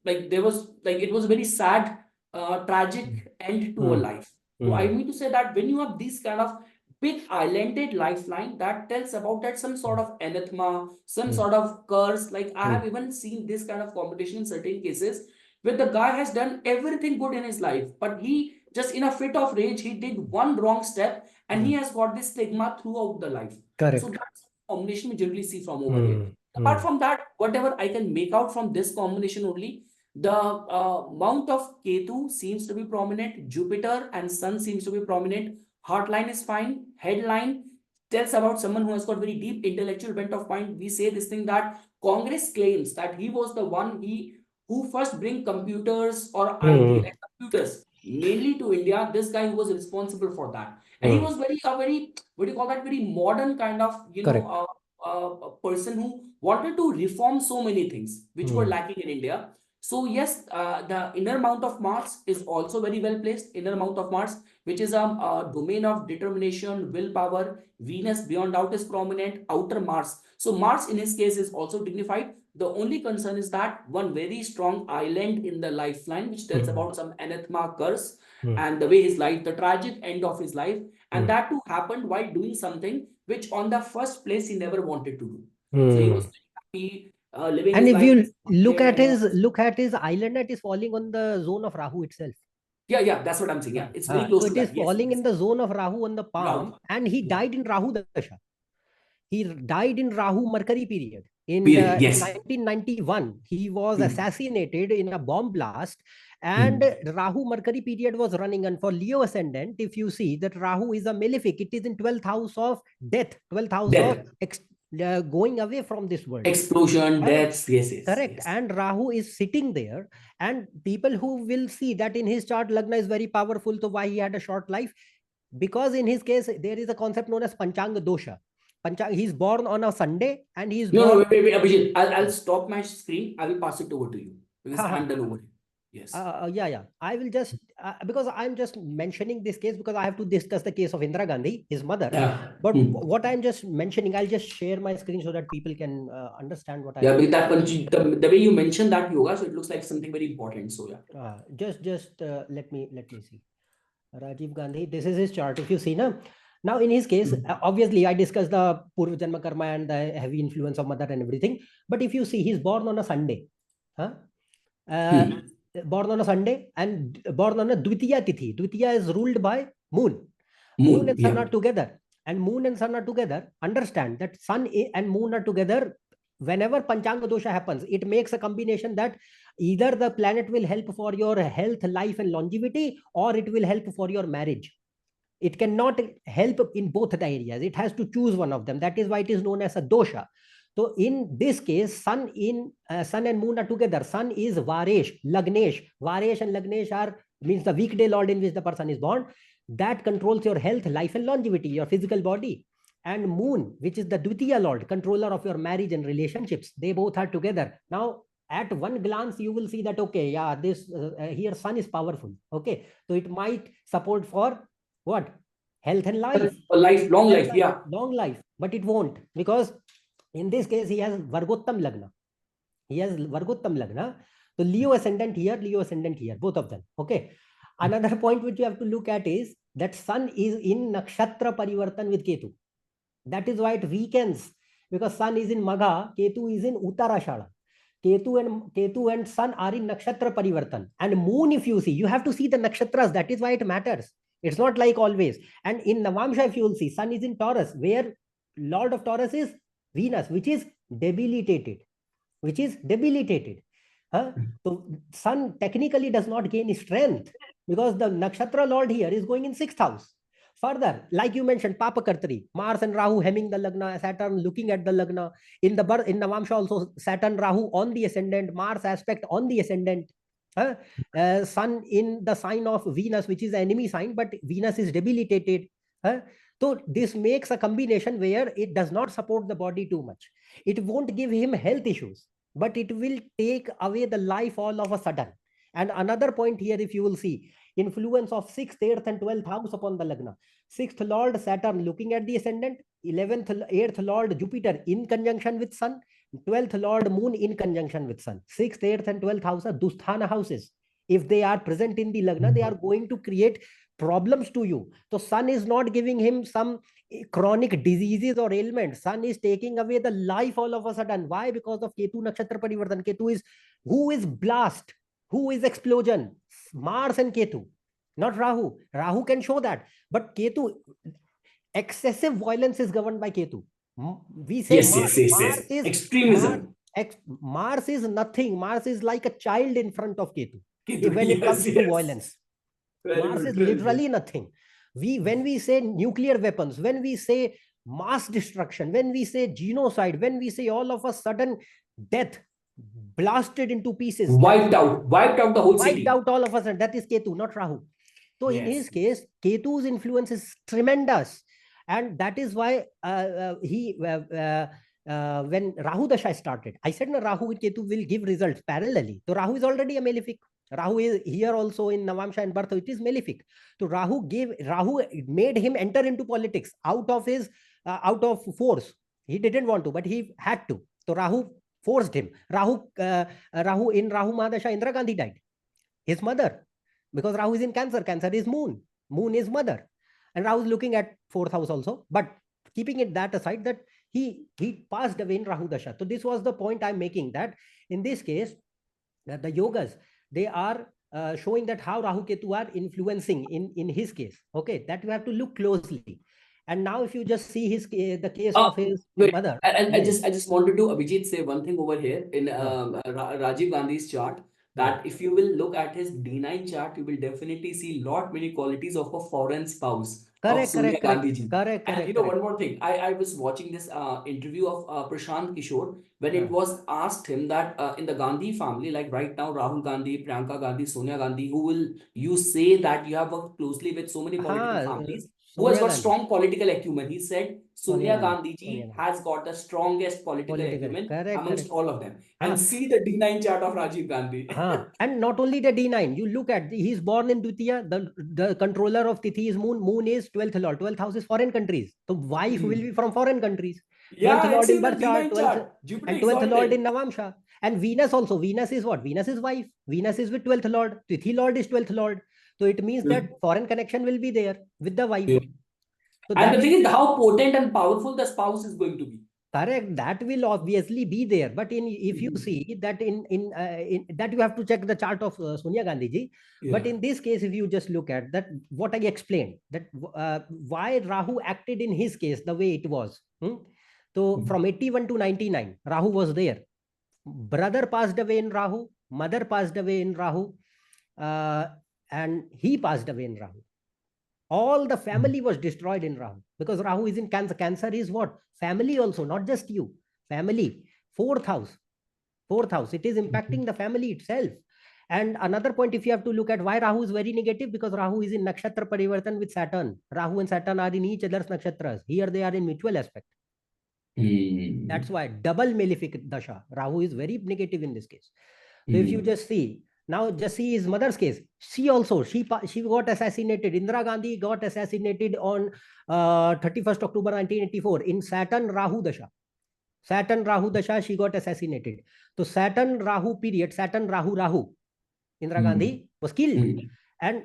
Speaker 1: there was it was a very sad, tragic end to a life. So I mean to say that when you have these kind of big islanded lifeline, that tells about that some sort of anathema, some sort of curse. Like I have even seen this kind of competition in certain cases where the guy has done everything good in his life, but he just in a fit of rage, he did one wrong step and he has got this stigma throughout the life.
Speaker 2: Correct.
Speaker 1: So that's the combination we generally see from over here. Apart from that, whatever I can make out from this combination only, the mount of Ketu seems to be prominent, Jupiter and Sun seems to be prominent, heartline is fine, headline tells about someone who has got very deep intellectual bent of mind. We say this thing that Congress claims that he was the one who first bring computers or IT, like computers, mainly to India. This guy who was responsible for that, and he was very what do you call that? Very modern kind of a person who wanted to reform so many things which were lacking in India. So yes, the inner mount of Mars is also very well placed. Inner mount of Mars, which is a domain of determination, willpower. Venus beyond doubt is prominent. Outer Mars. So Mars in his case is also dignified. The only concern is that one very strong island in the lifeline, which tells about some anathema curse and the way his life, the tragic end of his life, and that too happened while doing something which on the first place he never wanted to do. So he was happy, living
Speaker 2: And
Speaker 1: his
Speaker 2: if
Speaker 1: life.
Speaker 2: you look at his island, it is falling on the zone of Rahu itself.
Speaker 1: Yeah, that's what I'm saying. Yeah, it's very close
Speaker 2: so
Speaker 1: to
Speaker 2: it is
Speaker 1: that. Yes,
Speaker 2: falling
Speaker 1: yes.
Speaker 2: in the zone of Rahu on the palm,
Speaker 1: Rahu.
Speaker 2: and he died in Rahu Dasha. He died in Rahu Mercury period. In
Speaker 1: Yes.
Speaker 2: 1991, he was assassinated in a bomb blast, and Rahu Mercury period was running. And for Leo ascendant, if you see that Rahu is a malefic, it is in 12th house of death, 12th house of going away from this world.
Speaker 1: Explosion, deaths, yes.
Speaker 2: Correct.
Speaker 1: Yes.
Speaker 2: And Rahu is sitting there, and people who will see that in his chart, Lagna is very powerful. So why he had a short life? Because in his case, there is a concept known as Panchanga dosha. He's born on a Sunday, and he's
Speaker 1: No,
Speaker 2: born.
Speaker 1: wait, Abhijit. I'll stop my screen. I will pass it over to you because I'm done over here. Yes.
Speaker 2: Yeah. I will just because I'm just mentioning this case because I have to discuss the case of Indira Gandhi, his mother. But what I'm just mentioning, I'll just share my screen so that people can understand what I.
Speaker 1: Yeah, because that the way you mentioned that yoga, so it looks like something very important. So yeah.
Speaker 2: Just let me see. Rajiv Gandhi. This is his chart. If you see now in his case, obviously I discussed the Purva Janma Karma and the heavy influence of mother and everything. But if you see, he's born on a Sunday. Born on a Sunday and born on a Dvitiya Tithi. Dvitiya is ruled by moon. Moon and sun are together. And moon and sun are together. Understand that sun and moon are together. Whenever Panchanga dosha happens, it makes a combination that either the planet will help for your health, life, and longevity, or it will help for your marriage. It cannot help in both the areas. It has to choose one of them. That is why it is known as a dosha. So in this case, sun and moon are together. Sun is Varesh, Lagnesh. Varesh and Lagnesh means the weekday lord in which the person is born. That controls your health, life, and longevity, your physical body. And moon, which is the Dvitiya lord, controller of your marriage and relationships. They both are together. Now, at one glance, you will see that, okay, yeah, this here sun is powerful. Okay, so it might support for what? Health and life.
Speaker 1: Long life, yeah.
Speaker 2: Long life, but it won't, because in this case, he has Vargottam Lagna. So Leo ascendant here, both of them. Okay. Another point which you have to look at is that sun is in nakshatra parivartan with Ketu. That is why it weakens, because sun is in Magha, Ketu is in Uttarashada. Ketu and sun are in nakshatra parivartan. And moon, if you see, you have to see the nakshatras. That is why it matters. It's not like always. And in Navamsha, if you will see, sun is in Taurus, where Lord of Taurus is Venus, which is debilitated. So sun technically does not gain strength, because the nakshatra lord here is going in 6th house. Further, like you mentioned, Papa Kartari, Mars and Rahu hemming the Lagna, Saturn looking at the Lagna. In Navamsha also, Saturn, Rahu on the ascendant, Mars aspect on the ascendant. Sun in the sign of Venus, which is the enemy sign, but Venus is debilitated. So this makes a combination where it does not support the body too much. It won't give him health issues, but it will take away the life all of a sudden. And another point here, if you will see, influence of 6th, 8th, and 12th house upon the Lagna. 6th Lord Saturn looking at the ascendant, 11th, 8th Lord Jupiter in conjunction with Sun, 12th Lord Moon in conjunction with Sun. 6th, 8th, and 12th house are Dusthana houses. If they are present in the Lagna, they are going to create problems to you. So Sun is not giving him some chronic diseases or ailments. Sun is taking away the life all of a sudden. Why? Because of Ketu Nakshatra Parivartan. Ketu is who is blast, who is explosion? Mars and Ketu, not Rahu. Rahu can show that, but Ketu, excessive violence is governed by Ketu. We say Mars is
Speaker 1: extremism.
Speaker 2: Mars is nothing. Mars is like a child in front of Ketu when it comes to violence. Mars is literally nothing. When we say nuclear weapons, when we say mass destruction, when we say genocide, when we say all of a sudden death, blasted into pieces,
Speaker 1: wiped out the whole city,
Speaker 2: wiped out all of a sudden, that is Ketu, not Rahu. So in his case, Ketu's influence is tremendous, and that is why when Rahu Dasha started, I said no, Rahu and Ketu will give results parallelly. So Rahu is already a malefic. Rahu is here also in Navamsha and Birth, it is malefic. So Rahu made him enter into politics out of force. He didn't want to, but he had to. So Rahu forced him. Rahu in Rahu Mahadasha, Indira Gandhi died. His mother, because Rahu is in Cancer. Cancer is moon. Moon is mother. And Rahu is looking at 4th house also. But keeping it that aside, that he passed away in Rahu Dasha. So this was the point I'm making, that in this case, that the yogas, they are showing that how Rahu Ketu are influencing in his case. Okay, that you have to look closely. And now if you just see the case of his mother.
Speaker 1: And I just wanted to, Abhijit, say one thing over here in Rajiv Gandhi's chart, that if you will look at his D9 chart, you will definitely see many qualities of a foreign spouse.
Speaker 2: Correct.
Speaker 1: And you know, one more thing, I was watching this interview of Prashant Kishore, when it was asked him that in the Gandhi family, like right now, Rahul Gandhi, Priyanka Gandhi, Sonia Gandhi, who will you say that you have worked closely with so many political families, who has got strong political acumen? He said Sonia Gandhi ji has got the strongest political acumen amongst all of them. And see the D9 chart of Rajiv Gandhi.
Speaker 2: And not only the D9, you look at, he's born in Dutiya, the controller of Tithi is Moon. Moon is 12th Lord. 12th house is foreign countries. So wife will be from foreign countries. 12th Lord in birth chart, 12th Lord in Navamsha. And Venus also. Venus is what? Venus is wife. Venus is with 12th Lord. Tithi Lord is 12th Lord. So it means that foreign connection will be there with the wife.
Speaker 1: So and the thing is how potent and powerful the spouse is going to be.
Speaker 2: Correct. That will obviously be there. But if you see that in that, you have to check the chart of Sonia Gandhi ji. But in this case, if you just look at that, what I explained, that why Rahu acted in his case the way it was. So from 81 to 99, Rahu was there. Brother passed away in Rahu. Mother passed away in Rahu. And he passed away in Rahu. All the family was destroyed in Rahu, because Rahu is in Cancer. Cancer is what? Family also, not just you. Family. 4th house. 4th house. It is impacting the family itself. And another point, if you have to look at why Rahu is very negative, because Rahu is in Nakshatra Parivartan with Saturn. Rahu and Saturn are in each other's nakshatras. Here they are in mutual aspect. That's why double malefic dasha. Rahu is very negative in this case. So if you just see, now just see his mother's case. She got assassinated. Indira Gandhi got assassinated on 31st October 1984 in Saturn Rahu Dasha. Saturn Rahu Dasha, she got assassinated. So Saturn Rahu period, Saturn Rahu, Indira Gandhi was killed. And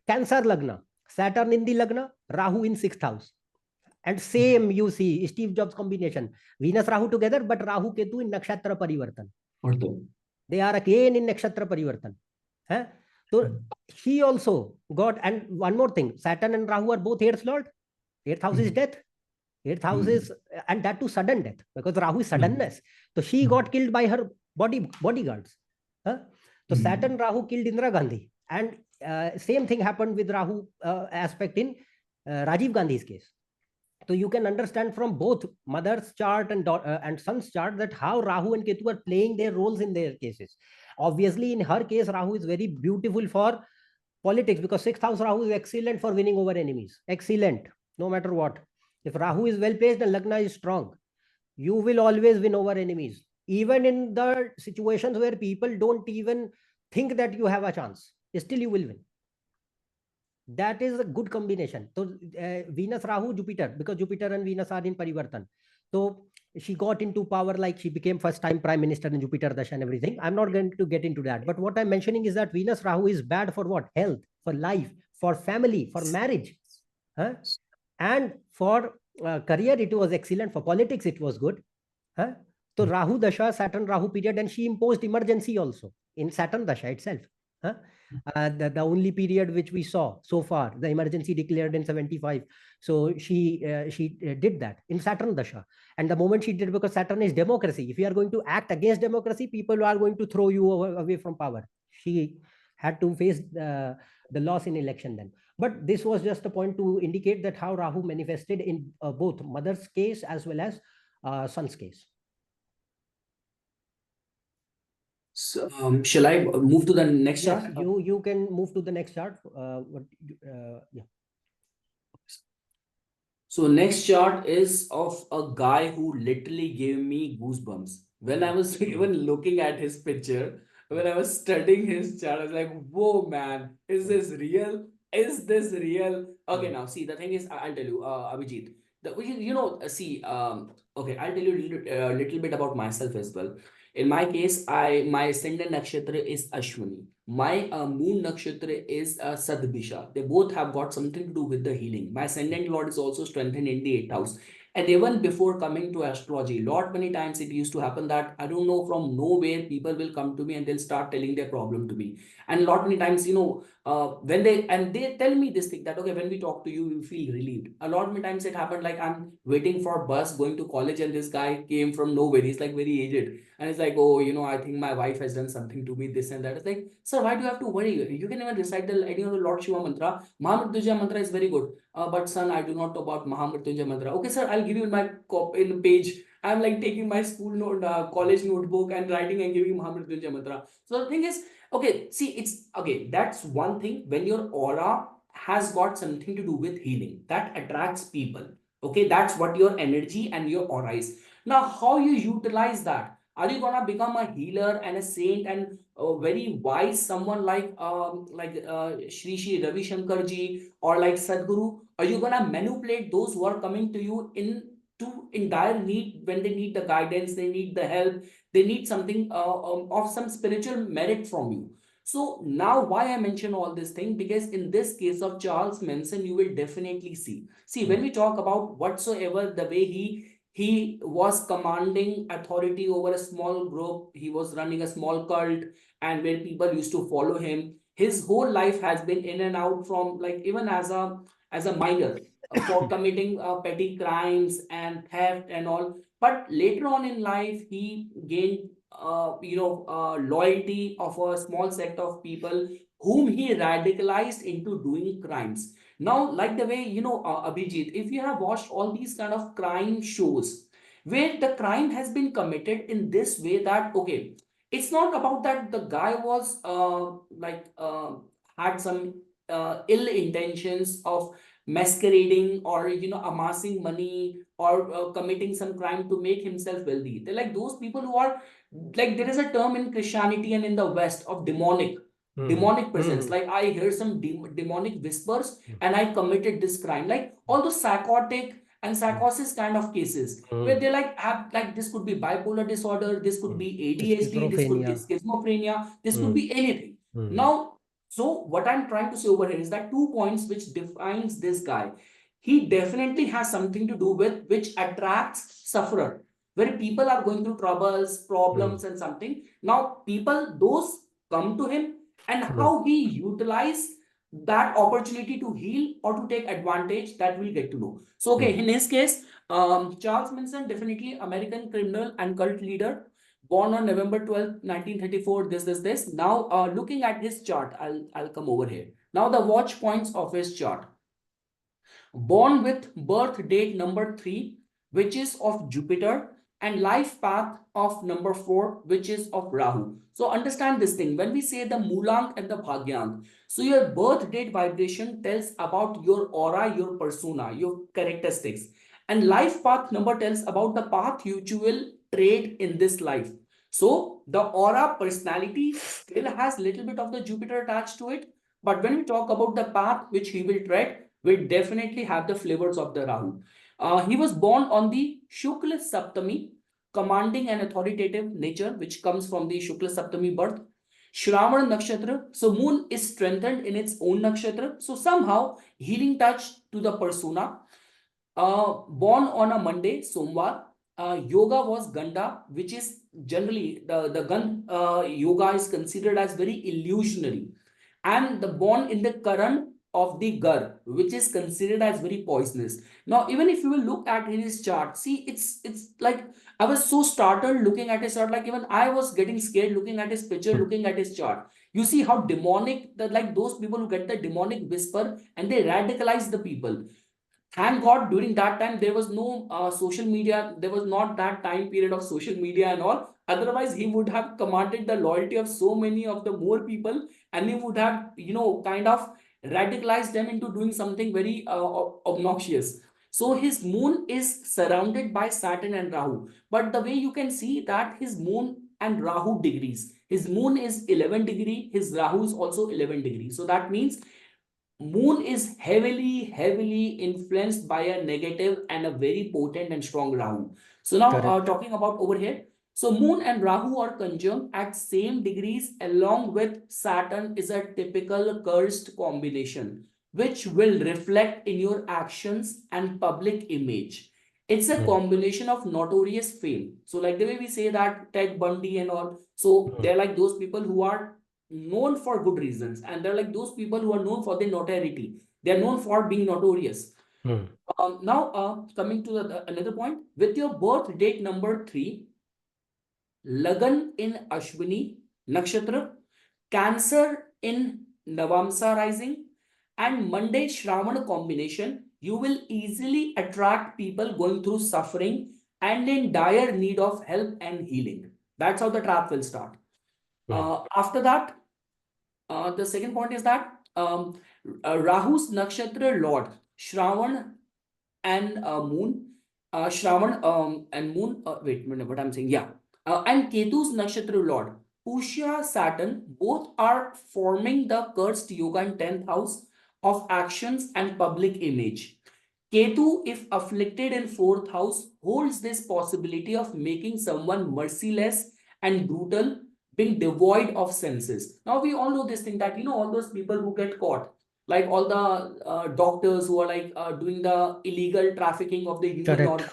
Speaker 2: Cancer Lagna. Saturn in the Lagna, Rahu in 6th house. And same you see, Steve Jobs combination. Venus Rahu together, but Rahu-Ketu in Nakshatra Parivartan. They are again in Nakshatra Parivartan. Huh? So he also got, and one more thing, Saturn and Rahu are both 8th lord. 8th house is death. 8th house is, and that too sudden death, because Rahu is suddenness. So she got killed by her bodyguards. Huh? So Saturn Rahu killed Indira Gandhi. And same thing happened with Rahu aspect in Rajiv Gandhi's case. So you can understand from both mother's chart and son's chart that how Rahu and Ketu are playing their roles in their cases. Obviously, in her case, Rahu is very beautiful for politics, because 6th house Rahu is excellent for winning over enemies. Excellent, no matter what. If Rahu is well placed and Lagna is strong, you will always win over enemies. Even in the situations where people don't even think that you have a chance, still you will win. That is a good combination. So Venus, Rahu, Jupiter, because Jupiter and Venus are in Parivartan. So she got into power, like she became first time prime minister in Jupiter Dasha and everything. I'm not going to get into that. But what I'm mentioning is that Venus, Rahu is bad for what? Health, for life, for family, for marriage. Huh? And for career, it was excellent. For politics, it was good. Huh? So Rahu Dasha, Saturn Rahu period, and she imposed emergency also in Saturn Dasha itself. Huh? The only period which we saw so far, the emergency declared in 75. So she did that in Saturn Dasha. And the moment she did, because Saturn is democracy. If you are going to act against democracy, people are going to throw you away from power. She had to face the loss in election then. But this was just a point to indicate that how Rahu manifested in both mother's case as well as son's case.
Speaker 1: So, shall I move to the next
Speaker 2: Yes,
Speaker 1: chart?
Speaker 2: you can move to the next chart. Yeah.
Speaker 1: So next chart is of a guy who literally gave me goosebumps. When I was even looking at his picture, when I was studying his chart, I was like, whoa, man, is this real? Is this real? Okay, now see, the thing is, I'll tell you, Abhijit, okay, I'll tell you a little bit about myself as well. In my case, my ascendant nakshatra is Ashwini. My moon nakshatra is Sadbisha. They both have got something to do with the healing. My ascendant lord is also strengthened in the 8th house. And even before coming to astrology, lot many times it used to happen that I don't know, from nowhere people will come to me and they'll start telling their problem to me. And lot many times, when they tell me this thing that okay, when we talk to you, you feel relieved. A lot many times it happened like I'm waiting for bus going to college and this guy came from nowhere. He's like very aged. And it's like, oh, I think my wife has done something to me, this and that. It's like, sir, why do you have to worry? You can even recite any of the Lord Shiva mantra. Mahamrityunjaya mantra is very good. But son, I do not know about Mahamrityunjaya mantra. Okay, sir, I'll give you in the page. I'm like taking my school college notebook and writing and giving Mahamrityunjaya mantra. So the thing is, okay, see, it's okay. That's one thing. When your aura has got something to do with healing, that attracts people. Okay, that's what your energy and your aura is. Now, how you utilize that? Are you gonna become a healer and a saint and a very wise someone like Shri Ravi Shankar ji or like Sadhguru? Are you gonna manipulate those who are coming to you in dire need, when they need the guidance, they need the help, they need something of some spiritual merit from you? So now why I mention all this thing, because in this case of Charles Manson, you will definitely see when we talk about whatsoever the way he was commanding authority over a small group, he was running a small cult, and where people used to follow him. His whole life has been in and out, from like even as a minor, for committing petty crimes and theft and all. But later on in life, he gained loyalty of a small sect of people whom he radicalized into doing crimes. Now, like the way, Abhijit, if you have watched all these kind of crime shows where the crime has been committed in this way, that okay, it's not about that the guy was had some ill intentions of masquerading or amassing money or committing some crime to make himself wealthy. They're like those people who are like, there is a term in Christianity and in the West of demonic presence. Like I hear some demonic whispers and I committed this crime. Like all those psychotic and psychosis kind of cases where they have this could be bipolar disorder, this could be ADHD, this could be schizophrenia, this could be anything. Now, So what I'm trying to say over here is that 2 points which defines this guy. He definitely has something to do with which attracts sufferer, where people are going through troubles, problems, and something. Now, people, those come to him, and how he utilize that opportunity to heal or to take advantage, that we'll get to know. So, okay, in his case, Charles Manson, definitely American criminal and cult leader, born on November 12th, 1934, this. Now, looking at his chart, I'll come over here. Now, the watch points of his chart. Born with birth date number 3, which is of Jupiter, and life path of number 4, which is of Rahu. So understand this thing. When we say the Moolank and the Bhagyang, so your birth date vibration tells about your aura, your persona, your characteristics. And life path number tells about the path you will trade in this life. So the aura personality still has little bit of the Jupiter attached to it. But when we talk about the path which he will tread, will definitely have the flavors of the Rahu. He was born on the Shukla Saptami, commanding and authoritative nature, which comes from the Shukla Saptami birth. Shravan Nakshatra, so moon is strengthened in its own nakshatra, so somehow healing touch to the persona. Born on a Monday, Somvar, yoga was Ganda, which is generally the Gandh yoga is considered as very illusionary, and the born in the Karan of the Gar, which is considered as very poisonous. Now, even if you will look at his chart, see, it's like I was so startled looking at his chart, like even I was getting scared looking at his picture, looking at his chart. You see how demonic that, like those people who get the demonic whisper and they radicalize the people. Thank God during that time there was no social media. There was not that time period of social media and all. Otherwise, he would have commanded the loyalty of so many of the more people, and he would have, kind of radicalized them into doing something very obnoxious. So his moon is surrounded by Saturn and Rahu. But the way you can see that his moon and Rahu degrees, his moon is 11 degree, his Rahu is also 11 degree. So that means moon is heavily influenced by a negative and a very potent and strong Rahu. So now talking about over here, so moon and Rahu are conjunct at same degrees along with Saturn is a typical cursed combination which will reflect in your actions and public image. It's a combination of notorious fame. So like the way we say that Ted Bundy and all, so they're like those people who are known for good reasons, and they're like those people who are known for their notoriety. They're known for being notorious. Now, coming to another point, with your birth date number 3, Lagan in Ashwini Nakshatra, Cancer in Navamsa rising, and Monday Shravana combination, you will easily attract people going through suffering and in dire need of help and healing. That's how the trap will start. After that, the second point is that Rahu's nakshatra lord, Shravan and Moon, Shravan and Moon, wait a minute, what I'm saying, yeah. And Ketu's nakshatra lord, Pushya Saturn, both are forming the cursed yoga in 10th house of actions and public image. Ketu, if afflicted in 4th house, holds this possibility of making someone merciless and brutal, being devoid of senses. Now, we all know this thing that, all those people who get caught, like all the doctors who are like doing the illegal trafficking of the human organs,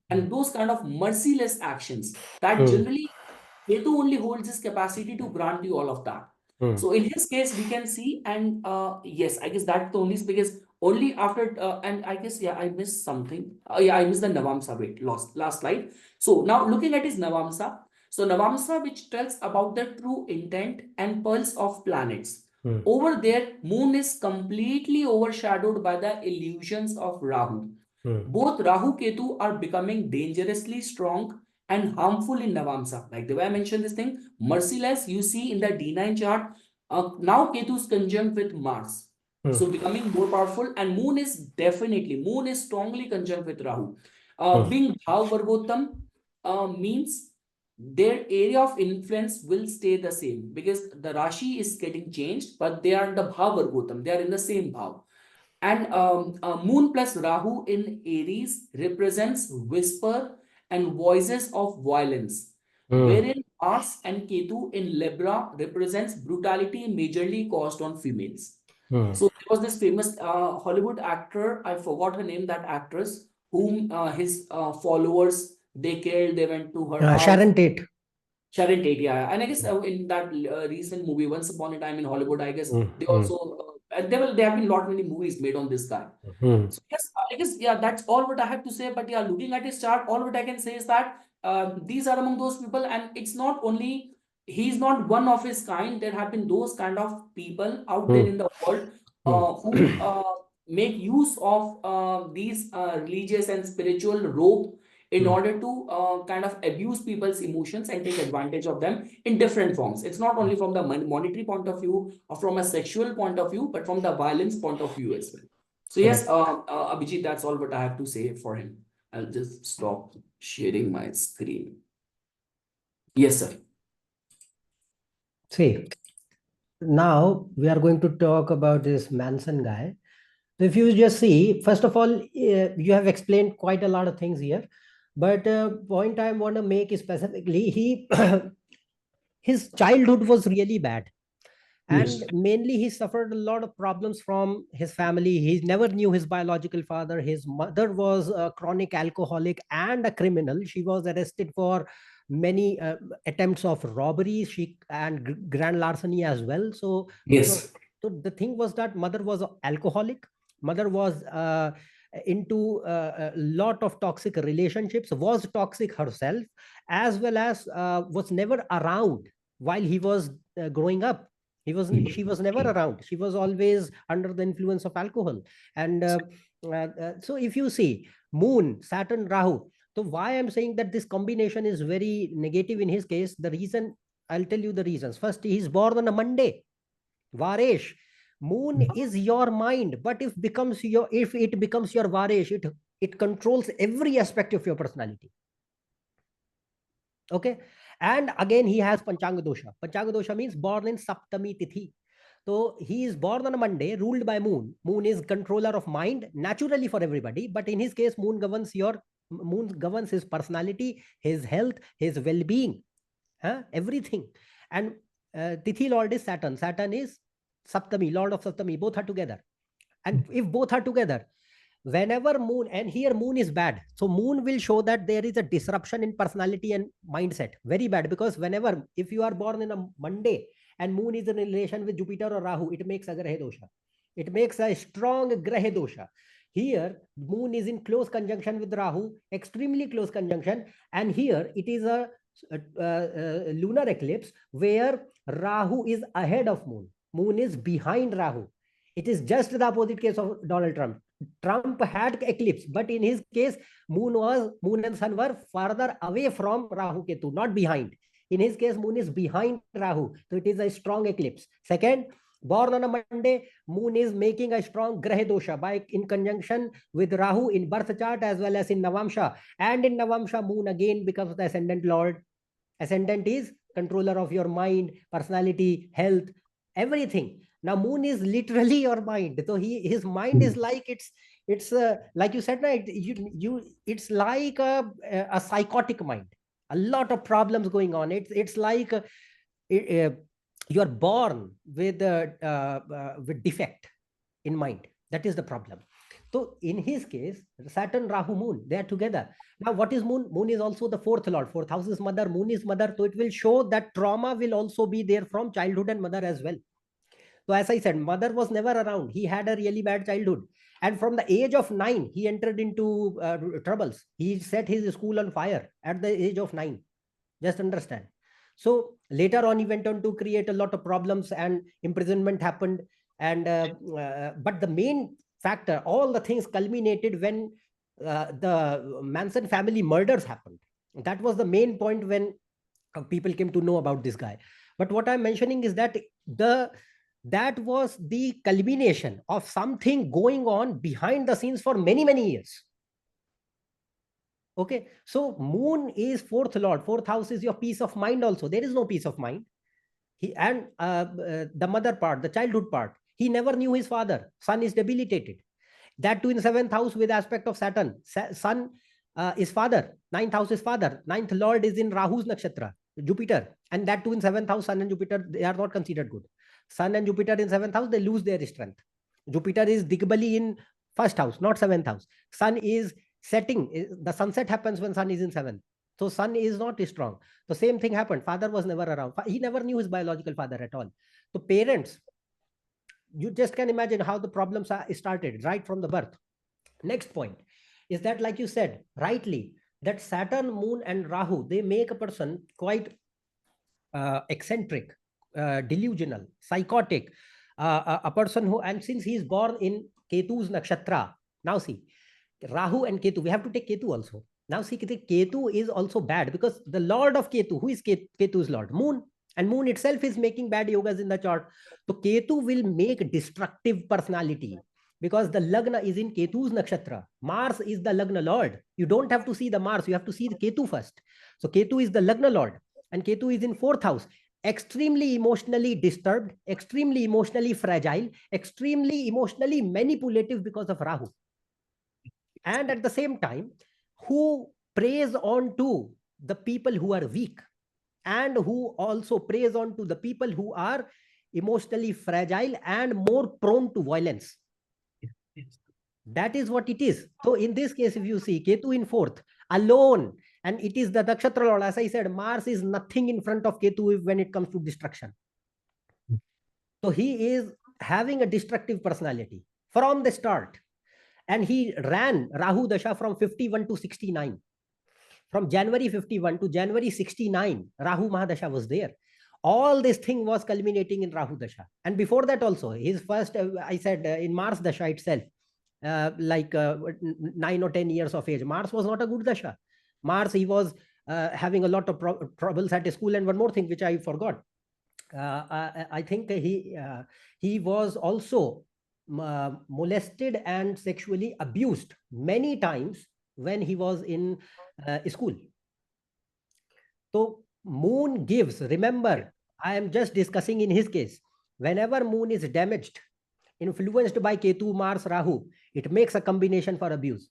Speaker 1: and those kind of merciless actions, that generally Ketu only holds this capacity to grant you all of that. So in his case, we can see, and yes, I guess that's the only, because only after, and I guess, yeah, I missed something. Yeah, I missed the Navamsa, wait, last slide. So now looking at his Navamsa, so Navamsa, which tells about the true intent and pulse of planets. Over there, moon is completely overshadowed by the illusions of Rahu. Both Rahu Ketu are becoming dangerously strong and harmful in Navamsa. Like the way I mentioned this thing, merciless, you see in the D9 chart, now Ketu is conjunct with Mars. So becoming more powerful, and moon is strongly conjunct with Rahu. Being Bhav Vargottam means their area of influence will stay the same, because the Rashi is getting changed, but they are in the Bhav Vargottam, they are in the same Bhav. And moon plus Rahu in Aries represents whisper and voices of violence, wherein Mars and Ketu in Libra represents brutality majorly caused on females.
Speaker 2: Hmm.
Speaker 1: So there was this famous Hollywood actor, I forgot her name, that actress, whom his followers, they killed, they went to her house.
Speaker 2: Sharon Tate.
Speaker 1: Sharon Tate, yeah. And I guess in that recent movie, Once Upon a Time in Hollywood, I guess
Speaker 2: Hmm.
Speaker 1: they
Speaker 2: Hmm.
Speaker 1: also, and there have been lot many movies made on this guy.
Speaker 2: Hmm.
Speaker 1: So yes, I guess, yeah, that's all what I have to say. But yeah, looking at his chart, all what I can say is that these are among those people, and it's not only, he's not one of his kind. There have been those kind of people out there
Speaker 2: Hmm.
Speaker 1: in the world
Speaker 2: Hmm.
Speaker 1: who make use of these religious and spiritual rope in
Speaker 2: Hmm.
Speaker 1: order to kind of abuse people's emotions and take advantage of them in different forms. It's not only from the monetary point of view or from a sexual point of view, but from the violence point of view as well. So yes,
Speaker 2: Correct.
Speaker 1: Abhijit, that's all what I have to say for him. I'll just stop sharing my screen. Yes, sir.
Speaker 2: See, now we are going to talk about this Manson guy. So if you just see, first of all, you have explained quite a lot of things here, but point I want to make is specifically, his childhood was really bad,
Speaker 1: Yes.
Speaker 2: and mainly he suffered a lot of problems from his family. He never knew his biological father. His mother was a chronic alcoholic and a criminal. She was arrested for many attempts of robbery, she and grand larceny as well. So it was,
Speaker 1: Yes.
Speaker 2: so the thing was that mother was a alcoholic, mother was into a lot of toxic relationships, was toxic herself, as well as was never around while he was growing up. She was never around. She was always under the influence of alcohol. And so if you see Moon, Saturn, Rahu, so why I'm saying that this combination is very negative in his case, the reason, I'll tell you the reasons. First, he's born on a Monday. Varesh. Moon is your mind, but if it becomes your Varesh, it controls every aspect of your personality. Okay. And again, he has Panchanga dosha. Panchanga dosha means born in Saptami Tithi. So he is born on a Monday, ruled by Moon. Moon is controller of mind naturally for everybody, but in his case, Moon governs his personality, his health, his well-being, everything. And Tithi Lord is Saturn. Saturn is Saptami, Lord of Saptami. Both are together. And if both are together, whenever Moon, and here Moon is bad, so Moon will show that there is a disruption in personality and mindset, very bad, because whenever, if you are born in a Monday and Moon is in relation with Jupiter or Rahu, it makes a graha dosha, it makes a strong graha dosha. Here Moon is in close conjunction with Rahu, extremely close conjunction, and here it is a lunar eclipse where Rahu is ahead of Moon, Moon is behind Rahu. It is just the opposite case of Donald Trump. Trump had eclipse, but in his case, Moon and Sun were further away from Rahu Ketu, not behind. In his case, Moon is behind Rahu, so it is a strong eclipse. Second, born on a Monday, Moon is making a strong Graha dosha by in conjunction with Rahu in birth chart as well as in Navamsha. And in Navamsha, Moon again becomes the ascendant lord. Ascendant is controller of your mind, personality, health, everything. Now Moon is literally your mind, so his mind is like, it's like you said, right, it's like a psychotic mind, a lot of problems going on. It's like it, you are born with defect in mind. That is the problem. So in his case, Saturn, Rahu, Moon, they are together. Now, what is Moon? Moon is also the fourth lord. Fourth house is mother. Moon is mother. So it will show that trauma will also be there from childhood and mother as well. So as I said, mother was never around. He had a really bad childhood. And from the age of 9, he entered into troubles. He set his school on fire at the age of 9. Just understand. So later on, he went on to create a lot of problems and imprisonment happened. And but the main factor, all the things culminated when the Manson family murders happened. That was the main point when people came to know about this guy. But what I'm mentioning is that that was the culmination of something going on behind the scenes for many years. Okay, so Moon is fourth lord. Fourth house is your peace of mind. Also, there is no peace of mind. The mother part, the childhood part, he never knew his father. Sun is debilitated. That too in seventh house with aspect of Saturn. Sun is father. Ninth house is father. Ninth lord is in Rahu's nakshatra. Jupiter, and that too in 7th house. Sun and Jupiter, they are not considered good. Sun and Jupiter in 7th house, they lose their strength. Jupiter is Digbali in 1st house, not 7th house. Sun is setting. The sunset happens when Sun is in 7th. So Sun is not strong. The same thing happened. Father was never around. He never knew his biological father at all. So parents, you just can imagine how the problems are started right from the birth. Next point is that, like you said rightly, that Saturn, Moon, and Rahu, they make a person quite eccentric, delusional, psychotic, a person who, and since he is born in Ketu's nakshatra, now see, Rahu and Ketu, we have to take Ketu also. Now see, Ketu is also bad because the lord of Ketu, who is Ketu's lord? Moon. And Moon itself is making bad yogas in the chart. So Ketu will make destructive personality because the Lagna is in Ketu's nakshatra. Mars is the Lagna lord. You don't have to see the Mars, you have to see the Ketu first. So Ketu is the Lagna lord and Ketu is in 4th house. Extremely emotionally disturbed, extremely emotionally fragile, extremely emotionally manipulative because of Rahu. And at the same time, who preys on to the people who are weak and who also preys on to the people who are emotionally fragile and more prone to violence. That is what it is. So in this case, if you see Ketu in 4th alone, and it is the nakshatra lord, as I said, Mars is nothing in front of Ketu when it comes to destruction. So he is having a destructive personality from the start. And he ran Rahu Dasha from 51 to 69. From January 51 to January 69, Rahu Mahadasha was there. All this thing was culminating in Rahu Dasha. And before that also, his first, I said, in Mars Dasha itself, 9 or 10 years of age, Mars was not a good Dasha. Mars, he was having a lot of troubles at school. And one more thing, which I forgot. I think he was also molested and sexually abused many times when he was in school. So Moon gives, remember, I am just discussing in his case, whenever Moon is damaged, influenced by Ketu, Mars, Rahu, it makes a combination for abuse.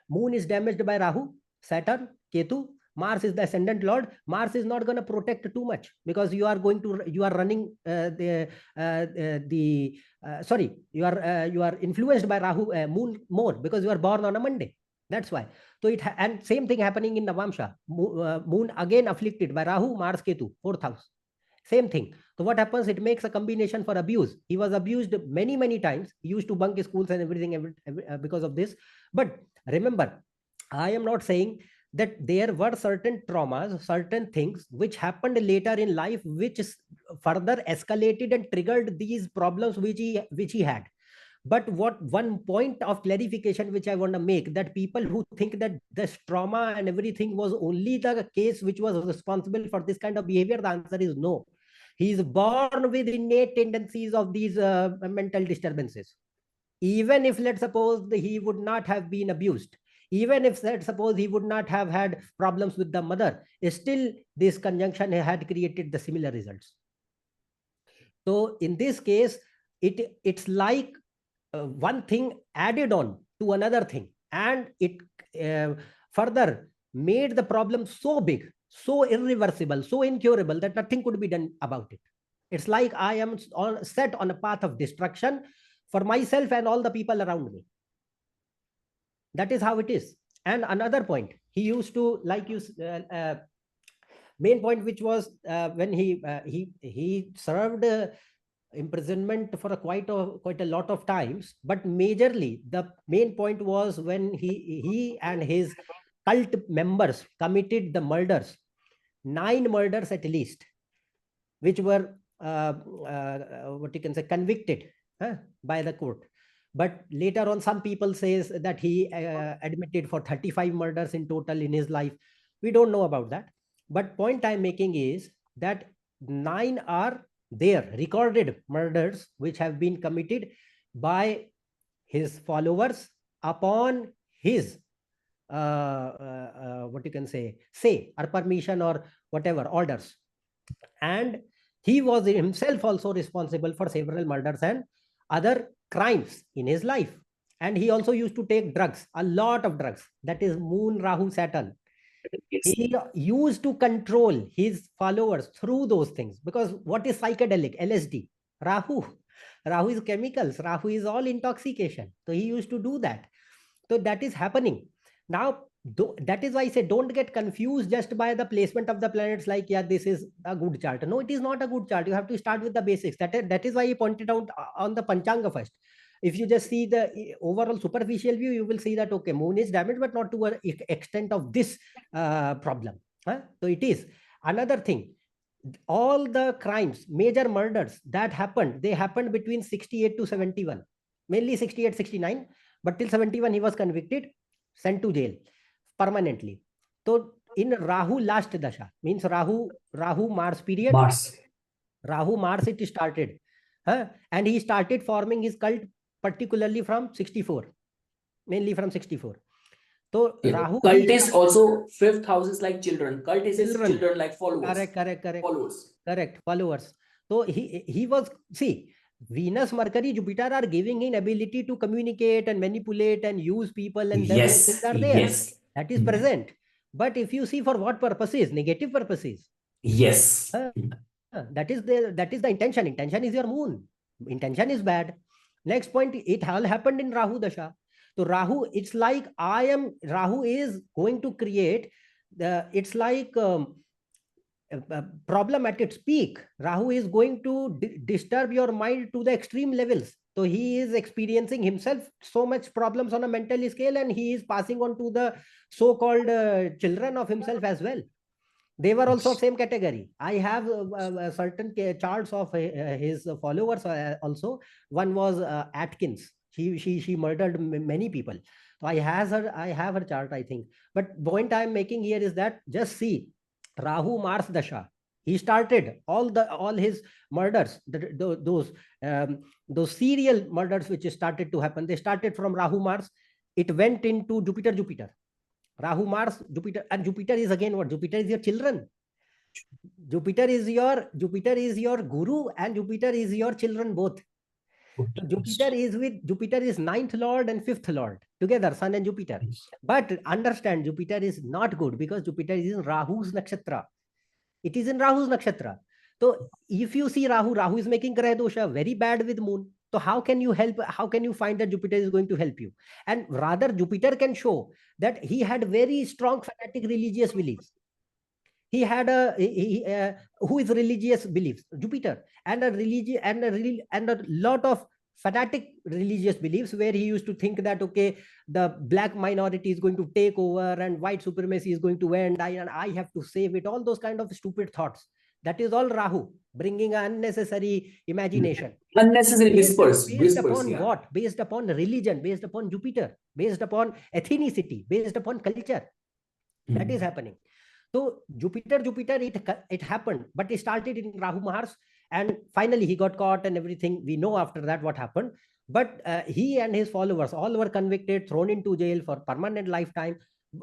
Speaker 2: Moon is damaged by Rahu, Saturn, Ketu, Mars is the ascendant lord. Mars is not going to protect too much because you are running you are influenced by Rahu, Moon more because you are born on a Monday. That's why. So and same thing happening in Navamsha. Moon again afflicted by Rahu, Mars, Ketu, 4th house. Same thing. So what happens? It makes a combination for abuse. He was abused many times. He used to bunk schools and everything because of this. But remember, I am not saying that there were certain traumas, certain things which happened later in life, which further escalated and triggered these problems which he had. But one point of clarification which I want to make, that people who think that this trauma and everything was only the case which was responsible for this kind of behavior, the answer is no. He is born with innate tendencies of these mental disturbances. Even if, let's suppose, he would not have been abused, even if, let's suppose, he would not have had problems with the mother, still this conjunction had created the similar results. So in this case, it's like one thing added on to another thing, and it further made the problem so big, so irreversible, so incurable that nothing could be done about it. It's like I am set on a path of destruction for myself and all the people around me. That is how it is. And another point, he used to, like you, main point, which was when he served imprisonment for quite a lot of times, but majorly the main point was when he and his cult members committed the murders, 9 murders at least, which were what you can say, convicted by the court. But later on, some people says that he admitted for 35 murders in total in his life. We don't know about that. But point I'm making is that 9 are there, recorded murders which have been committed by his followers upon his what you can say or permission or whatever orders. And he was himself also responsible for several murders and other crimes in his life. And he also used to take drugs, a lot of drugs. That is Moon, Rahu, Saturn. He used to control his followers through those things, because what is psychedelic? LSD, Rahu. Rahu is chemicals. Rahu is all intoxication. So he used to do that. So that is happening now. That is why I say don't get confused just by the placement of the planets. Like, yeah, this is a good chart. No, it is not a good chart. You have to start with the basics. That is why I pointed out on the Panchanga first. If you just see the overall superficial view, you will see that, okay, moon is damaged, but not to an extent of this problem. So it is another thing. All the crimes, major murders that happened, they happened between 68 to 71, mainly 68, 69, but till 71 he was convicted, sent to jail permanently. So in Rahu last dasha, means Rahu Mars period,
Speaker 1: Mars.
Speaker 2: Rahu Mars it started, and he started forming his cult particularly from 64, mainly from 64. So Rahu
Speaker 1: Cult is also fifth house is like children. Cult is children like followers.
Speaker 2: Correct.
Speaker 1: Followers.
Speaker 2: Correct. Followers. So he was, see, Venus, Mercury, Jupiter are giving him ability to communicate and manipulate and use people, and those things are there.
Speaker 1: Yes.
Speaker 2: That is present. But if you see for what purposes, negative purposes.
Speaker 1: Yes.
Speaker 2: That is the intention. Intention is your moon. Intention is bad. Next point, it all happened in Rahu Dasha. So Rahu, it's like Rahu is going to create it's like a problem at its peak. Rahu is going to disturb your mind to the extreme levels. So he is experiencing himself so much problems on a mental scale, and he is passing on to the so-called children of himself as well. They were also same category. I have certain charts of his followers also. One was Atkins. She murdered many people. So I have her chart, I think. But point I am making here is that just see Rahu Mars Dasha. He started all his murders, those serial murders which started to happen. They started from Rahu Mars. It went into Jupiter. Rahu Mars Jupiter, and Jupiter is again what? Jupiter is your children. Jupiter is your guru, and Jupiter is your children both. So Jupiter is ninth lord and fifth lord together, Sun and Jupiter. But understand, Jupiter is not good because Jupiter is in Rahu's nakshatra. It is in Rahu's nakshatra. So if you see Rahu is making Graha dosha very bad with moon. So how can you help? How can you find that Jupiter is going to help you? And rather, Jupiter can show that he had very strong fanatic religious beliefs. He had who is religious beliefs? Jupiter, and a lot of fanatic religious beliefs, where he used to think that, okay, the black minority is going to take over and white supremacy is going to end, and I have to save it. All those kind of stupid thoughts. That is all Rahu, bringing unnecessary imagination.
Speaker 1: Unnecessary whispers.
Speaker 2: Based upon what? Based upon religion, based upon Jupiter, based upon ethnicity, based upon culture. That is happening. So Jupiter, it happened, but it started in Rahu Mars, and finally he got caught and everything. We know after that what happened. But he and his followers all were convicted, thrown into jail for permanent lifetime.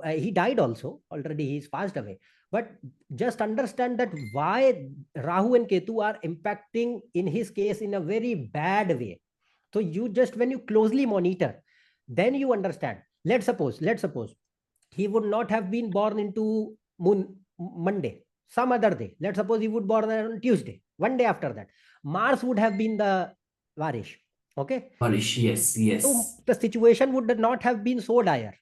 Speaker 2: He died also. Already he's passed away. But just understand that why Rahu and Ketu are impacting in his case in a very bad way. So you just, when you closely monitor, then you understand. Let's suppose he would not have been born into moon Monday, some other day. Let's suppose he would born on Tuesday, one day after that. Mars would have been the Varish. Okay.
Speaker 1: Varish, yes.
Speaker 2: So the situation would not have been so dire.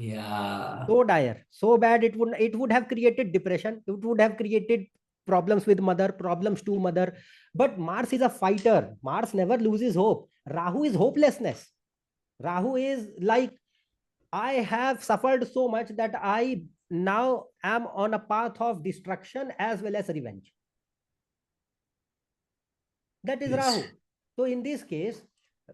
Speaker 1: Yeah.
Speaker 2: So dire, so bad. It would have created depression. It would have created problems with mother, problems to mother. But Mars is a fighter. Mars never loses hope. Rahu is hopelessness. Rahu is like, I have suffered so much that I now am on a path of destruction as well as revenge. That is Rahu. So in this case,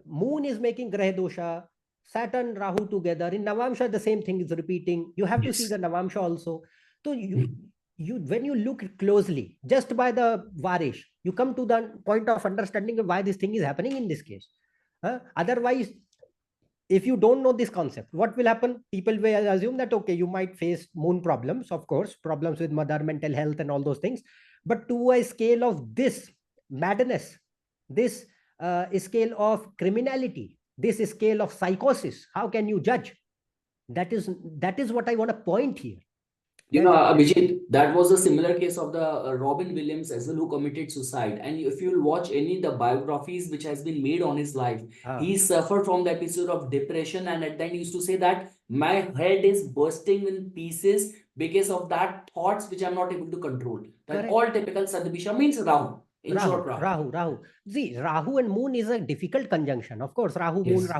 Speaker 2: moon is making Graha dosha, Saturn, Rahu together. In Navamsha, the same thing is repeating. You have to see the Navamsha also. So when you look closely, just by the Varish, you come to the point of understanding of why this thing is happening in this case. Otherwise, if you don't know this concept, what will happen? People will assume that, okay, you might face moon problems, of course, problems with mother, mental health and all those things. But to a scale of this madness, this scale of criminality, this scale of psychosis, how can you judge? That is what I want to point here.
Speaker 1: You know, Abhijit, that was a similar case of the Robin Williams as well, who committed suicide. And if you'll watch any of the biographies which has been made on his life, he suffered from the episode of depression, and at the end he used to say that my head is bursting in pieces because of that thoughts which I'm not able to control. That
Speaker 2: Correct.
Speaker 1: all typical Sadhbisha means Rahu. In short, Rahu.
Speaker 2: Rahu. See, Rahu and Moon is a difficult conjunction. Of course, Rahu, Moon,
Speaker 1: Yes.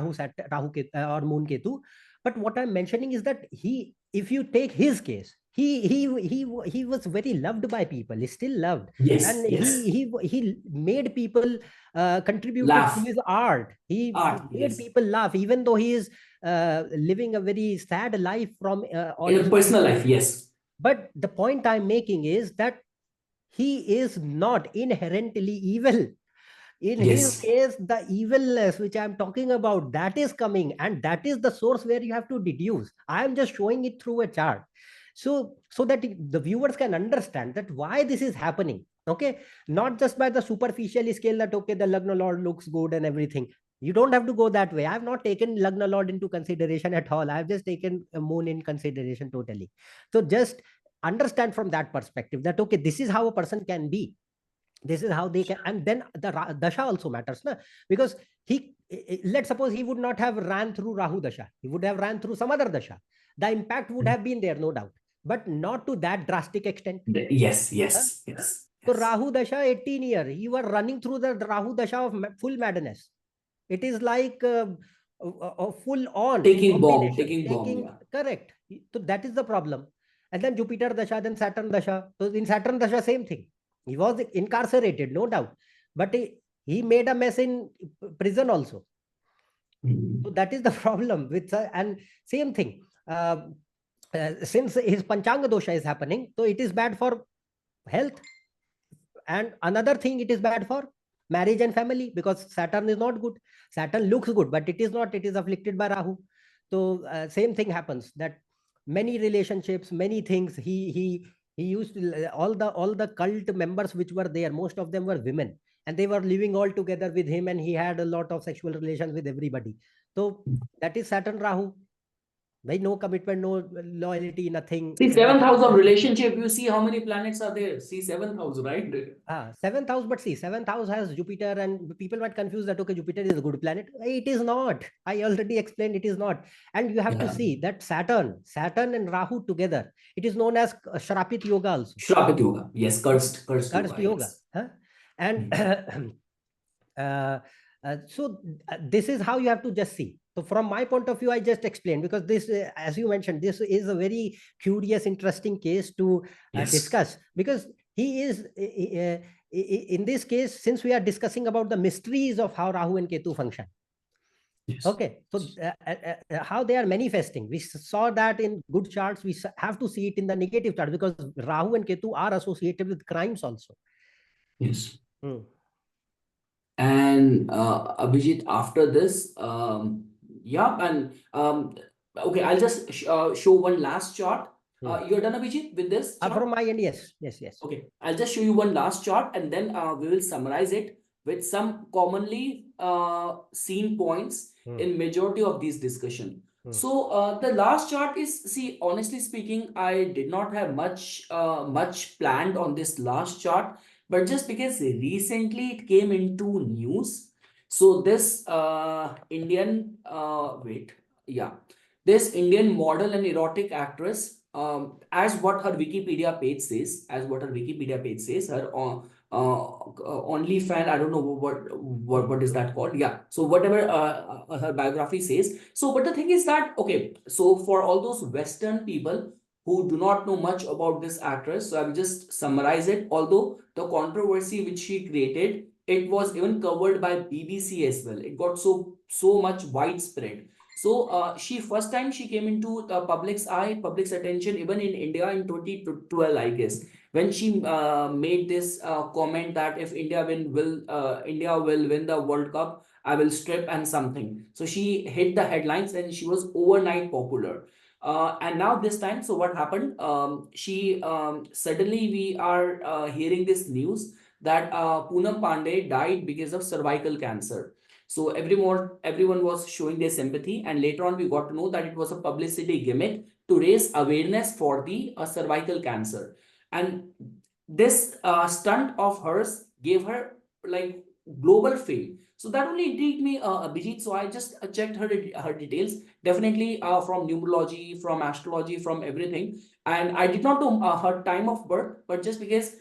Speaker 2: Rahu, or Moon, Ketu. But what I'm mentioning is that if you take his case, he was very loved by people. He's still loved,
Speaker 1: Yes.
Speaker 2: and
Speaker 1: Yes.
Speaker 2: he made people contribute
Speaker 1: Laugh.
Speaker 2: to his art. He
Speaker 1: Art,
Speaker 2: made
Speaker 1: yes.
Speaker 2: people laugh, even though he is living a very sad life from all
Speaker 1: In a
Speaker 2: his
Speaker 1: personal life, yes.
Speaker 2: But the point I'm making is that he is not inherently evil. In his
Speaker 1: Yes.
Speaker 2: case, the evilness which I'm talking about, that is coming, and that is the source where you have to deduce. I am just showing it through a chart. So that the viewers can understand that why this is happening. Okay, not just by the superficial scale that okay, the Lagna Lord looks good and everything. You don't have to go that way. I have not taken Lagna Lord into consideration at all. I have just taken a Moon in consideration totally. So just understand from that perspective that okay, this is how a person can be, this is how they can. And then the dasha also matters, na? Because let's suppose he would not have ran through Rahu dasha, he would have ran through some other dasha. The impact would have been there, no doubt, but not to that drastic extent.
Speaker 1: Yes,
Speaker 2: Huh?
Speaker 1: yes, yes.
Speaker 2: So Rahu dasha 18 year, you are running through the Rahu dasha of full madness. It is like a full on
Speaker 1: Taking bomb,
Speaker 2: combination,
Speaker 1: taking bomb, yeah.
Speaker 2: correct. So that is the problem. And then Jupiter dasha, then Saturn dasha. So in Saturn dasha, same thing. He was incarcerated, no doubt, but he made a mess in prison also. So that is the problem with and same thing. Since his Panchanga dosha is happening, so it is bad for health. And another thing, it is bad for marriage and family, because Saturn is not good. Saturn looks good, but it is not. It is afflicted by Rahu. So same thing happens, that many relationships, many things. He used to, all the cult members which were there, most of them were women, and they were living all together with him, and he had a lot of sexual relations with everybody. So that is Saturn Rahu. No commitment, no loyalty, nothing.
Speaker 1: See, seventh house of relationship, you see how many planets are there. See, seventh house, right?
Speaker 2: Seventh house, but see, seventh house has Jupiter, and people might confuse that okay, Jupiter is a good planet. It is not. I already explained it is not. And you have to see that Saturn and Rahu together. It is known as Shrapit Yoga also.
Speaker 1: Shrapit Yoga, yes, cursed
Speaker 2: Cursed yoga.
Speaker 1: Yes.
Speaker 2: Huh? And so this is how you have to just see. So from my point of view, I just explained, because this, as you mentioned, this is a very curious, interesting case to discuss, because he is, in this case, since we are discussing about the mysteries of how Rahu and Ketu function. Yes. Okay, so how they are manifesting. We saw that in good charts. We have to see it in the negative chart, because Rahu and Ketu are associated with crimes also.
Speaker 1: Yes. And Abhijit, after this, okay, I'll just show one last chart. You're done, Abhijit, with this chart?
Speaker 2: From my end, yes.
Speaker 1: Okay, I'll just show you one last chart, and then we will summarize it with some commonly seen points in majority of these discussion. So the last chart is, see, honestly speaking, I did not have much planned on this last chart, but just because recently it came into news. So this Indian this Indian model and erotic actress, as what her Wikipedia page says, her OnlyFans, I don't know what is that called. Yeah. So whatever her biography says. So, but the thing is that, okay, so for all those Western people who do not know much about this actress, so I will just summarize it. Although the controversy which she created, it was even covered by BBC as well. It got so much widespread. So she first time she came into the public's attention, even in India in 2012, I guess, when she made this comment that if India will win the World Cup, I will strip and something. So she hit the headlines and she was overnight popular. And now this time, so what happened? Suddenly we are hearing this news that Poonam Pandey died because of cervical cancer. So everyone was showing their sympathy, and later on we got to know that it was a publicity gimmick to raise awareness for the cervical cancer. And this stunt of hers gave her like global fame. So that only intrigued me, Abhijit. So I just checked her details, definitely from numerology, from astrology, from everything. And I did not know her time of birth, but just because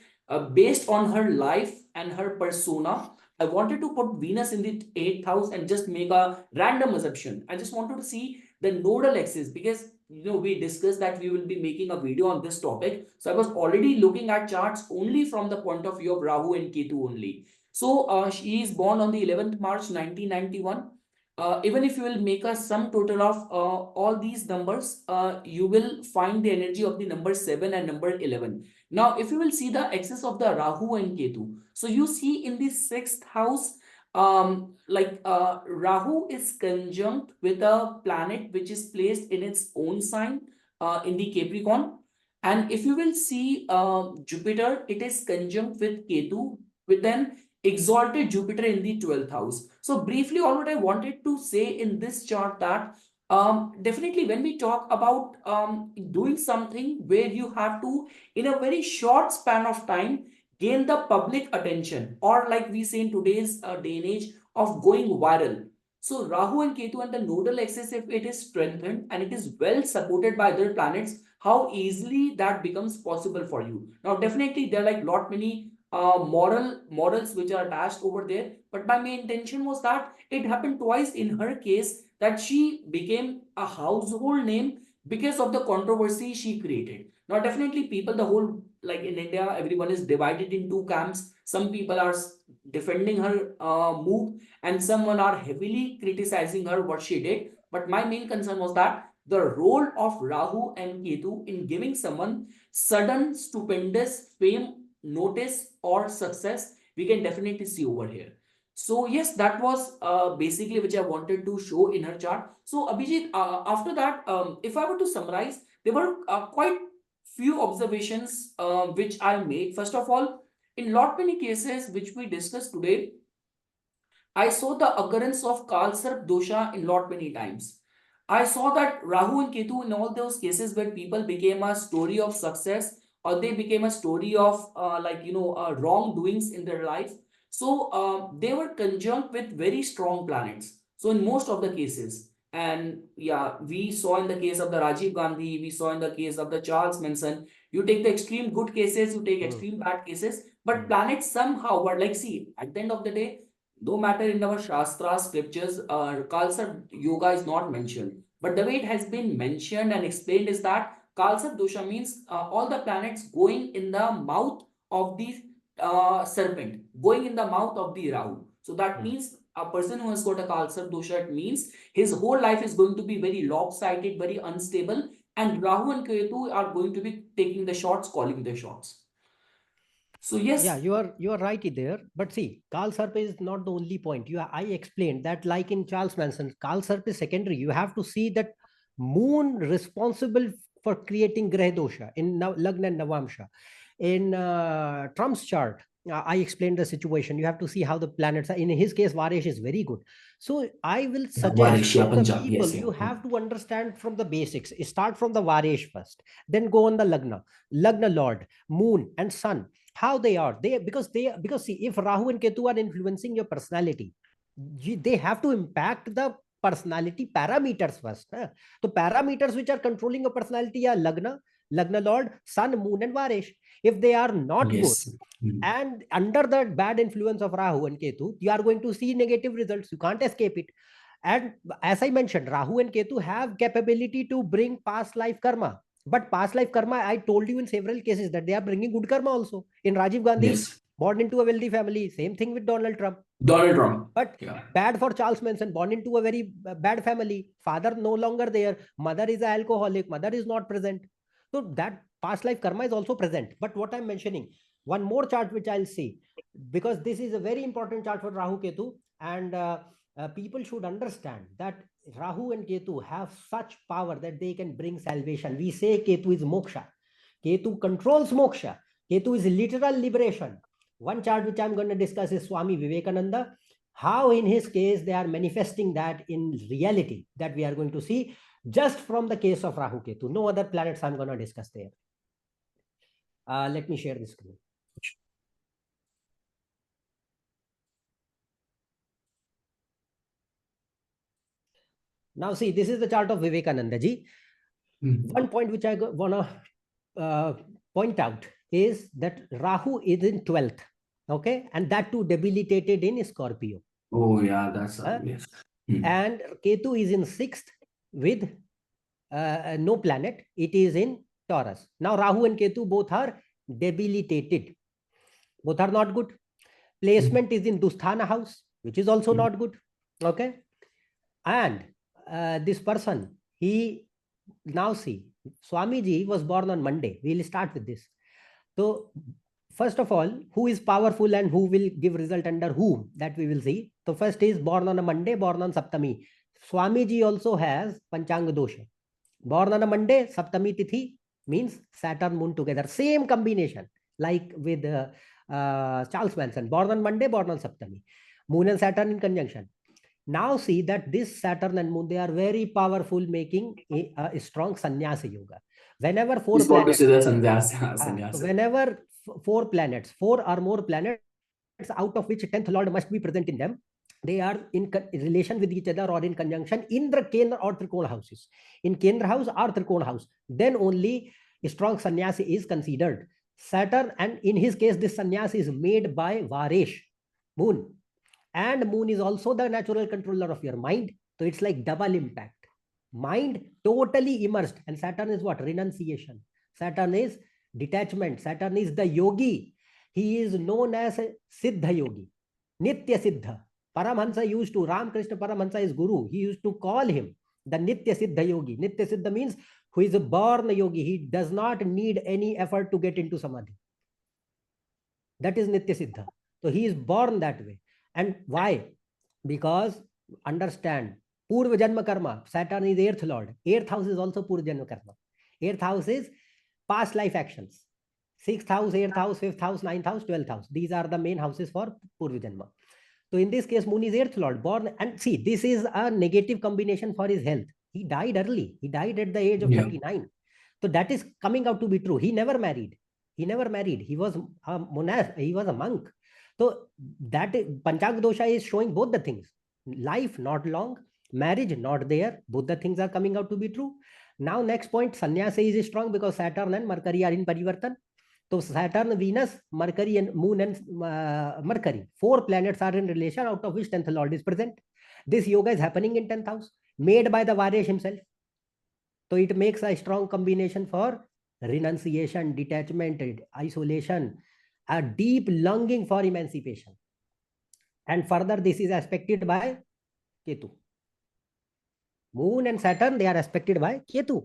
Speaker 1: based on her life and her persona, I wanted to put Venus in the 8th house and just make a random assumption. I just wanted to see the nodal axis, because we discussed that we will be making a video on this topic. So I was already looking at charts only from the point of view of Rahu and Ketu only. So she is born on the 11th March 1991. Even if you will make a sum total of all these numbers, you will find the energy of the number 7 and number 11. Now, if you will see the axis of the Rahu and Ketu, so you see in the 6th house, Rahu is conjunct with a planet which is placed in its own sign in the Capricorn. And if you will see Jupiter, it is conjunct with Ketu, with an exalted Jupiter in the 12th house. So briefly, all what I wanted to say in this chart that definitely when we talk about doing something where you have to, in a very short span of time, gain the public attention, or like we say in today's day and age, of going viral. So Rahu and Ketu and the nodal axis, if it is strengthened and it is well supported by other planets, how easily that becomes possible for you. Now, definitely there are like lot many morals which are attached over there, but my main intention was that it happened twice in her case, that she became a household name because of the controversy she created. Now, definitely people, the whole, like in India, everyone is divided in two camps. Some people are defending her move, and someone are heavily criticizing her what she did. But my main concern was that the role of Rahu and Ketu in giving someone sudden stupendous fame, notice, or success, we can definitely see over here. So yes, that was basically which I wanted to show in her chart. So Abhijit, after that, if I were to summarize, there were quite few observations which I made. First of all, in lot many cases which we discussed today, I saw the occurrence of Kalsarp dosha in lot many times. I saw that Rahu and Ketu in all those cases where people became a story of success, or they became a story of wrongdoings in their life. So they were conjunct with very strong planets. So in most of the cases, and yeah, we saw in the case of the Rajiv Gandhi, we saw in the case of the Charles Manson. You take the extreme good cases, you take extreme bad cases, but planets somehow were like, see, at the end of the day, no matter in our Shastra scriptures, Kalsa yoga is not mentioned. But the way it has been mentioned and explained is that Kalsa dosha means all the planets going in the mouth of the serpent, going in the mouth of the Rahu. So that means a person who has got a Kalsa dosha, it means his whole life is going to be very lopsided, very unstable, and Rahu and Ketu are going to be taking the shots, calling the shots. So yes,
Speaker 2: yeah, you are right there. But see, Carl Sarp is not the only point. I explained that, like in Charles Manson, Carl Sarp is secondary. You have to see that moon responsible for creating Grah dosha in Lagna and Navamsha. In Trump's chart, I explained the situation. You have to see how the planets are. In his case, Varesh is very good. So I will suggest
Speaker 1: Varishya
Speaker 2: for the
Speaker 1: Punjab,
Speaker 2: people,
Speaker 1: yes,
Speaker 2: you
Speaker 1: yeah.
Speaker 2: have to understand from the basics. Start from the Varesh first, then go on the Lagna Lord, Moon, and Sun, how they are. Because see, if Rahu and Ketu are influencing your personality, they have to impact the personality parameters first. So parameters which are controlling your personality are Lagna Lord, Sun, Moon, and Varesh. If they are not good,
Speaker 1: Yes. Mm.
Speaker 2: and under the bad influence of Rahu and Ketu, you are going to see negative results. You can't escape it. And as I mentioned, Rahu and Ketu have capability to bring past life karma. But past life karma, I told you in several cases that they are bringing good karma also. In Rajiv Gandhi,
Speaker 1: Yes.
Speaker 2: born into a wealthy family. Same thing with Donald Trump.
Speaker 1: Donald Trump.
Speaker 2: But
Speaker 1: Yeah.
Speaker 2: bad for Charles Manson, born into a very bad family. Father no longer there. Mother is an alcoholic. Mother is not present. So that past life karma is also present. But what I'm mentioning, one more chart which I'll see, because this is a very important chart for Rahu Ketu, and people should understand that Rahu and Ketu have such power that they can bring salvation. We say Ketu is moksha. Ketu controls moksha. Ketu is literal liberation. One chart which I'm going to discuss is Swami Vivekananda. How in his case they are manifesting that in reality, that we are going to see just from the case of Rahu-Ketu. No other planets I'm going to discuss there. Let me share the screen. Now see, this is the chart of Vivekananda ji. One point which I want to point out is that Rahu is in 12th, okay, and that too debilitated in Scorpio.
Speaker 1: Oh yeah, that's obvious.
Speaker 2: And Ketu is in 6th with no planet. It is in Taurus. Now Rahu and Ketu both are debilitated. Both are not good. Placement is in Dusthana house, which is also not good. Okay. And this person, he now see, Swamiji was born on Monday. We will start with this. So first of all, who is powerful and who will give result under whom, that we will see. So first is born on a Monday, born on Saptami. Swamiji also has Panchanga dosha. Born on a Monday, Saptami Tithi means Saturn, Moon together. Same combination like with Charles Manson. Born on Monday, born on Saptami. Moon and Saturn in conjunction. Now see that this Saturn and Moon, they are very powerful, making a strong sannyasa yoga. Whenever four planets, whenever four or more planets, out of which 10th Lord must be present in them, they are in relation with each other or in conjunction in the Kendra or Trikona houses. In Kendra house or Trikona house, then only a strong sannyasi is considered. Saturn, and in his case, this sannyasi is made by Varesh, Moon. And Moon is also the natural controller of your mind. So it's like double impact. Mind totally immersed. And Saturn is what? Renunciation. Saturn is detachment. Saturn is the yogi. He is known as a Siddha yogi. Nitya Siddha. Paramhansa used to, Ramakrishna Paramhansa is Guru. He used to call him the Nitya Siddha yogi. Nitya Siddha means who is a born yogi. He does not need any effort to get into Samadhi. That is Nitya Siddha. So he is born that way. And why? Because understand, Purva Janma Karma, Saturn is 8th Lord. 8th house is also Purva Janma Karma. 8th house is past life actions. 6th house, 8th house, 5th house, 9th house, 12th house. These are the main houses for Purva Janma. So in this case, Moon is 8th Lord, born. And see, this is a negative combination for his health. He died early. He died at the age of 39. So that is coming out to be true. He never married. He never married. He was a monast. He was a monk. So that Panchanga dosha is showing both the things. Life not long, marriage not there. Both the things are coming out to be true. Now next point, sannyasa is strong because Saturn and Mercury are in parivartan. So Saturn, Venus, Mercury and Moon and Mercury. 4 planets are in relation, out of which 10th Lord is present. This yoga is happening in 10th house, made by the Varesh himself. So it makes a strong combination for renunciation, detachment, isolation, a deep longing for emancipation. And further, this is aspected by Ketu. Moon and Saturn, they are aspected by Ketu.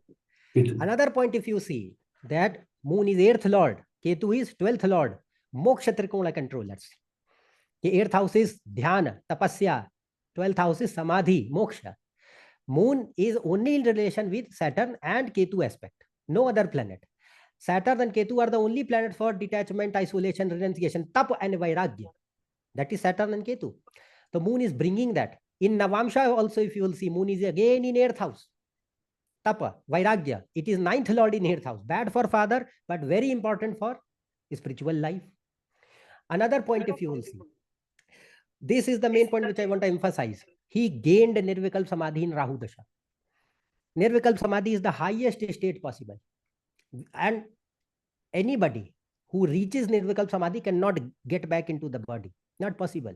Speaker 2: Another point, if you see that Moon is 8th Lord, Ketu is 12th Lord, Moksha Trikona controllers. The 8th house is Dhyana, Tapasya, 12th house is Samadhi, Moksha. Moon is only in relation with Saturn and Ketu aspect, no other planet. Saturn and Ketu are the only planet for detachment, isolation, renunciation, tap and vairagya. That is Saturn and Ketu. The Moon is bringing that. In Navamsha also, if you will see, Moon is again in 8th house. Tapa, vairagya. It is 9th Lord in 8th house. Bad for father, but very important for spiritual life. Another point, if you will see, this is the main point which I want to emphasize. He gained Nirvikalpa Samadhi in Rahu Dasha. Nirvikalpa Samadhi is the highest state possible. And anybody who reaches Nirvikalpa Samadhi cannot get back into the body. Not possible.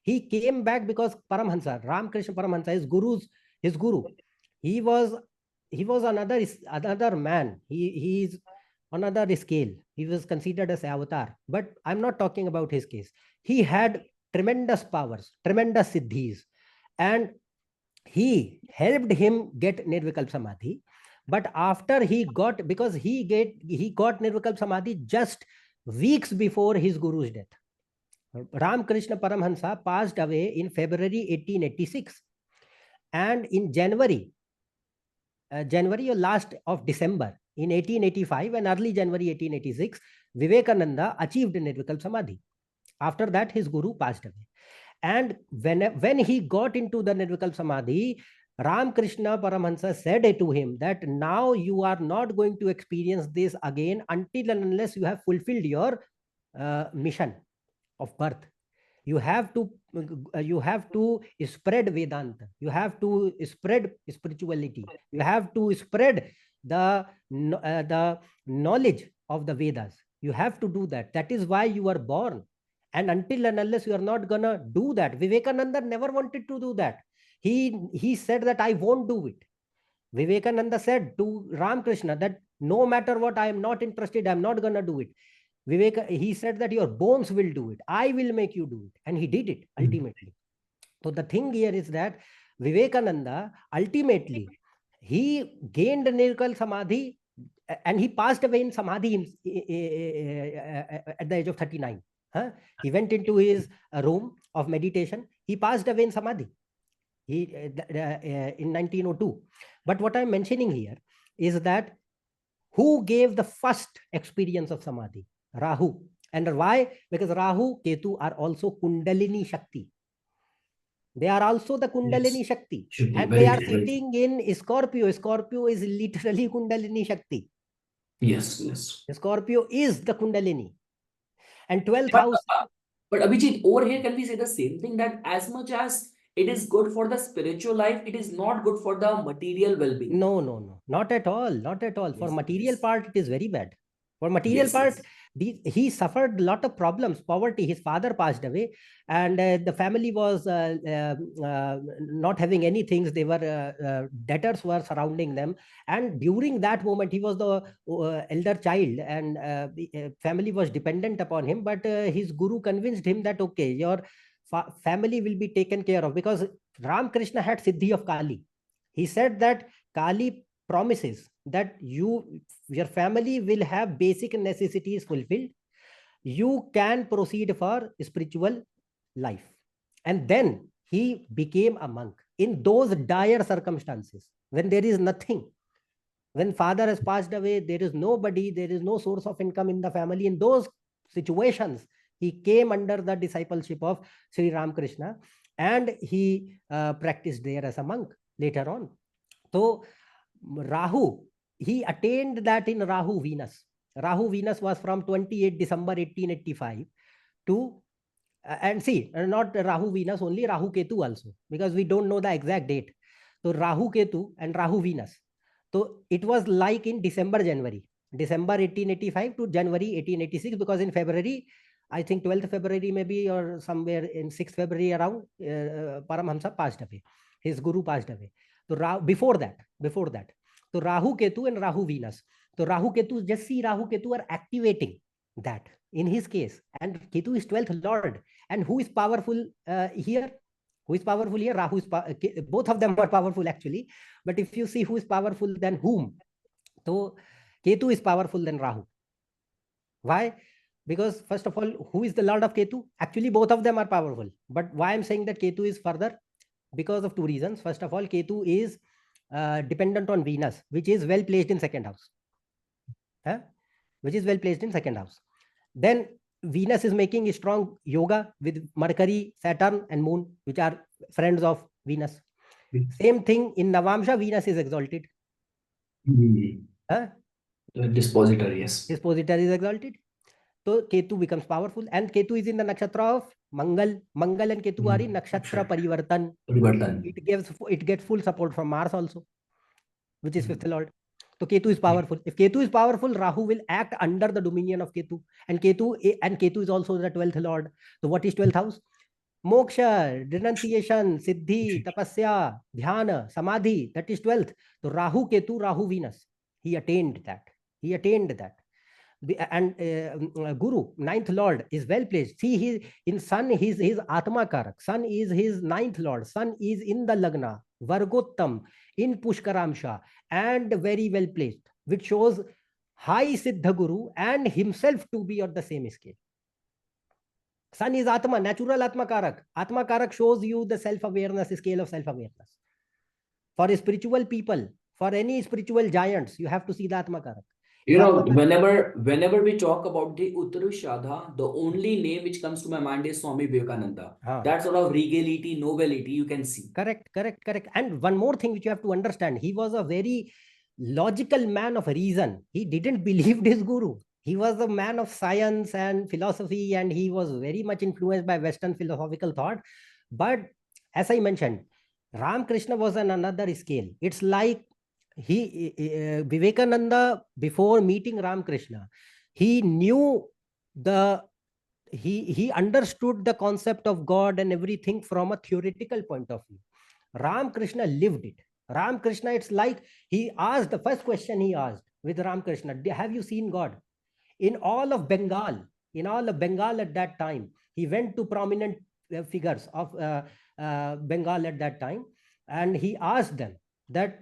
Speaker 2: He came back because Paramhansa, Ramakrishna Paramhansa, his guru. He was another man. He is another scale. He was considered as avatar. But I'm not talking about his case. He had tremendous powers, tremendous siddhis. And he helped him get Nirvikalpa Samadhi. But after he got, because he got Nirvikalpa Samadhi just weeks before his guru's death. Ramakrishna Paramhansa passed away in February 1886. And in January or last of December in 1885 and early January 1886, Vivekananda achieved Nirvikalpa Samadhi. After that, his guru passed away. And when he got into the Nirvikalpa Samadhi, Ramakrishna Paramahansa said to him that now you are not going to experience this again until and unless you have fulfilled your mission of birth. You have to spread Vedanta. You have to spread spirituality. You have to spread the knowledge of the Vedas. You have to do that. That is why you are born. And until and unless you are not gonna do that, Vivekananda never wanted to do that. He said that I won't do it. Vivekananda said to Ramakrishna that no matter what, I am not interested. I'm not gonna do it. He said that your bones will do it. I will make you do it. And he did it ultimately. So the thing here is that Vivekananda, ultimately, he gained Nirvikalpa Samadhi and he passed away in Samadhi at the age of 39. He went into his room of meditation. He passed away in Samadhi in 1902. But what I'm mentioning here is that who gave the first experience of Samadhi? Rahu. And why? Because Rahu, Ketu are also Kundalini Shakti. They are also the Kundalini Shakti. And they are sitting in Scorpio. Scorpio is literally Kundalini Shakti.
Speaker 1: Yes.
Speaker 2: Scorpio is the Kundalini. And 12th house.
Speaker 1: But Abhijit, over here, can we say the same thing, that as much as it is good for the spiritual life, it is not good for the material well-being?
Speaker 2: No. Not at all. Not at all. For material part, it is very bad. For material part, he suffered a lot of problems, poverty. His father passed away, and the family was not having any things. They were debtors were surrounding them, and during that moment, he was the elder child, and the family was dependent upon him. But his guru convinced him that okay, your family will be taken care of, because Ramakrishna had Siddhi of Kali. He said that Kali promises that your family will have basic necessities fulfilled. You can proceed for spiritual life. And then he became a monk in those dire circumstances when there is nothing. When father has passed away, there is nobody, there is no source of income in the family. In those situations, he came under the discipleship of Sri Ramakrishna, and he practiced there as a monk later on. So Rahu, he attained that in Rahu Venus. Rahu Venus was from 28 December 1885 to, and see, not Rahu Venus only, RAHU-KETU also, because we don't know the exact date. So RAHU-KETU and Rahu Venus. So it was like in December 1885 to January 1886, because in February, I think 12th February maybe, or somewhere in 6th February around, Paramahamsa passed away. His guru passed away. So before that, so RAHU-KETU and Rahu Venus. So RAHU-KETU, just see, RAHU-KETU are activating that in his case, and Ketu is 12th Lord. And who is powerful here? Who is powerful here? Rahu is both of them are powerful actually. But if you see who is powerful than whom, so Ketu is powerful than Rahu. Why? Because first of all, who is the Lord of Ketu? Actually, both of them are powerful. But why I'm saying that Ketu is further? Because of two reasons. First of all, Ketu is dependent on Venus, which is well placed in second house. Which is well placed in second house. Then Venus is making a strong yoga with Mercury, Saturn, and Moon, which are friends of Venus. Same thing in Navamsha, Venus is exalted.
Speaker 1: Dispositor, yes.
Speaker 2: Dispositor is exalted. So Ketu becomes powerful, and Ketu is in the nakshatra of Mangal. Mangal and Ketu are in nakshatra Parivartan. It gets full support from Mars also, which is fifth lord. So Ketu is powerful. If Ketu is powerful, Rahu will act under the dominion of Ketu. And Ketu is also the 12th lord. So what is 12th house? Moksha, renunciation, siddhi, tapasya, dhyana, samadhi. That is 12th. So RAHU-KETU, Rahu Venus. He attained that. And Guru, 9th Lord, is well placed. See, in Sun, his Atma Karak. Sun is his 9th Lord. Sun is in the Lagna, Vargottam, in Pushkaramsha, and very well placed, which shows high Siddha Guru and himself to be on the same scale. Sun is Atma, natural Atma Karak. Atma Karak shows you the self-awareness, scale of self-awareness. For spiritual people, for any spiritual giants, you have to see the Atma Karak.
Speaker 1: You know, whenever we talk about the Uttarashadha, the only name which comes to my mind is Swami Vivekananda. That sort of regality, nobility you can see.
Speaker 2: Correct. And one more thing which you have to understand, he was a very logical man of reason. He didn't believe his guru. He was a man of science and philosophy, and he was very much influenced by Western philosophical thought. But as I mentioned, Ram Krishna was on another scale. It's like Vivekananda, before meeting Ram Krishna, he knew the he understood the concept of God and everything from a theoretical point of view. Ram Krishna lived it. Ram Krishna, it's like he asked, the first question he asked with Ram Krishna, have you seen God? In all of Bengal, at that time, he went to prominent figures of Bengal at that time, and he asked them that,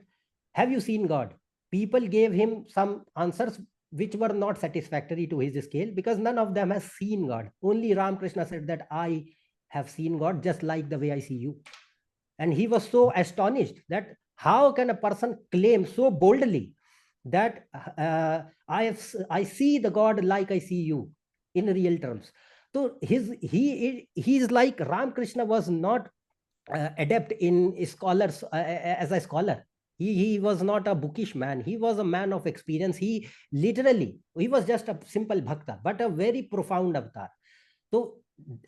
Speaker 2: have you seen God? People gave him some answers which were not satisfactory to his scale, because none of them has seen God. Only Ram Krishna said that I have seen God just like the way I see you. And he was so astonished that how can a person claim so boldly that I see the God like I see you in real terms. So he's like, Ram Krishna was not adept in scholars as a scholar. He was not a bookish man. He was a man of experience. He was just a simple bhakta, but a very profound avatar. So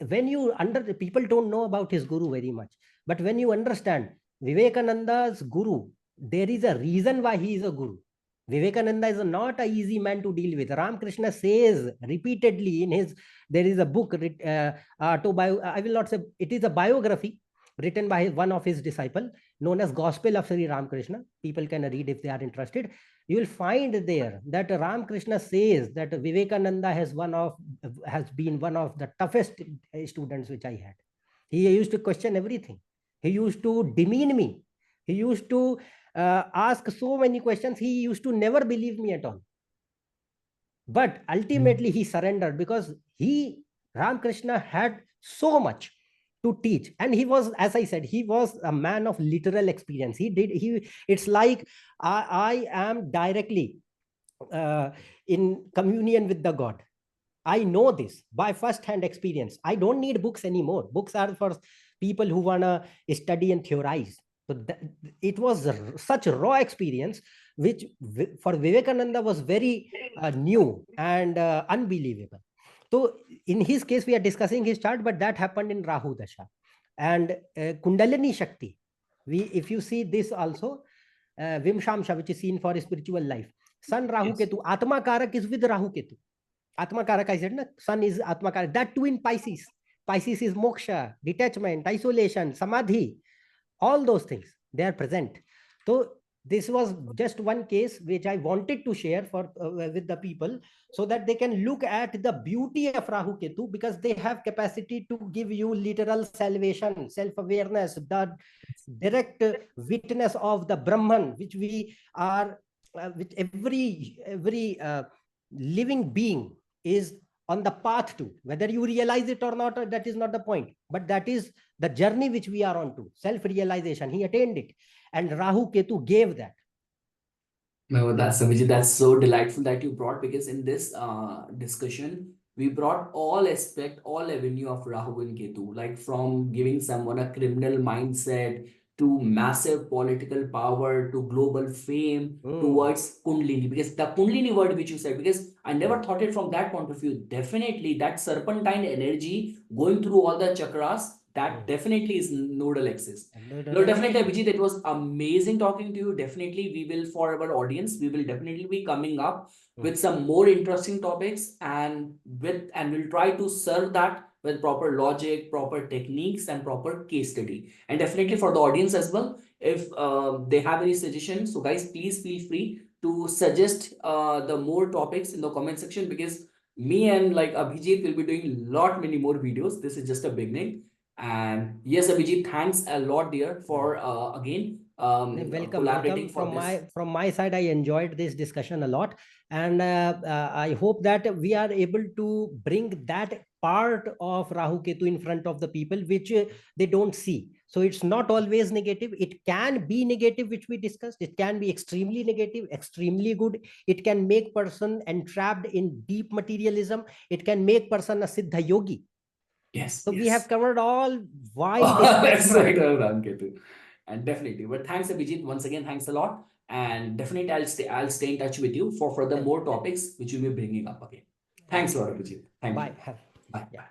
Speaker 2: when you people don't know about his guru very much, but when you understand Vivekananda's guru, there is a reason why he is a guru. Vivekananda is not an easy man to deal with. Ramakrishna says repeatedly in his, there is a book, I will not say, it is a biography written by one of his disciples, known as Gospel of Sri Ramakrishna. People can read if they are interested. You will find there that Ramakrishna says that Vivekananda has been one of the toughest students which I had. He used to question everything. He used to demean me. He used to ask so many questions. He used to never believe me at all. But ultimately he surrendered, because Ramakrishna had so much to teach, and he was, as I said, he was a man of literal experience. It's like I am directly in communion with the God. I know this by first-hand experience. I don't need books anymore. Books are for people who want to study and theorize. So it was such raw experience, which for Vivekananda was very new and unbelievable. So in his case, we are discussing his chart, but that happened in Rahu Dasha. And Kundalini Shakti, if you see this also, Vimshamsha, which is seen for spiritual life. Sun Rahu Ketu, Atma Karak is with Rahu Ketu. Atma Karak, I said, na? Sun is Atma Karak. That too in Pisces. Pisces is moksha, detachment, isolation, samadhi. All those things, they are present. So this was just one case which I wanted to share with the people, so that they can look at the beauty of Rahu Ketu, because they have capacity to give you literal salvation, self-awareness, the direct witness of the Brahman, which we are, which every living being is on the path to. Whether you realize it or not, that is not the point, but that is the journey which we are on to, self-realization. He attained it, and Rahu Ketu gave that.
Speaker 1: No, that's so delightful that you brought, because in this discussion, we brought all aspect, all avenue of Rahu and Ketu, like from giving someone a criminal mindset to massive political power to global fame towards Kundalini. Because the Kundalini word which you said, because I never thought it from that point of view. Definitely that serpentine energy going through all the chakras, that definitely is nodal axis. No, definitely, Abhijit, it was amazing talking to you. Definitely, we will, for our audience, we will definitely be coming up with some more interesting topics, and we'll try to serve that with proper logic, proper techniques, and proper case study. And definitely for the audience as well, if they have any suggestions, so guys, please feel free to suggest the more topics in the comment section, because me and like Abhijit will be doing many more videos. This is just a beginning. And yes, Abhijit, thanks a lot, dear, for again collaborating for this.
Speaker 2: From my side. I enjoyed this discussion a lot, and I hope that we are able to bring that part of Rahu Ketu in front of the people, which they don't see. So it's not always negative. It can be negative, which we discussed. It can be extremely negative, extremely good. It can make person entrapped in deep materialism. It can make person a Siddha yogi.
Speaker 1: Yes.
Speaker 2: So we have covered all wide
Speaker 1: That's
Speaker 2: spectrum.
Speaker 1: right, Rahu-KETU. And definitely. But thanks, Abhijit. Once again, thanks a lot. And definitely, I'll stay in touch with you for further more topics which you'll be bringing up again. Thanks a lot, Abhijit. Thank you.
Speaker 2: Bye.
Speaker 1: Bye.
Speaker 2: Yeah.